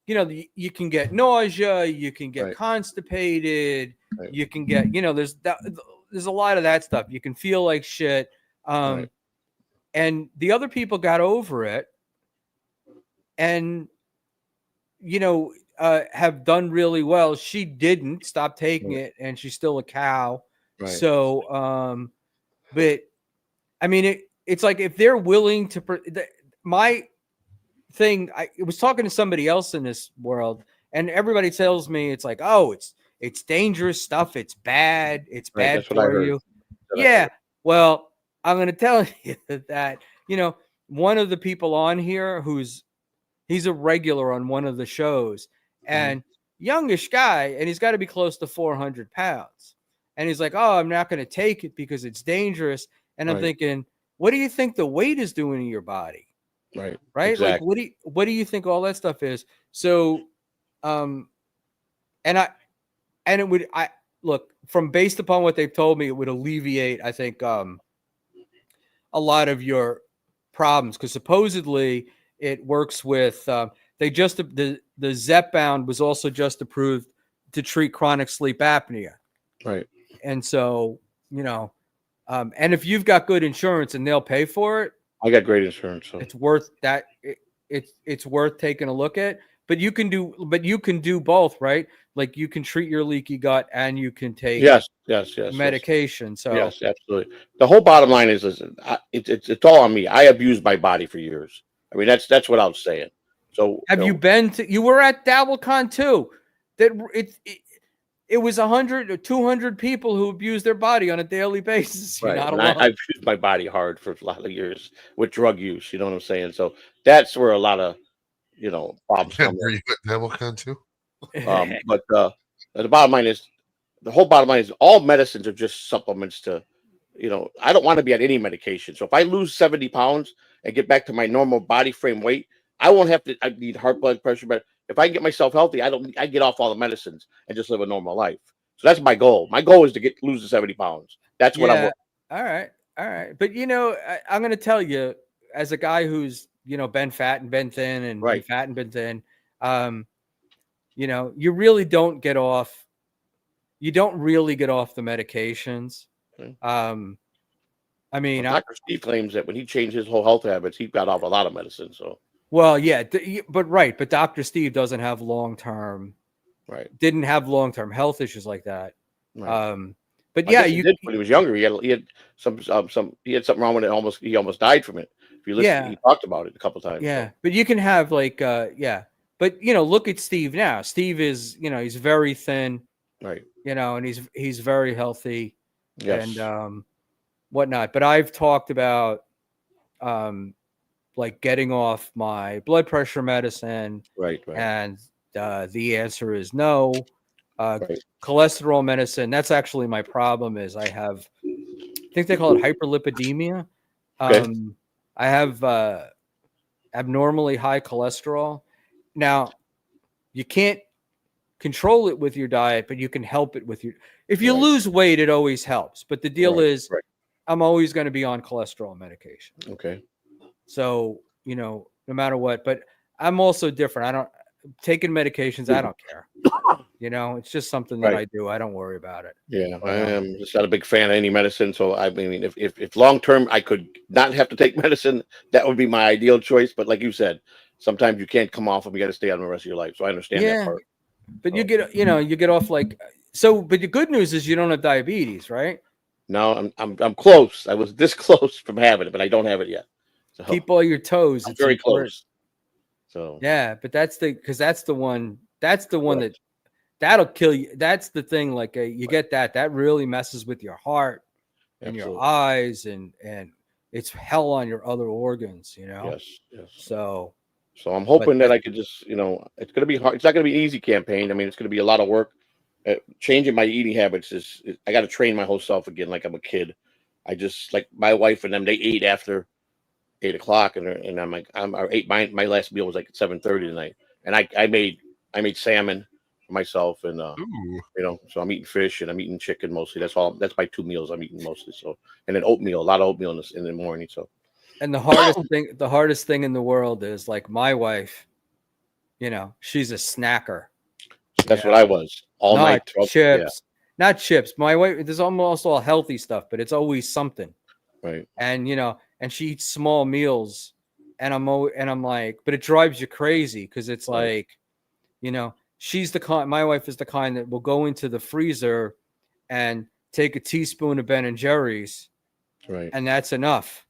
you can get nausea, you can get constipated, you can get there's a lot of that stuff. You can feel like shit. And the other people got over it and have done really well. She didn't stop taking it, and she's still a cow. So, but I mean, it's like if they're willing to. My thing, I was talking to somebody else in this world, and everybody tells me it's like, oh, it's dangerous stuff. It's bad. It's bad for you. Yeah. Well, I'm going to tell you that one of the people on here He's a regular on one of the shows, and youngish guy, and he's got to be close to 400 pounds. And he's like, "Oh, I'm not going to take it because it's dangerous." And I'm Right. thinking, what do you think the weight is doing to your body? Right. Right? Like, Exactly. what do you think all that stuff is? So, and it would, look, from based upon what they've told me, it would alleviate, I think, a lot of your problems, because supposedly it works with, they just, the Zepbound was also just approved to treat chronic sleep apnea. Right. And so, and if you've got good insurance and they'll pay for it, I got great insurance, so it's worth that. It's worth taking a look at. But you can do both, right? Like you can treat your leaky gut and you can take yes, medication. So yes, absolutely. The whole bottom line is it's all on me. I abused my body for years. I mean, that's what I was saying. So have you been to? You were at Dabblecon too. That it was 100 or 200 people who abuse their body on a daily basis. You're right? not And alone. I've used my body hard for a lot of years with drug use. You know what I'm saying? So that's where a lot of problems come Are in. you at Hamilton too? But the bottom line is, the whole bottom line is, all medicines are just supplements to, I don't want to be on any medication. So if I lose 70 pounds and get back to my normal body frame weight, I won't have to. I need heart, blood pressure, but if I can get myself healthy, I get off all the medicines and just live a normal life. So that's my goal. My goal is to lose the 70 pounds. That's what I'm. All right. But I'm going to tell you, as a guy who's been fat and been thin and been fat and been thin, you really don't get off. You don't really get off the medications. I mean, Dr. Steve claims that when he changed his whole health habits, he got off a lot of medicine. So. Well, yeah, but Dr. Steve doesn't have didn't have long-term health issues like that. Right. But I yeah, guess he did when he was younger. He had some he had something wrong with it. He almost died from it. If you listen, he talked about it a couple times. Yeah, so. but you can have but look at Steve now. Steve is, he's very thin, right? And he's very healthy, yes, and whatnot. But I've talked about like getting off my blood pressure medicine, right. And the answer is no. Cholesterol medicine. That's actually my problem. Is I think they call it hyperlipidemia. Okay. I have abnormally high cholesterol. Now, you can't control it with your diet, but you can help it with your. If you lose weight, it always helps. But the deal is, I'm always going to be on cholesterol medication. Okay. So no matter what. But I'm also different. I don't taking medications. I don't care. It's just something that I do. I don't worry about it. Yeah, I am just not a big fan of any medicine. So I mean, if long term I could not have to take medicine, that would be my ideal choice. But like you said, sometimes you can't come off them. You got to stay on the rest of your life. So I understand that part. But you get off like so. But the good news is you don't have diabetes, right? No, I'm close. I was this close from having it, but I don't have it yet. So keep all your toes. I'm very close. So yeah, but that's the one that'll kill you. That's the thing. Like you get that really messes with your heart and your eyes, and it's hell on your other organs. Yes. So I'm hoping that I could just, it's going to be hard. It's not going to be an easy campaign. I mean, it's going to be a lot of work. Changing my eating habits is I got to train my whole self again, like I'm a kid. I just like my wife and them. They ate after 8 o'clock, and I'm like, I ate my last meal was like at 7:30 tonight, and I made salmon for myself, and so I'm eating fish and I'm eating chicken mostly. That's my 2 meals I'm eating mostly. So, and then oatmeal, a lot of oatmeal in the morning. So, and the hardest thing in the world is like my wife. She's a snacker. That's what I was all night. Chips, not chips. My wife, there's almost all healthy stuff, but it's always something. Right. And and she eats small meals, and I'm like, but it drives you crazy because it's like, she's the kind. My wife is the kind that will go into the freezer and take a teaspoon of Ben and Jerry's, right, and that's enough.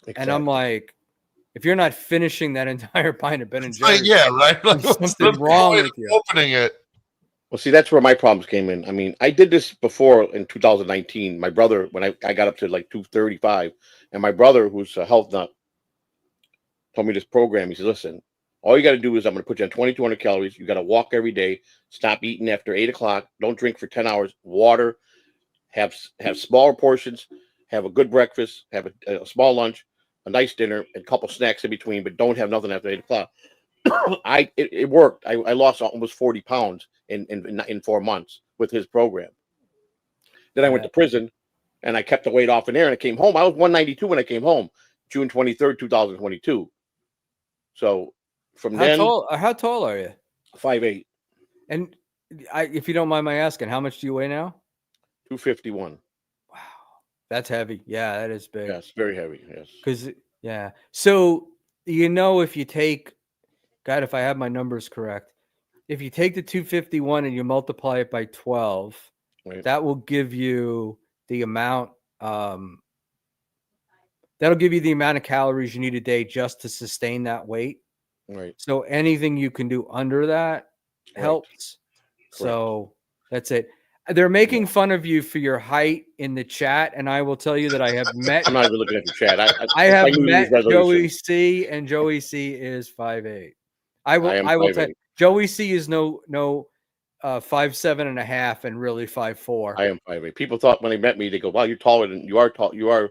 Exactly. And I'm like, if you're not finishing that entire pint of Ben and Jerry's, right? There's something wrong with you. Opening it. Well, see, that's where my problems came in. I mean, I did this before in 2019. My brother, when I got up to like 235, and my brother, who's a health nut, told me this program. He said, listen, All you got to do is I'm going to put you on 2,200 calories. You got to walk every day. Stop eating after 8 o'clock. Don't drink for 10 hours. Water. Have smaller portions. Have a good breakfast. Have a small lunch, a nice dinner, and a couple snacks in between. But don't have nothing after 8 o'clock. It worked. I lost almost 40 pounds in 4 months with his program. Then I went to prison, and I kept the weight off in there. And I came home. I was 192 when I came home, June 23rd, 2022. So from How then, tall are you? 5'8". And if you don't mind my asking, how much do you weigh now? 251. That's heavy. Yeah, that is big. Yes, very heavy. Yes. Yeah. So if you take, God, if I have my numbers correct, if you take the 251 and you multiply it by 12, that will give you the amount. That'll give you the amount of calories you need a day just to sustain that weight. Right. So anything you can do under that helps. So that's it. They're making fun of you for your height in the chat, and I will tell you that I have met. I'm not even looking at the chat. I have New met Year's Joey resolution. C, and Joey C is 5'8". I I will am tell 5'8". Joey C is no 5'7.5" and really 5'4". I am 5'8". People thought when they met me, they go, "Wow, you're taller than you are tall. You are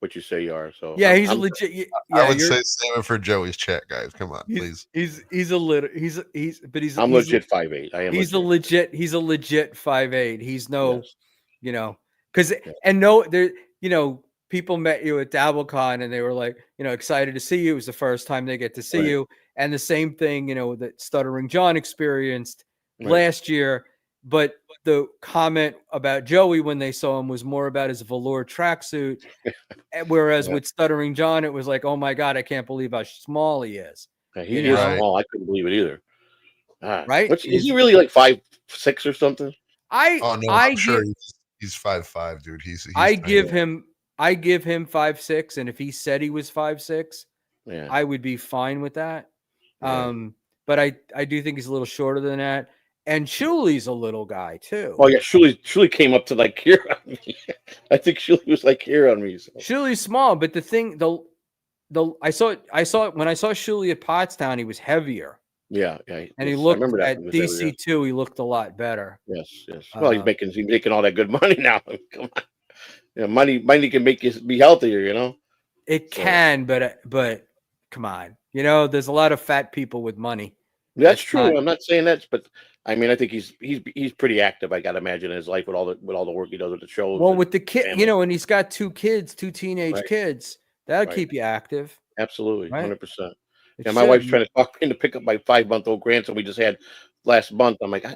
what you say you are." So yeah, he's legit. Yeah, I would say save it for Joey's chat, guys. Come on, please. He's a little. I'm legit 5'8". I am. He's legit. He's a legit 5'8". He's no, yes. Because there, people met you at DabbleCon and they were like, excited to see you. It was the first time they get to see you. And the same thing, that Stuttering John experienced last year. But the comment about Joey when they saw him was more about his velour tracksuit. Whereas with Stuttering John, it was like, oh my God, I can't believe how small he is. Yeah, he is small. I couldn't believe it either. Right? Is he really like 5'6" or something? I'm sure he's 5'5", dude. He's I give him 5'6", and if he said he was 5'6", I would be fine with that. But I do think he's a little shorter than that. And Schmuel's a little guy too. Oh yeah, Schmuel came up to like here on me. I think Schmuel was like here on me. So. Schmuel's small, but the thing, I saw it when I saw Schmuel at Pottstown, he was heavier. Yeah. And he looked at DC2, he looked a lot better. Yes. Well, he's making all that good money now. Come on. Money can make you be healthier, It can, but come on. There's a lot of fat people with money. That's true. I'm not saying that, but I mean, I think he's pretty active. I got to imagine in his life with all the work he does at the shows. Well, with the kid, and he's got two teenage kids. That'll keep you active. Absolutely, 100%. Yeah, It my wife's should. trying to talk me to pick up my 5-month-old grandson we just had last month. I'm like,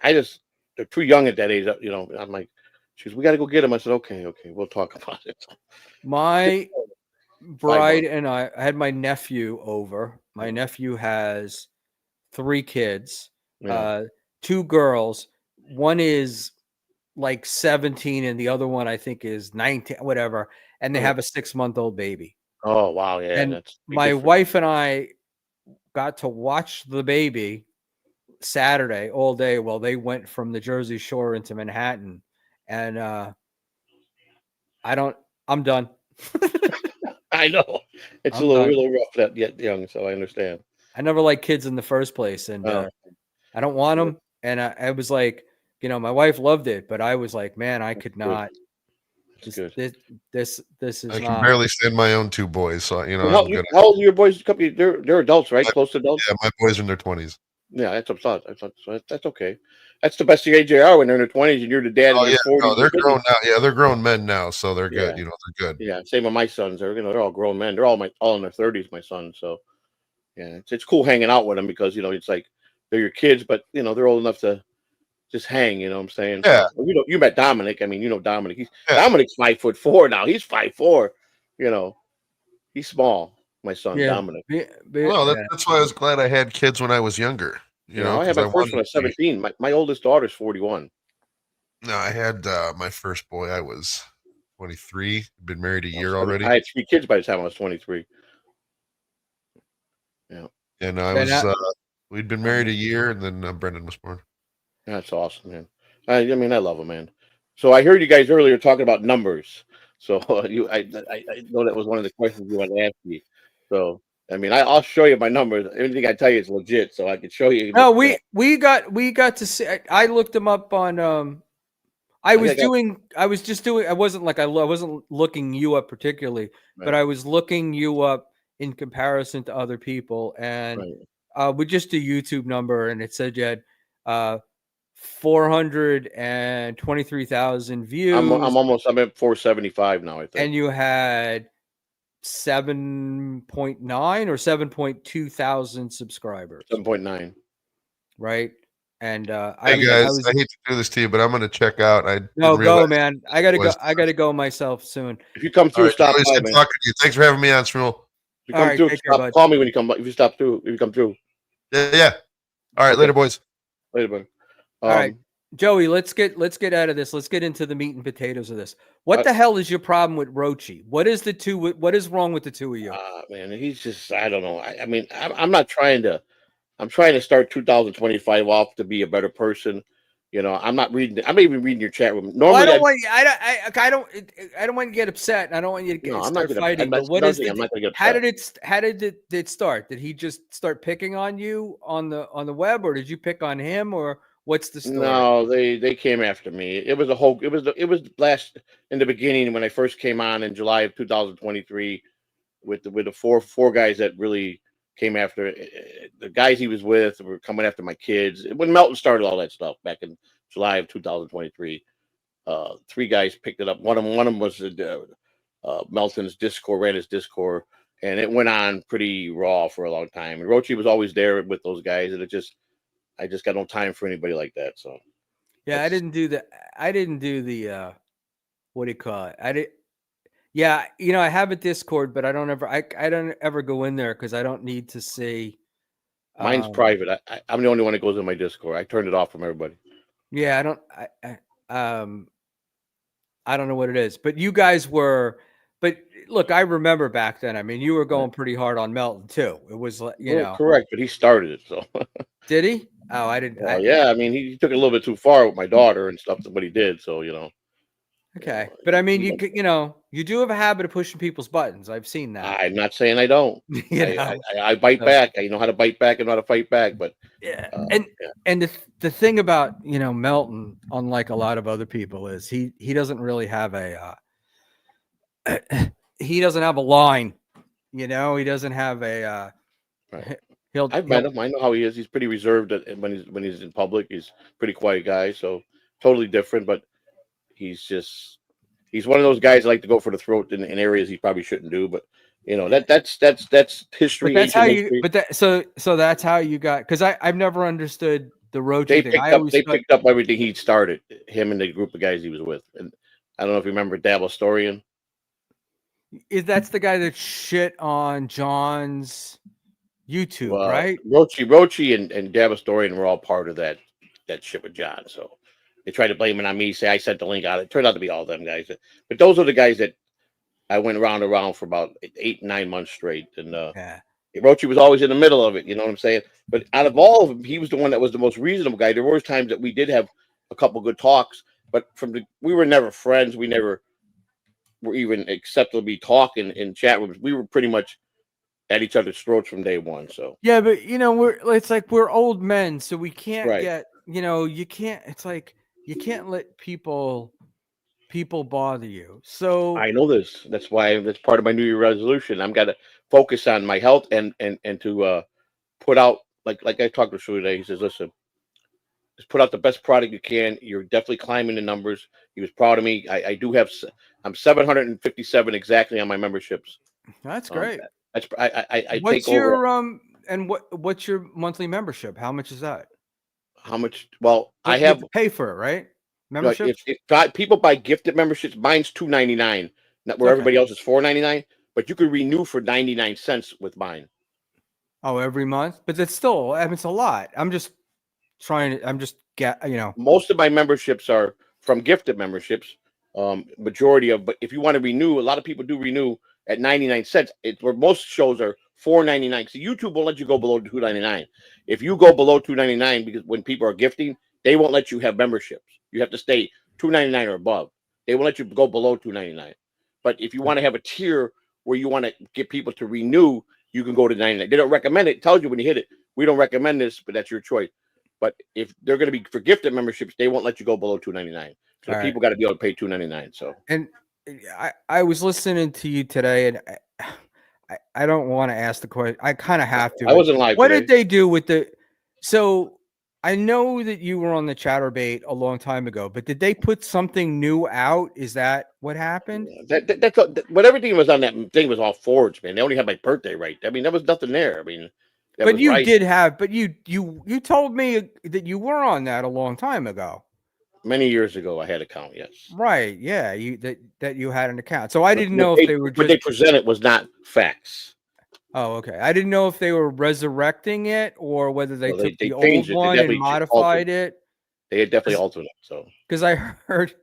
they're too young at that age. I'm like, we got to go get him. I said, okay, we'll talk about it. My bride and I had my nephew over. My nephew has 3 kids, 2 girls. One is like 17 and the other one I think is 19, whatever. And they have a 6-month-old baby. Oh, wow. Yeah. And that's my wife and I got to watch the baby Saturday all day while they went from the Jersey Shore into Manhattan. And I'm done. I know. It's a little rough that yet young, so I understand. I never liked kids in the first place, and I don't want them. And I was like, my wife loved it, but I was like, man, I could not. This is I can not. barely stand my own 2 boys, so How old are your boys? They're adults, right? Close to adults. Yeah, my boys are in their 20s. Yeah, that's what I thought. So that's okay. That's the best age they are when they're in their 20s and you're the dad in their 40s. No, they're grown now. Yeah, they're grown men now, so they're good. Yeah. They're good. Yeah, same with my sons. They're all grown men. They're all in their 30s. My sons. So yeah, it's cool hanging out with them because it's like they're your kids, but they're old enough to just hang. You know what I'm saying? Yeah. So, you met Dominic. I mean, Dominic. Dominic's 5'4" now. He's 5'4". He's small. My son Dominic. Well, that's why I was glad I had kids when I was younger. I had my first one at 17. My oldest daughter's 41. No, I had my first boy. I was 23. Been married a year already. I had 3 kids by the time I was 23. Yeah. And I was. We'd been married a year, and then Brendan was born. That's awesome, man. I mean, I love him, man. So I heard you guys earlier talking about numbers. So I know that was one of the questions you wanted to ask me. So I mean, I'll show you my numbers. Everything I tell you is legit, so I can show you. No, we got to see. I looked them up on. I was just doing. I wasn't like I wasn't looking you up particularly, but I was looking you up in comparison to other people, and we just a YouTube number, and it said you had 423,000 views. I'm at 475 now, I think. And you had 7.9 or 7.2 thousand subscribers. 7.9. Right. And hey guys, I hate to do this to you, but I'm gonna check out. Go, man. I gotta go myself soon. If you come through, stop by, talking man. to you. Thanks for having me on, Schmuel. If you come through, call me when you come. If you stop through, if you come through. Yeah. All right, later, boys. Later, buddy. All right, Joey, let's get out of this. Let's get into the meat and potatoes of this. What the hell is your problem with Rochi? What is wrong with the two of you? Man, he's just, I don't know. I mean, I'm not trying to. I'm trying to start 2025 off to be a better person. You know, I'm not even reading your chat room. Normally, I don't want you to get upset. I don't want you to start fighting. But what is it? How did it start? Did he just start picking on you on the web, or did you pick on him, or what's the story? No, they came after me. It was last in the beginning when I first came on in July of 2023 with the four guys that really came after the guys he was with were coming after my kids. When Melton started all that stuff back in July of 2023, three guys picked it up. One of them was Melton's Discord, ran his Discord, and it went on pretty raw for a long time. And Rochi was always there with those guys, and I just got no time for anybody like that. So yeah, I didn't do the what do you call it? Yeah, I have a Discord, but I don't ever go in there because I don't need to see. Mine's private. I'm the only one that goes in my Discord. I turned it off from everybody. Yeah, I don't know what it is, but you guys were. But look, I remember back then. I mean, you were going pretty hard on Melton too. It was correct, but he started it. So did he? Oh, I didn't. Yeah, I mean, he took it a little bit too far with my daughter and stuff. What he did, so Okay, but I mean, you do have a habit of pushing people's buttons. I've seen that. I'm not saying I don't. I bite back. I know how to bite back and how to fight back. But yeah, and the thing about Melton, unlike a lot of other people, is he doesn't really have he doesn't have a line. He doesn't have a. I've met him. I know how he is. He's pretty reserved when he's in public. He's a pretty quiet guy. So totally different, but. He's one of those guys that like to go for the throat in areas he probably shouldn't do, but that's history. But that's how you. But so that's how you got. Because I've never understood the Rochi thing. They picked up everything he started. Him and the group of guys he was with, and I don't know if you remember Dabbleverse. That's the guy that shit on John's YouTube, right? Rochi and Dabbleverse were all part of that shit with John. So. They tried to blame it on me, say I sent the link out. It turned out to be all them guys. But those are the guys that I went around for about 8-9 months straight. And Rochi was always in the middle of it, you know what I'm saying? But out of all of them, he was the one that was the most reasonable guy. There were times that we did have a couple good talks, but we were never friends. We never were even acceptable to be talking in chat rooms. We were pretty much at each other's throats from day one. So yeah, but it's like we're old men, so we can't get you can't. It's like. You can't let people bother you. So I know this. That's why that's part of my New Year resolution. I'm got to focus on my health and to put out like I talked to Schmuel today. He says, "Listen, just put out the best product you can. You're definitely climbing the numbers." He was proud of me. I do have. I'm 757 exactly on my memberships. That's great. That's I what's take your over. And what's your monthly membership? How much is that? How much? Well, I have to pay for it, right? Membership. If people buy gifted memberships, mine's $2.99, not where everybody else is $4.99. But you could renew for 99 cents with mine. Oh, every month, but it's still. I mean, it's a lot. I'm just trying to. I'm just Most of my memberships are from gifted memberships. Majority of, but if you want to renew, a lot of people do renew at 99 cents. It's where most shows are $4.99. So YouTube won't let you go below $2.99. If you go below $2.99, because when people are gifting, they won't let you have memberships. You have to stay $2.99 or above. They won't let you go below $2.99. But if you want to have a tier where you want to get people to renew, you can go to 99. They don't recommend it. It tells you when you hit it, we don't recommend this, but that's your choice. But if they're going to be for gifted memberships, they won't let you go below $2.99. So All right. people got to be able to pay $2.99. So And I was listening to you today, and I don't want to ask the question. I kind of have to. I wasn't live What today. did they do with the? So I know that you were on the ChatterBait a long time ago, but did they put something new out? Is that what happened? That's what everything was on that thing was all forged, man. They only had my birthday right. I mean, there was nothing there. I mean, that But was you right. did have. But you told me that you were on that a long time ago. Many years ago, I had an account. Yes. Right. Yeah. You that you had an account. So I didn't What know if they were what just. they presented was not facts. Oh, okay. I didn't know if they were resurrecting it or whether they Well, took they the changed old it. They one and definitely modified altered it. They had definitely altered it. So Because I heard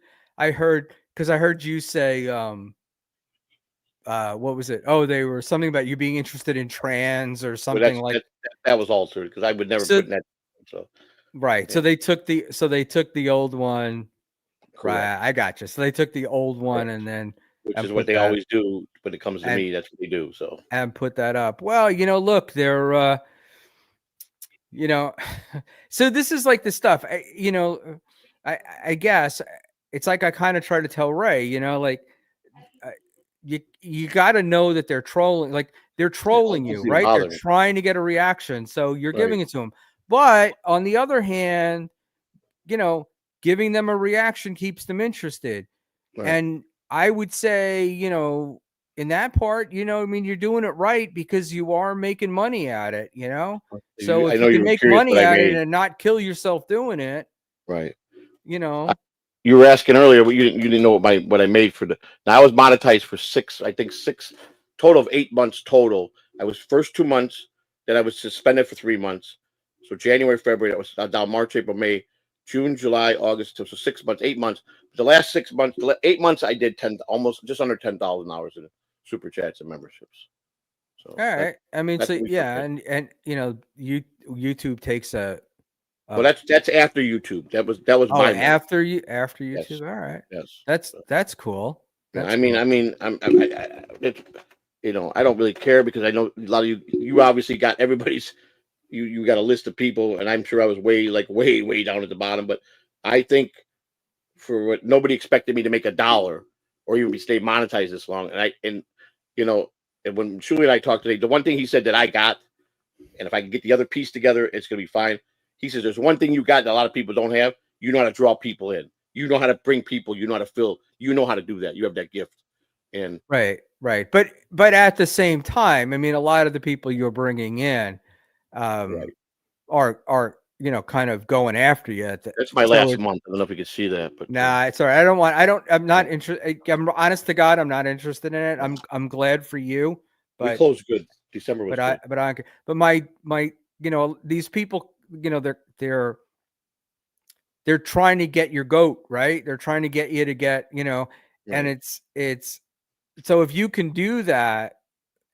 you say, what was it? Oh, they were something about you being interested in trans or well, something like. that was altered because I would never So put that. So right. yeah. So they took the old one. Correct. Right. I got you. So they took the old one Correct. and then Which and is what put they that always do when it comes to and me. That's what they do. So and put that up. Well, look, they're so this is like the stuff. I guess it's like I kind of try to tell Ray, like you got to know that they're trolling. Like they're trolling you, doesn't right? They're bother me. trying to get a reaction, so you're Right. giving it to them. But on the other hand, giving them a reaction keeps them interested. Right. And I would say, in that part, I mean, you're doing it right because you are making money at it, So I if know you you can were make curious money what I at it made. and not kill yourself doing it, Right. you You were asking earlier, but you didn't know what I made for the. Now I was monetized for six total of 8 months total. I was first 2 months, then I was suspended for 3 months. So January, February, that was down March, April, May, June, July, August. So 6 months, 8 months. The last 6 months, 8 months, I did almost just under $10,000 in super chats and memberships. So all right. I mean, that's so what we yeah, took and YouTube takes a. well, that's after YouTube. That was Oh, my money. after Yes. YouTube. All right. Yes. That's cool. Yeah, That's I mean, it's, I don't really care because I know a lot of you obviously got everybody's, you got a list of people, and I'm sure I was way down at the bottom. But I think for what nobody expected me to make $1 or even stay monetized this long, and when Schmuel and I talked today, the one thing he said that I got, and if I can get the other piece together, it's gonna be fine. He says there's one thing you got that a lot of people don't have. You know how to draw people in. You know how to bring people. You know how to fill. You know how to do that. You have that gift. And right. But at the same time, I mean, a lot of the people you're bringing in, right. are kind of going after you. That's my last month. I don't know if you can see that, but nah, it's all right. I'm not interested. I'm honest to God, I'm not interested in it. I'm glad for you, but we closed good. December was good. But my these people, they're trying to get your goat, right? They're trying to get you to get, and Right. it's so if you can do that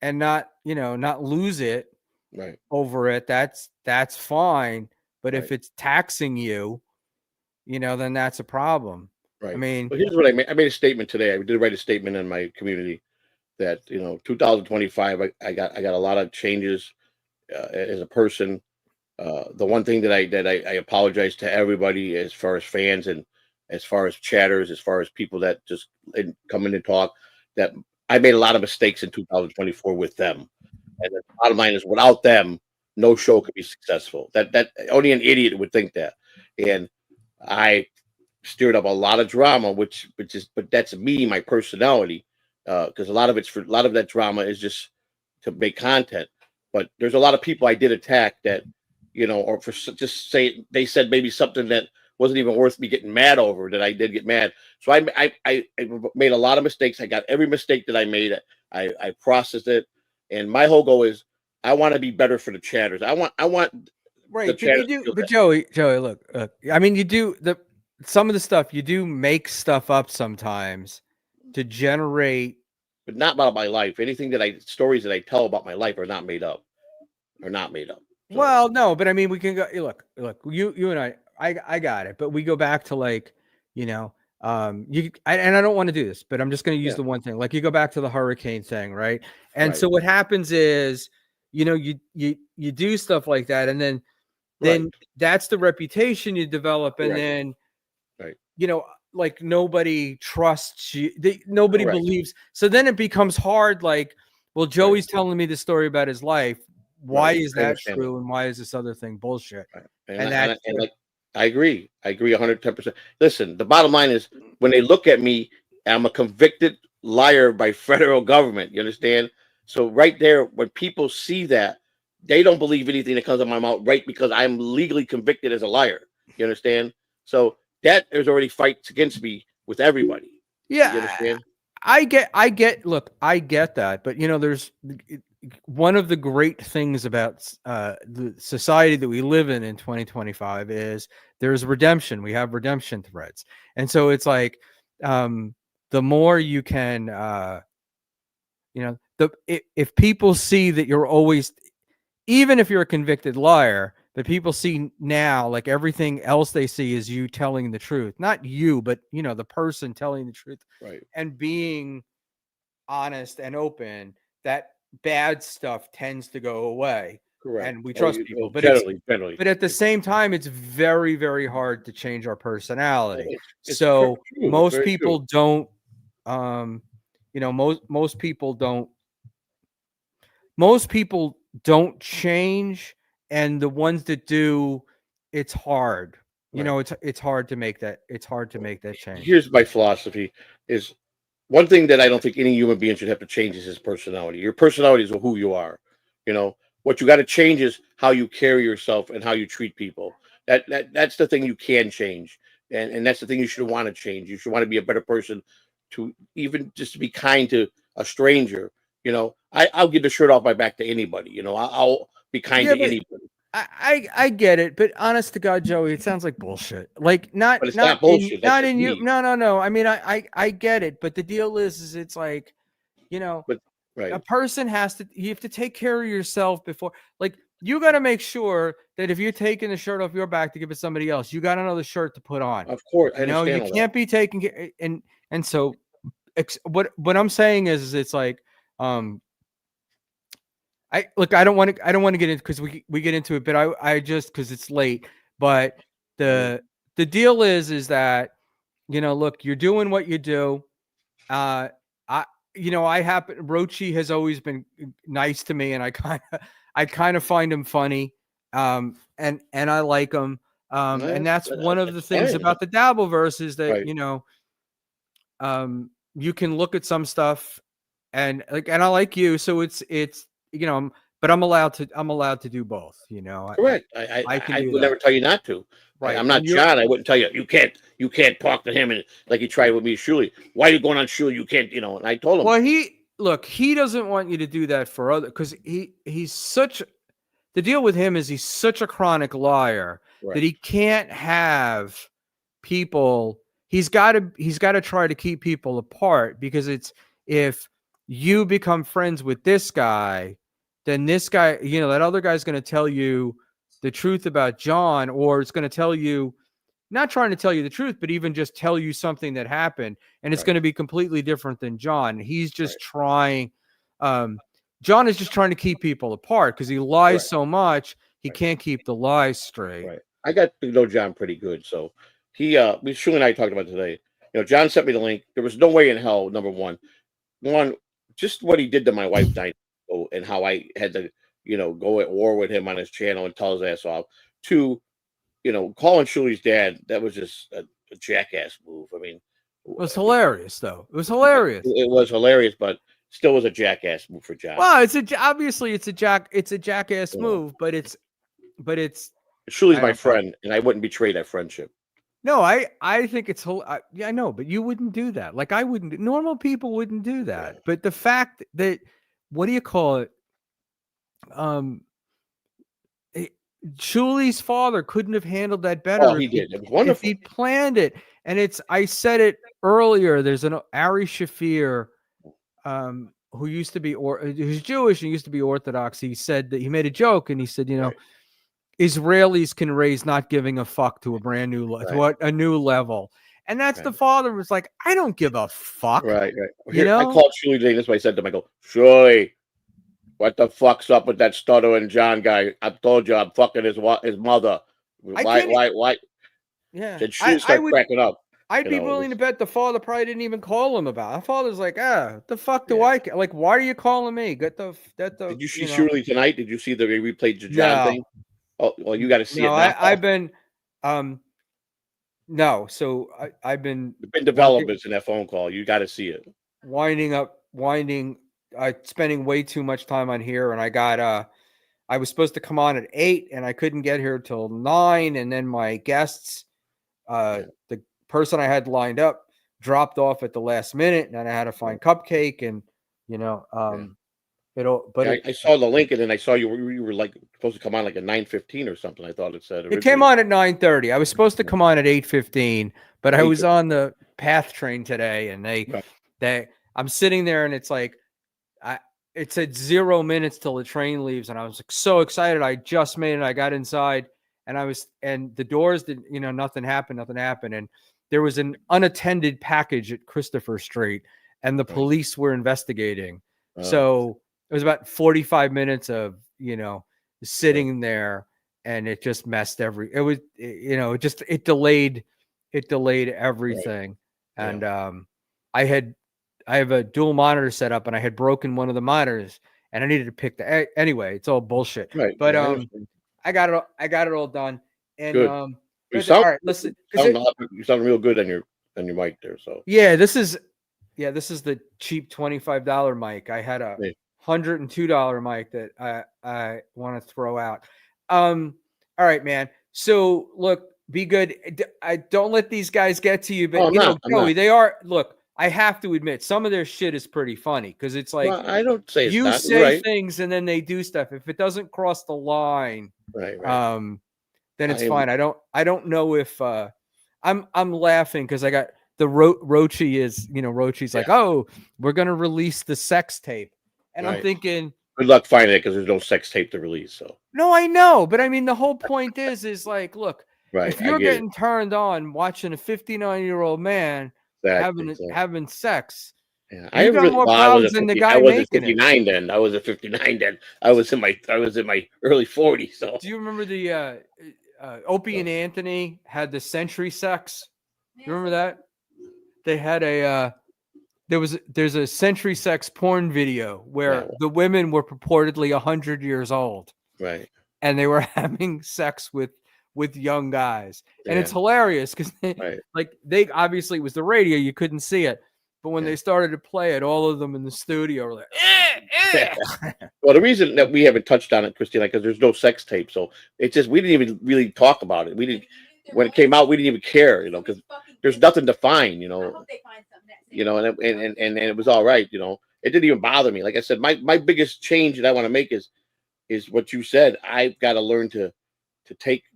and not lose it Right. over it, that's fine. But if Right. it's taxing you, then that's a problem. Right. I mean, Well, here's what I made. I made a statement today. I did write a statement in my community that 2025, I got a lot of changes as a person. The one thing that I apologize to everybody as far as fans and as far as chatters, as far as people that just come in and talk, that I made a lot of mistakes in 2024 with them. And the bottom line is, without them, no show could be successful. That only an idiot would think that. And I stirred up a lot of drama, but that's me, my personality, because a lot of that drama is just to make content. But there's a lot of people I did attack that, or just say they said maybe something that wasn't even worth me getting mad over, that I did get mad. So I made a lot of mistakes. I got every mistake that I made. I processed it, and my whole goal is I want to be better for the chatters. I want right. the But chatters you to do, feel but that. Joey, look, I mean, you do some of the stuff you do make stuff up sometimes to generate, But not about my life. Anything stories that I tell about my life are not made up. So, well, no, but I mean, we can go, look, you and I got it, but we go back to like, and I don't want to do this, but I'm just going to use yeah. the one thing, like you go back to the hurricane thing. Right. And Right. so what happens is, you do stuff like that, and then that's the reputation you develop, and then like nobody trusts you, nobody believes. So then it becomes hard. Like, well, Joey's telling me the story about his life. Why is that true, and why is this other thing bullshit? And like, I agree 110%. Listen, the bottom line is, when they look at me, I'm a convicted liar by federal government. You understand? So right there, when people see that, they don't believe anything that comes out of my mouth, right? Because I'm legally convicted as a liar. You understand? So that there's already fights against me with everybody. Yeah, you understand? I get. Look, I get that, but there's one of the great things about the society that we live in 2025 is there's redemption. We have redemption threads, and so it's like the more you can, if people see that you're always, even if you're a convicted liar, but people see now, like, everything else they see is you telling the truth, not you, but the person telling the truth, and being honest and open, that bad stuff tends to go away. Correct. And we trust people, but generally. but at the same time, it's very, very hard to change our personality. It's So true. most Very people true. don't, most people don't change, and the ones that do, it's hard. It's hard to make that. It's hard to make that change. Here's my philosophy: is one thing that I don't think any human being should have to change is his personality. Your personality is who you are. What you got to change is how you carry yourself and how you treat people. That's the thing you can change, and that's the thing you should want to change. You should want to be a better person, to even just to be kind to a stranger. I'll give the shirt off my back to anybody. I'll be kind to anybody. I get it, but honest to God, Joey, it sounds like bullshit. Like, not, but it's not bullshit. Not in you. No. I mean, I get it, but the deal is it's like, a person you have to take care of yourself before, like, you got to make sure that if you're taking the shirt off your back to give it to somebody else, you got another shirt to put on. Of course, you can't be taking, and so what I'm saying is it's like, I don't want to get into, because we get into it, but I just, because it's late. But the deal is that, look, you're doing what you do. Rochi has always been nice to me, and I kind of find him funny, and I like him, and that's one of the things about the Dabbleverse is that you can look at some stuff, and I like you, so it's but I'm allowed to do both. Correct. I would never tell you not to. Right. I'm not John. I wouldn't tell you you can't talk to him, and like he tried with me, Schmuel. Why are you going on Schmuel? You can't, and I told him. Well, he doesn't want you to do that for other, because he's such, the deal with him is he's such a chronic liar that he can't have people. He's got to try to keep people apart, because it's, if you become friends with this guy, then this guy, that other guy's going to tell you the truth about John, or it's going to tell you, not trying to tell you the truth, but even just tell you something that happened, and it's going to be completely different than John. He's just trying, John is just trying to keep people apart, because he lies so much, he can't keep the lies straight. Right. I got to know John pretty good, so Schmuel and I talked about today. John sent me the link. There was no way in hell, number one, just what he did to my wife, Dinah, and how I had to, go at war with him on his channel and tell his ass off. Two, calling Schmuel's dad, that was just a jackass move. I mean, it was hilarious, though. It was hilarious. It was hilarious, but still was a jackass move for John. Well, obviously it's a jackass move, but it's Schmuel's my friend, and I wouldn't betray that friendship. No, I think it's I know, but you wouldn't do that. Like, I wouldn't. Normal people wouldn't do that. Yeah. But the fact that, what do you call it? Schmuel's father couldn't have handled that better. Oh, he did. It was wonderful. If he planned it, and I said it earlier. There's an Ari Shafir, who used to be, who's Jewish and used to be Orthodox. He said that he made a joke, and he said, Israelis can raise not giving a fuck to a brand new to a new level, and that's the father was like, I don't give a fuck. Right. I called Schmuel today. That's what I said to him. I go, Schmuel, What the fuck's up with that Stutter and John guy? I told you I'm fucking his mother. Why? Yeah, And she started cracking up. I'd be willing to bet the father probably didn't even call him about it. The father's like, the fuck do I care? Like, why are you calling me? Did you see Shirley tonight? Did you see the replayed the John No. thing? Oh, well, you got to see it now. I've been, no. So I've been. There's been developments in that phone call. You got to see it. Spending way too much time on here, and I was supposed to come on at 8, and I couldn't get here till 9, and then my guests, the person I had lined up dropped off at the last minute, and then I had to find Cupcake, and I saw the link, and then I saw you were like supposed to come on like at 9:15 or something. I thought it said it came on at 9:30. I was supposed to come on at 8:15, but I was on the PATH train today, and I'm sitting there, and it's like it said 0 minutes till the train leaves, and I was like so excited. I just made it. I got inside, and the doors did, nothing happened, and there was an unattended package at Christopher Street, and the police were investigating. So it was about 45 minutes of, sitting there, and it just messed it delayed everything. And I have a dual monitor set up, and I had broken one of the monitors, and I needed to pick anyway, it's all bullshit. Right. But I got it all done. And good. You all right, listen, you sound real good on your mic there. So this is the cheap $25 mic. I had a $102 mic that I want to throw out. All right, man. So look, be good. I don't let these guys get to you, but Joey, they are. Look, I have to admit, some of their shit is pretty funny because it's like, well, I don't say you it's not. say things and then they do stuff. If it doesn't cross the line, then it's fine. I don't know if I'm laughing because I got the Rochi is, Rochi's like, oh, we're gonna release the sex tape, and I'm thinking, good luck finding it because there's no sex tape to release. So no, I know, but I mean, the whole point is like, look, right, if you're getting turned on watching a 59-year-old man having sex, you got more problems than the guy making it. 59 then. I was at 59 then. I was in my early 40s. So do you remember the Opie and Anthony had the century sex? You remember that? They had there's a century sex porn video where the women were purportedly 100 years old, right? And they were having sex with young guys, and it's hilarious because they obviously, it was the radio, you couldn't see it, but when they started to play it, all of them in the studio were like, Well, the reason that we haven't touched on it, Christina, because there's no sex tape, so it's just we didn't even really talk about it. We didn't. When it came out, we didn't even care, because there's nothing to find, and it was all right, It didn't even bother me. Like I said, my biggest change that I want to make is what you said. I've got to learn to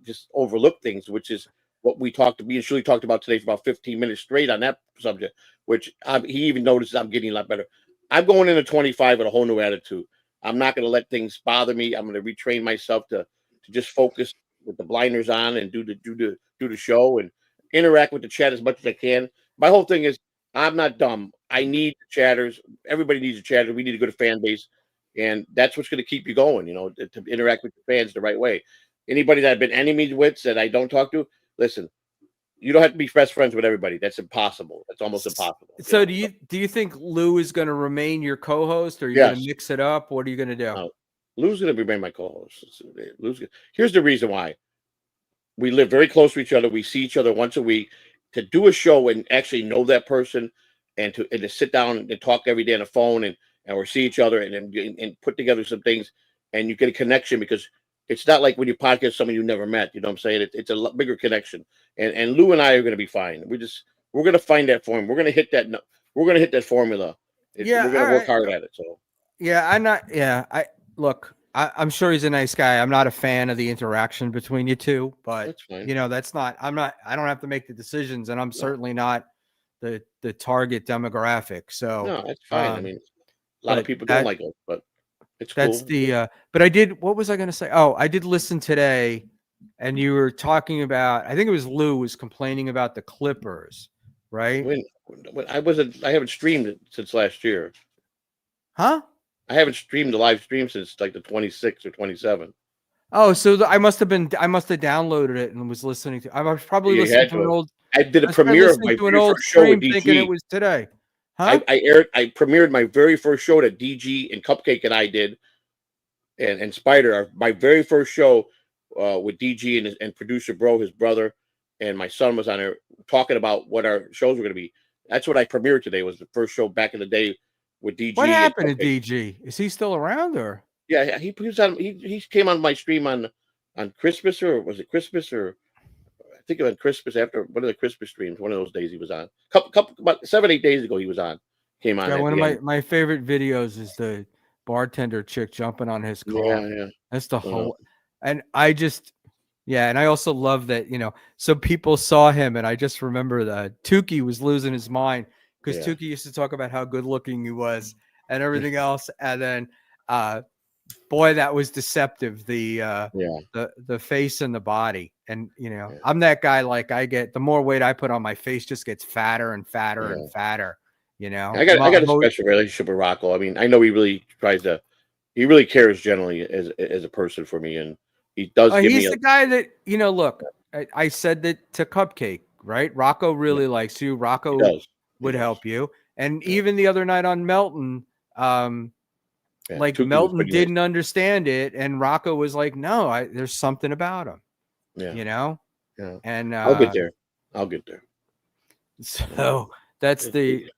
just overlook things, which is what me and Shirley talked about today for about 15 minutes straight on that subject, which he even notices I'm getting a lot better. I'm going into 25 with a whole new attitude. I'm not going to let things bother me. I'm going to retrain myself to just focus with the blinders on and do the show and interact with the chat as much as I can. My whole thing is I'm not dumb. I need the chatters. Everybody needs a chatter. We need a good fan base, and that's what's going to keep you going. To interact with the fans the right way. Anybody that I've been enemies with that I don't talk to, listen. You don't have to be best friends with everybody. That's impossible. That's almost impossible. So do you think Lou is going to remain your co-host, or are you going to mix it up? What are you going to do? No. Lou's going to remain my co-host. Here's the reason why. We live very close to each other. We see each other once a week. To do a show and actually know that person, and to sit down and talk every day on the phone and or see each other and put together some things, and you get a connection, because it's not like when you podcast someone you never met. You know what I'm saying? It's a lot bigger connection. And Lou and I are going to be fine. We're going to find that form. We're going to hit that. We're going to hit that formula. We're going to work hard at it. So I'm sure he's a nice guy. I'm not a fan of the interaction between you two, but that's fine. I don't have to make the decisions, and I'm certainly not the target demographic. So no, that's fine. I mean, a lot of people don't like it, but it's cool. That's what was I going to say? Oh, I did listen today, and you were talking about, I think it was Lou was complaining about the Clippers, right? When I haven't streamed it since last year. Huh? I haven't streamed the live stream since like the 26th or 27th. Oh, so I must have downloaded it and was listening to. I was probably You listening had to an to. old. I did a I was probably premiere of listening my to an very old first show with stream thinking it DG. was today. Huh? I premiered my very first show that DG and Cupcake and I did, and Spider, my very first show with DG and producer Bro, his brother, and my son was on there talking about what our shows were going to be. That's what I premiered today. Was the first show back in the day with DG. What and happened to Cupcake. DG? Is he still around or? Yeah, he was on. He came on my stream on Christmas, or was it Christmas, or I think it was Christmas, after one of the Christmas streams. One of those days he was on. Couple about 7-8 days ago he was on. Came on. Yeah, at one the of end. my favorite videos is the bartender chick jumping on his car. Yeah. That's the whole. And I just, yeah, and I also love that, so people saw him, and I just remember that Tukey was losing his mind because Yeah. Tukey used to talk about how good looking he was and everything else, and then boy, that was deceptive, the face and the body. And I'm that guy, like, I get, the more weight I put on, my face just gets fatter and fatter and fatter. I got a special relationship with Rocco. I mean, I know he really cares generally as a person for me, and he does give he's me the guy that, look, I said that to Cupcake, right? Rocco really likes you. Rocco would help you. And even the other night on Melton, like, Tukey Melton didn't understand it, and Rocco was like, no, there's something about him. Yeah. And I'll get there. So that's the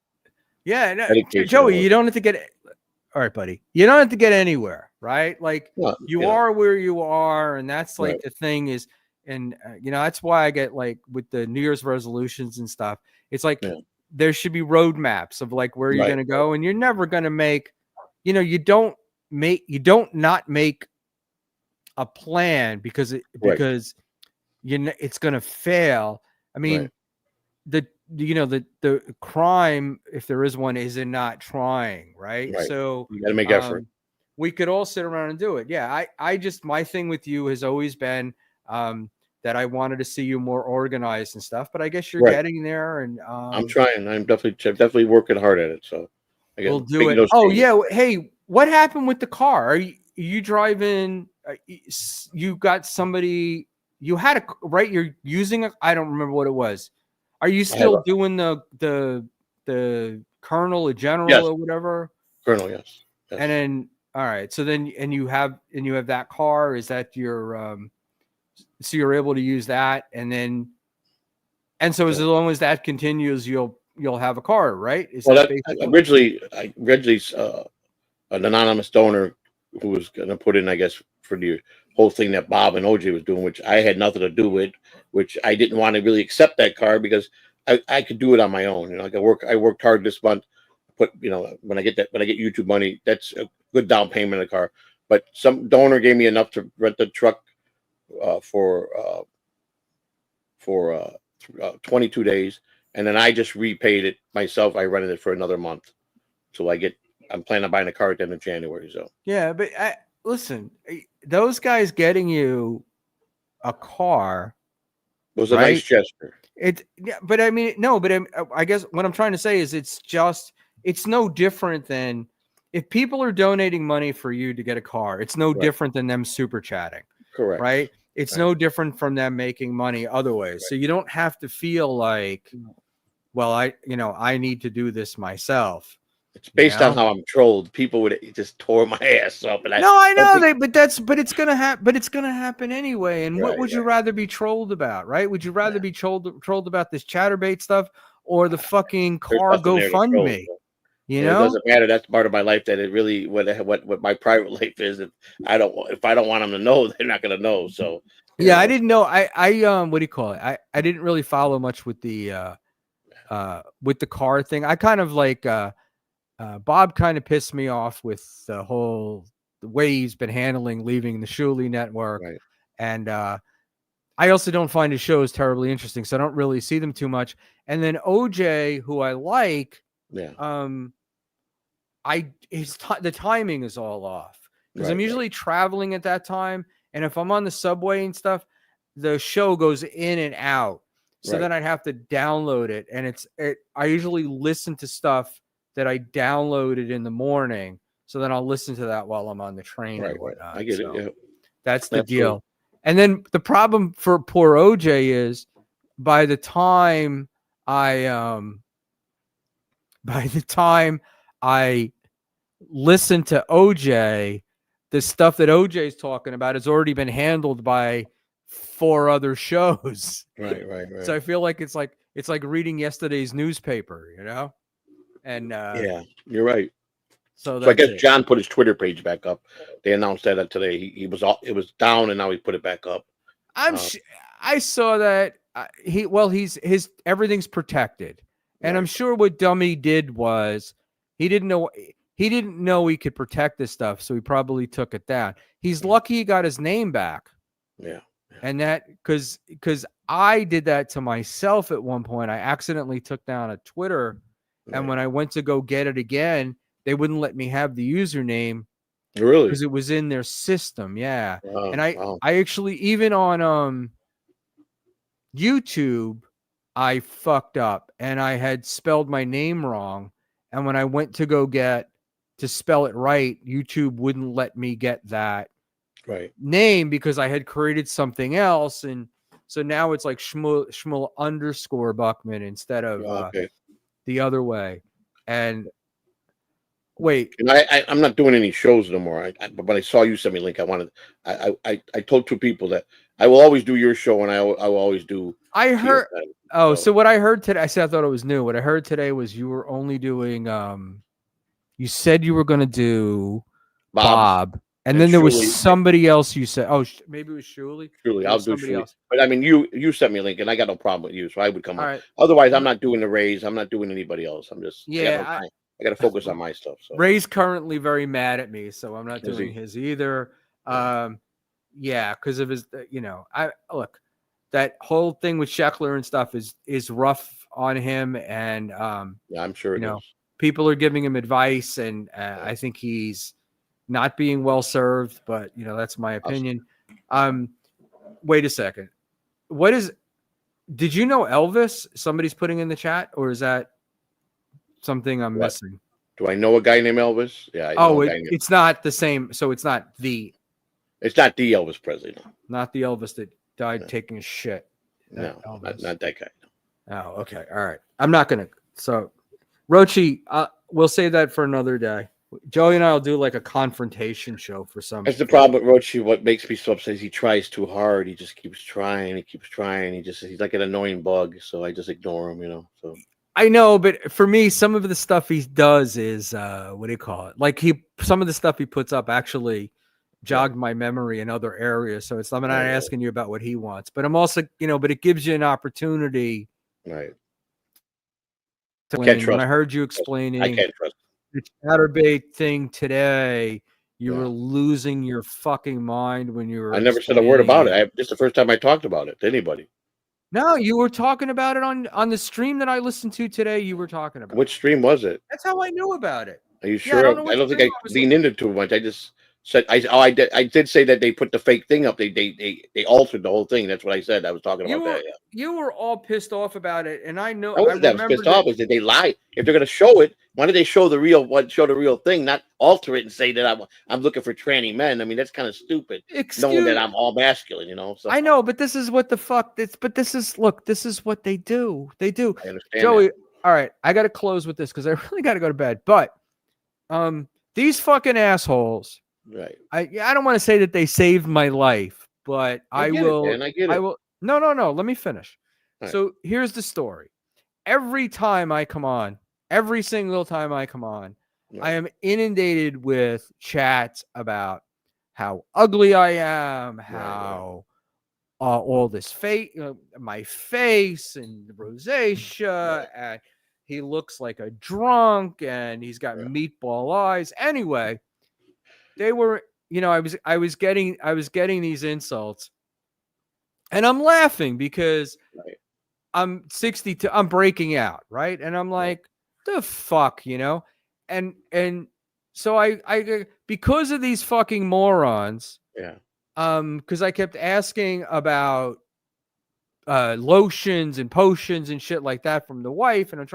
dedication. Joey, you don't have to get all right, buddy. You don't have to get anywhere, right? Like, you are where you are, and that's like the thing is, and that's why I get, like, with the New Year's resolutions and stuff, it's like there should be roadmaps of, like, where you're gonna go, and you're never gonna make, you don't not make a plan because it's gonna fail. I mean, the crime, if there is one, is in not trying, right? So you gotta make effort. We could all sit around and do it. Yeah, I just, my thing with you has always been that I wanted to see you more organized and stuff, but I guess you're getting there, and I'm trying. I'm definitely working hard at it. So we'll do it. Oh yeah. Hey, what happened with the car? Are you driving? You got somebody? You had a right? You're using a? I don't remember what it was. Are you still doing the colonel, a general, or whatever? Colonel, yes. And then, all right. So then, and you have that car. Is that your? So you're able to use that, and so as long as that continues, you'll have a car, right? Originally, an anonymous donor who was going to put in, I guess, for the whole thing that Bob and OJ was doing, which I had nothing to do with, which I didn't want to really accept that car because I could do it on my own. Like I worked hard this month. When I get YouTube money, that's a good down payment of the car. But some donor gave me enough to rent the truck for 22 days, and then I just repaid it myself. I rented it for another month, so I'm planning on buying a car at the end of January. So yeah, but listen, those guys getting you a car was a nice gesture. But I mean, no, but I guess what I'm trying to say is it's no different than if people are donating money for you to get a car. It's no different than them super chatting. Correct. Right. It's no different from them making money other ways. So you don't have to feel like, well, I need to do this myself. It's based on how I'm trolled. People would just tore my ass up. And I know but it's gonna happen. But it's gonna happen anyway. And what would you rather be trolled about, right? Would you rather be trolled about this chatterbait stuff or the fucking car GoFundMe? It doesn't matter. That's part of my life. That it really what my private life is. If I don't want them to know, they're not gonna know. So I didn't know. I what do you call it? I didn't really follow much with the car thing. I kind of like. Bob kind of pissed me off with the way he's been handling leaving the Schmuel network. Right. And I also don't find his shows terribly interesting, so I don't really see them too much. And then OJ, who I like, the timing is all off because I'm usually traveling at that time. And if I'm on the subway and stuff, the show goes in and out. So then I'd have to download it. And I usually listen to stuff that I downloaded in the morning. So then I'll listen to that while I'm on the train Right, and right. whatnot. I get So it. Yeah. that's the Absolutely. deal. And then the problem for poor OJ is by the time I listen to OJ, the stuff that OJ's talking about has already been handled by 4 other shows. Right, right, right. So I feel like it's like reading yesterday's newspaper, you know? And Yeah, you're right. so So I that's guess it. John put his Twitter page back up. They announced that today. It was down, and now he put it back up. I saw that his everything's protected. And I'm sure what Dummy did was he didn't know he could protect this stuff, so he probably took it down. He's lucky he got his name back. Yeah. And that because I did that to myself at one point. I accidentally took down a Twitter, and when I went to go get it again, they wouldn't let me have the username. Really? Because it was in their system, yeah. Wow, And I wow. actually, even on YouTube, I fucked up and I had spelled my name wrong. And when I went to go to spell it right, YouTube wouldn't let me get that name because I had created something else. And so now it's like Schmuel _ Buckman instead of the other way. And wait, And I'm not doing any shows no more. But when I saw you send me a link, I told 2 people that I will always do your show, and I will always do. I heard. So what I heard today, I thought it was new. What I heard today was you were only doing. You said you were going to do Bob, and then there was somebody else. You said, maybe it was Shuli. Shuli, I'll do Shuli. Else. But I mean, you sent me a link, and I got no problem with you, so I would come on. Right. Otherwise, I'm not doing the Rays. I'm not doing anybody else. I'm just I got to focus on my stuff. So Ray's currently very mad at me, so I'm not doing his either. Yeah, because of his, I look, that whole thing with Sheckler and stuff is rough on him, and I'm sure it is. People are giving him advice, and I think he's not being well served, but that's my opinion. Wait a second. Did you know Elvis? Somebody's putting in the chat, or is that something I'm missing? Do I know a guy named Elvis? Yeah. It's not the same. So it's not the Elvis Presley. No. Not the Elvis that died taking a shit. No, not that guy. Oh, okay. All right. I'm not going to. So, Rochi, we'll save that for another day. Joey and I will do like a confrontation show for some. That's the problem with Rochi. What makes me so upset is he tries too hard. He just keeps trying. He's like an annoying bug. So I just ignore him, So I know, but for me, some of the stuff he does is what do you call it? Like some of the stuff he puts up actually jogged my memory in other areas. So I'm not asking you about what he wants, but I'm also, but it gives you an opportunity. Right. When I heard you explaining I can't trust the chatterbait thing today, you were losing your fucking mind when you were. I never said a word about it. This is the first time I talked about it to anybody. No, you were talking about it on the stream that I listened to today. You were talking about. Which stream was it? That's how I knew about it. Are you sure? I don't think I leaned into too much. I just said I did say that they put the fake thing up. They altered the whole thing. That's what I said. I was talking about that. Yeah. You were all pissed off about it, and I know. I was pissed off is that they lie. If they're going to show it, why don't they show the real thing, not alter it and say that I'm looking for tranny men? I mean, that's kind of stupid. Knowing that I'm all masculine, So I know, but this is what the fuck. This is what they do. They do. I understand, Joey. All right, I got to close with this because I really got to go to bed. But these fucking assholes. Right. I don't want to say that they saved my life, but I will. I get it. I will. No. Let me finish. Right. So here's the story. Every single time I come on, I am inundated with chats about how ugly I am, how all this my face and rosacea, and he looks like a drunk, and he's got meatball eyes. Anyway. They were, I was getting these insults, and I'm laughing because I'm 62, I'm breaking out, right? And I'm like, the fuck, and so I because of these fucking morons, because I kept asking about lotions and potions and shit like that from the wife, and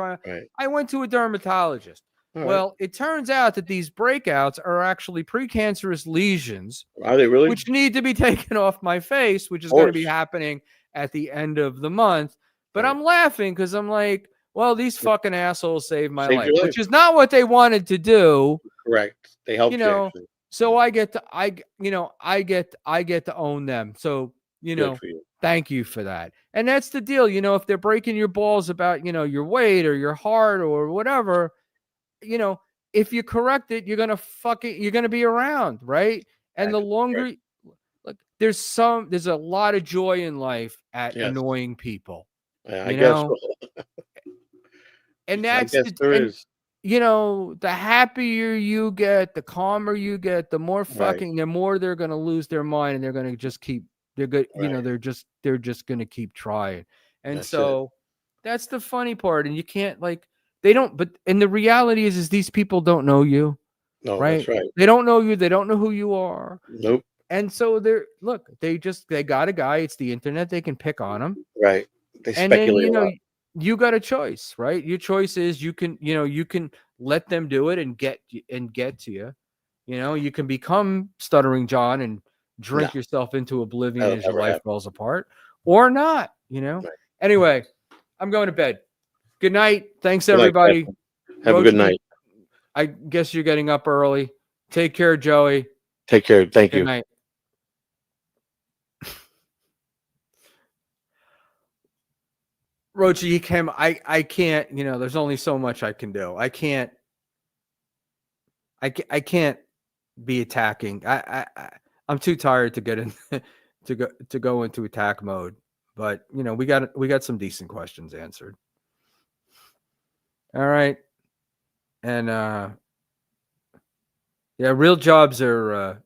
I went to a dermatologist. All right. Well, it turns out that these breakouts are actually precancerous lesions, Are they really? which need to be taken off my face, which is Of going to be course. happening at the end of the month. But Right. I'm laughing because I'm like, well, these fucking assholes saved my Saved life, your life. which is not what they wanted to do. Correct. They helped You you, know, actually. so I get to own them. So, Good for you. thank you for that. And that's the deal. If they're breaking your balls about, your weight or your heart or whatever, if you correct it, you're gonna be around, right? And the longer, look, there's a lot of joy in life at Yes. annoying people. Yeah, I guess so. And I that's guess there is. the happier you get, the calmer you get, the more the more they're gonna lose their mind, and they're gonna just keep. They're good. Right. They're just gonna keep trying. And That's so that's the funny part. And you can't they don't. But and the reality is these people don't know you, No, right? that's right. They don't know you. They don't know who you are. Nope. And so they got a guy. It's the internet. They can pick on him. Right. They And then speculate a lot. you got a choice, right? Your choice is you can let them do it and get to you. You can become Stuttering John and drink yourself into oblivion That'll as your never life happen. falls apart, or not. Anyway, I'm going to bed. Good night. Thanks, Good night, everybody. Captain. Have a good night. I guess you're getting up early. Take care, Joey. Take care. Thank Good you. night. Roach, I can't, there's only so much I can do. I can't be attacking. I'm too tired to get in to go into attack mode. But we got some decent questions answered. All right. And yeah, real jobs in the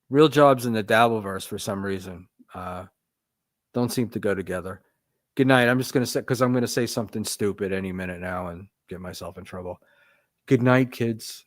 Dabbleverse for some reason don't seem to go together. Good night. I'm just going to say, because I'm going to say something stupid any minute now and get myself in trouble. Good night, kids.